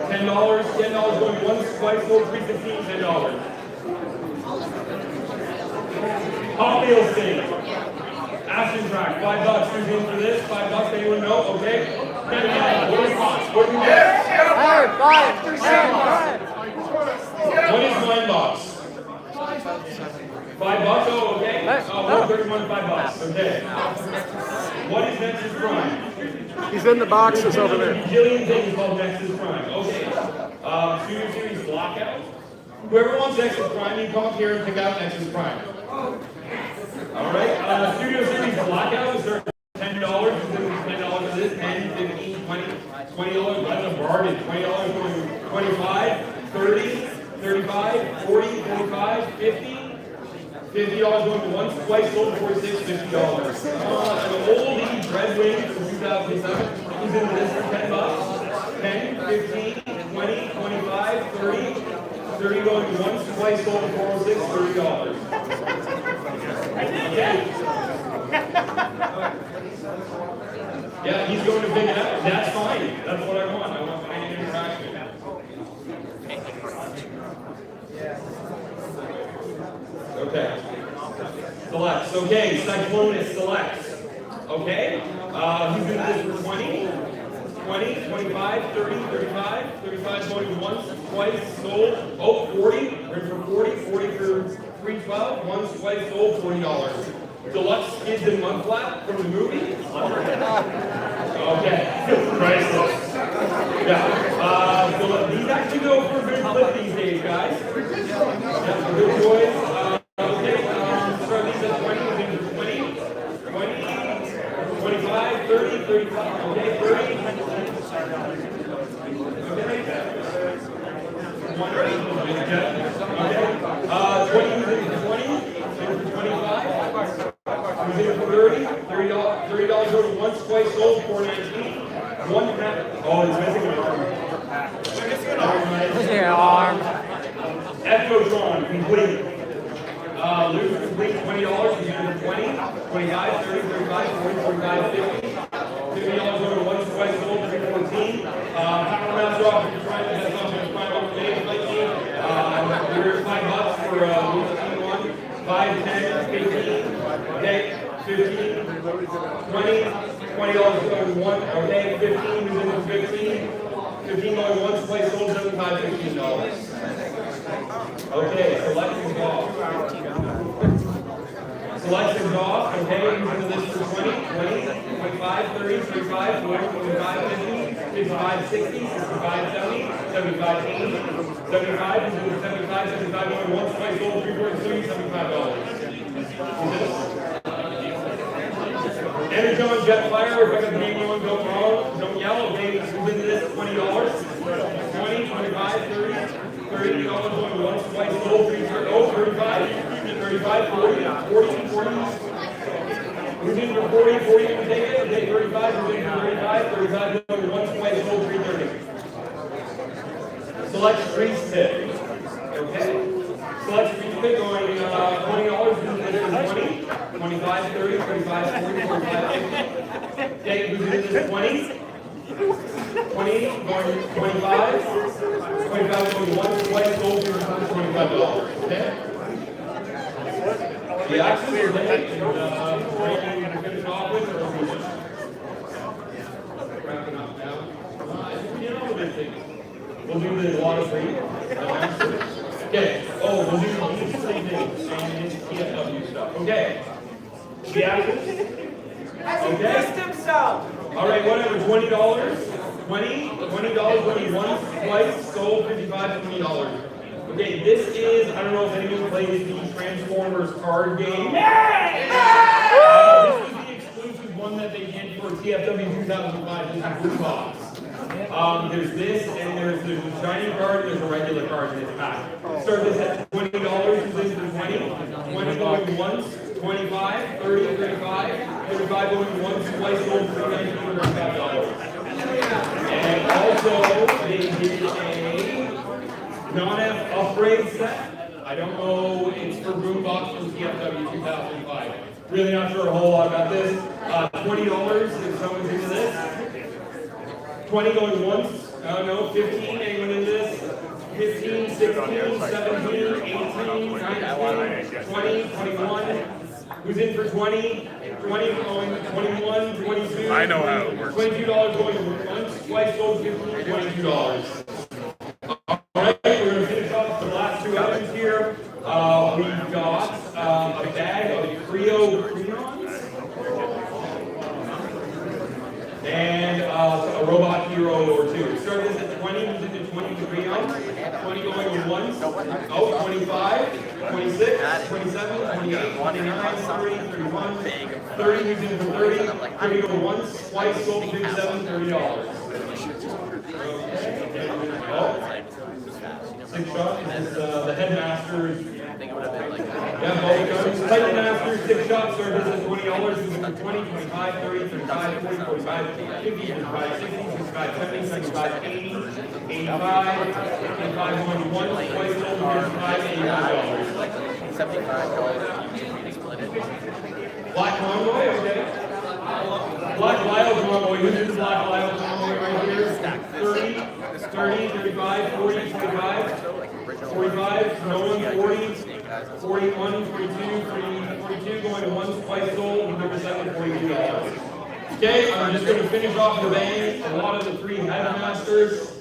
$10 going once, twice sold, $315, $10. Hot Wheels thing. Action Track, $5. Who's in for this? $5. Anyone know? Okay. What is box? What do you get? What is mine box? $5. Oh, okay. 131, $5. Okay. What is Nexus Prime? He's in the boxes over there. There's a bajillion things called Nexus Prime. Okay. Studio Series Blackout. Whoever wants Nexus Prime, you come up here and pick out Nexus Prime. All right. Studio Series Blackout is $10. $10 for this. 10, 15, 20, $20. That's a bargain. $20 going 25, 30, 35, 40, 45, 50. $50 going once, twice sold, $46, $50. An oldie Red Wing from 2007. He's in this for $10. 10, 15, 20, 25, 30, 30 going once, twice, sold, 406, $30. Okay. Yeah, he's going to pick it up. That's fine. That's what I want. I want fan interaction. Okay. Selects. Okay, Cyclonus selects. Okay. He's going to do this for 20, 20, 25, 30, 35, 35 going once, twice, sold. Oh, 40. We're for 40, 40 for 312, once, twice, sold, $40. Deluxe skids and mud flap from the movie. Okay. Priceless. Yeah. These actually go for a good clip these days, guys. Yeah, for good toys. Okay. Start these at 20, we'll do 20, 20, 25, 30, 35. Okay, 30. Okay. 20 into 20, 25. $30 go to once, twice, sold, $4.19. One half. Oh, he's missing an arm. Missing an arm. Ecotron complete. Lose complete $20. He's in for 20, 25, 30, 35, 40, 45, 50. $50 go to once, twice, sold, $3.14. Power Master off if you're trying to get something to find out the name like me. Here's $5 for Lose Team 1. 5, 10, 15. Okay. 15, 20, $20 going one, okay, 15, who's in for 15, 15 going once, twice, sold, $75, $15. Okay, selection's off. Selection's off, okay, who's into this for 20, 20, 25, 30, 35, 40, 45, 50, 55, 60, 65, 70, 75, 80, 75, who's into 75, 75 going once, twice, sold, $3.30, $75. Energon Jetfire, if I got the name wrong, don't yell, okay, who's into this, $20, 20, 25, 30, $30 going once, twice, sold, 35, 35, 40, 40, 40. Who's in for 40, 40, you can take it, okay, 35, who's in for 35, 35 going once, twice, sold, 330. Select Street Stick, okay. Select Street Stick going $20, who's in this for 20, 25, 30, 35, 40, 45, 50. Okay, who's in this 20? 20, going 25, 25 going once, twice, sold, $25, okay? The action is late, and finish off with, or are we just wrapping up now? You know the thing. We'll do the water free. Okay. Oh, we'll do the same thing and TFW stuff. Okay. The action. Okay. Himself. All right, whatever. $20. $20 going once, twice, sold, $55, $20. Okay, this is, I don't know if anyone plays the Transformers card game. This was the exclusive one that they did for TFW 2005. This is Blue Box. There's this, and there's a shiny card, and there's a regular card in this pack. Start this at $20, who's in for 20. 20 going once, 25, 30, 35, 35 going once, twice, sold, $3.19, $35. And also, they did a non-F upgrade set. I don't know, it's for Boombox from TFW 2005. Really not sure a whole lot about this. $20 if someone's into this. 20 going once. No, 15. Anyone into this? 15, 16, 17, 18, 19, 20, 21. Who's in for 20? 20 going 21, 22. I know how it works. $22 going once, twice, sold, $15, $22. Alright, we're going to finish off the last two items here. We've got a bag of Creo crayons and a robot hero or two. Start this at 20, who's into 20 crayons. 20 going once. Oh, 25, 26, 27, 28, 29, 30, 31, 30, who's in for 30. 30 going once, twice, sold, $57, $30. Oh. 6 shot is the headmaster. Yeah, both guns. Titan Masters 36 shot service at $20. This is for 20, 25, 30, 35, 40, 45, 50, 55, 60, 65, 70, 75, 80, 85, 85, going once, twice, sold, $55, $81. Black Convoy, okay. Black Lyle Convoy, this is Black Lyle Convoy right here. 30, 30, 35, 40, 25, 45, no one, 40, 41, 42, 42, going to once, twice sold, number 7, $42. Okay, I'm just going to finish off the bang. A lot of the three headmasters.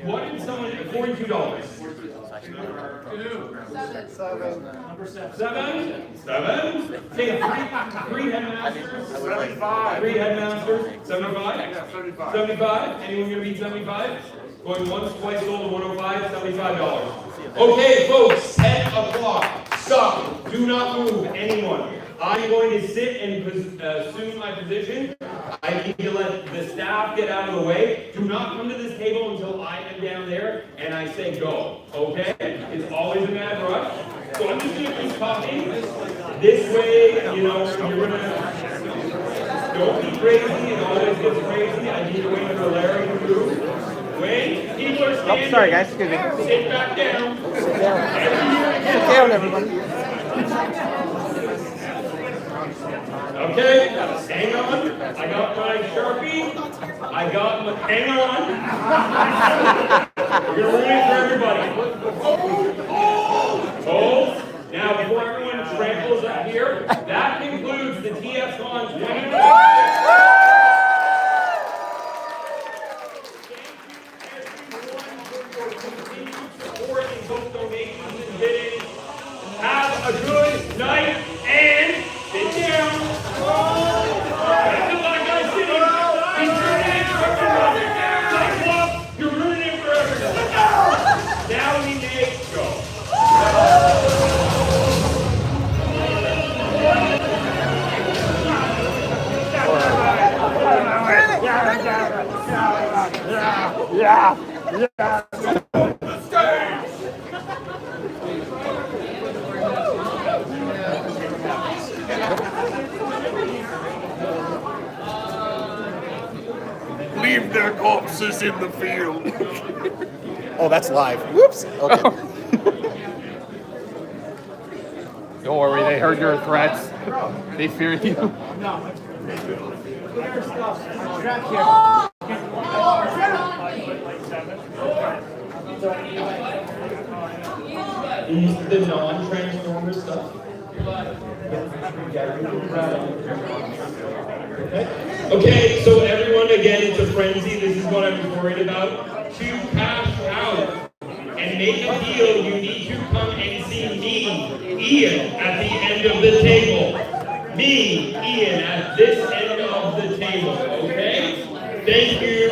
What did someone get? $42. Seven. Okay, three headmasters. 75. Three headmasters. 75. 75. Anyone gonna beat 75? Going once, twice sold, 105, $75. Okay, folks, 10 o'clock. Stop. Do not move, anyone. I'm going to sit and assume my position. I need to let the staff get out of the way. Do not come to this table until I am down there and I say go, okay? It's always a mad rush. So I'm just gonna keep talking. This way, you know, you're gonna, don't be crazy, it always gets crazy. I need to wait for Larry to move. Wait, people are standing. Oh, sorry guys, excuse me. Sit back down. Sit down, everybody. Okay, hang on. I got my Sharpie. I got my, hang on. We're gonna ruin it for everybody. Oh! Now, before everyone tramples up here, that concludes the TFCon 2020. Have a good night and sit down. That's a lot of guys sitting. He's ruining it for everyone. Cyclops, you're ruining it for everyone. Now we may go. Leave their corpses in the field. Oh, that's live. Whoops. Okay. Don't worry, they heard your threats. They fear you. The non-transformer stuff. Okay, so everyone, again, it's a frenzy. This is what I was worried about. To cash out and make a deal, you need to come and see me, Ian, at the end of the table. Me, Ian, at this end of the table, okay? Thank you.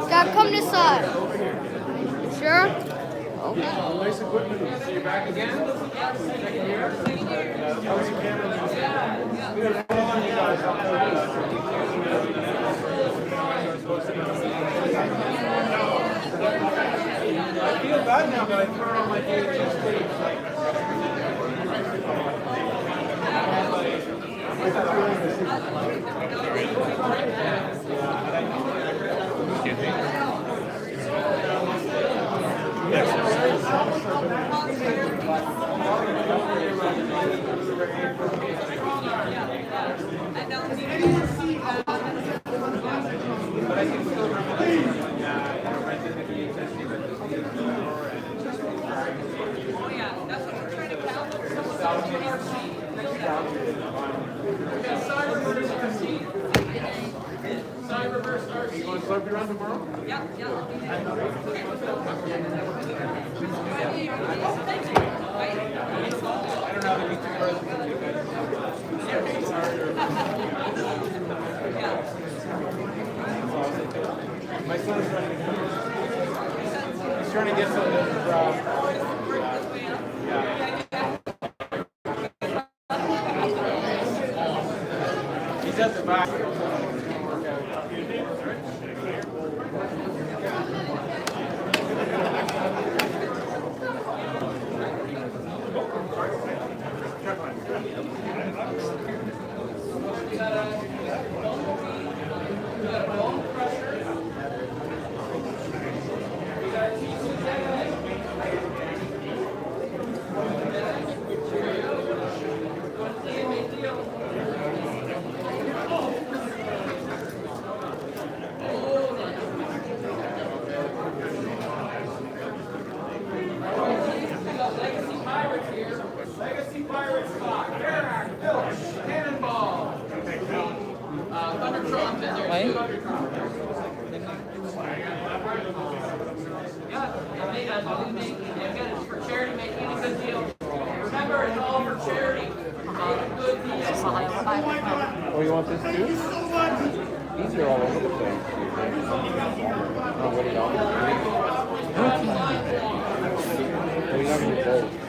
Dad, come this side. Sure? Okay. Nice equipment. So you're back again? Second year? How's the camera? We got fun on you guys. I feel bad now that I turn on my VHS tapes. Excuse me. But I can still got side reverse RC. Side reverse RC. You want to slurp around tomorrow? Yeah, I don't know how to beat my son's he's trying to get some he's at the back. Legacy Pirates Spot, Arak, Phillips, Cannonball, Thundertron, and there's two Thundertrons. Yeah, again, it's for charity, make any good deal. Remember, it's all for charity. Good deal. Oh, you want this too? These are all over the place. Oh, what do you want? We got them both.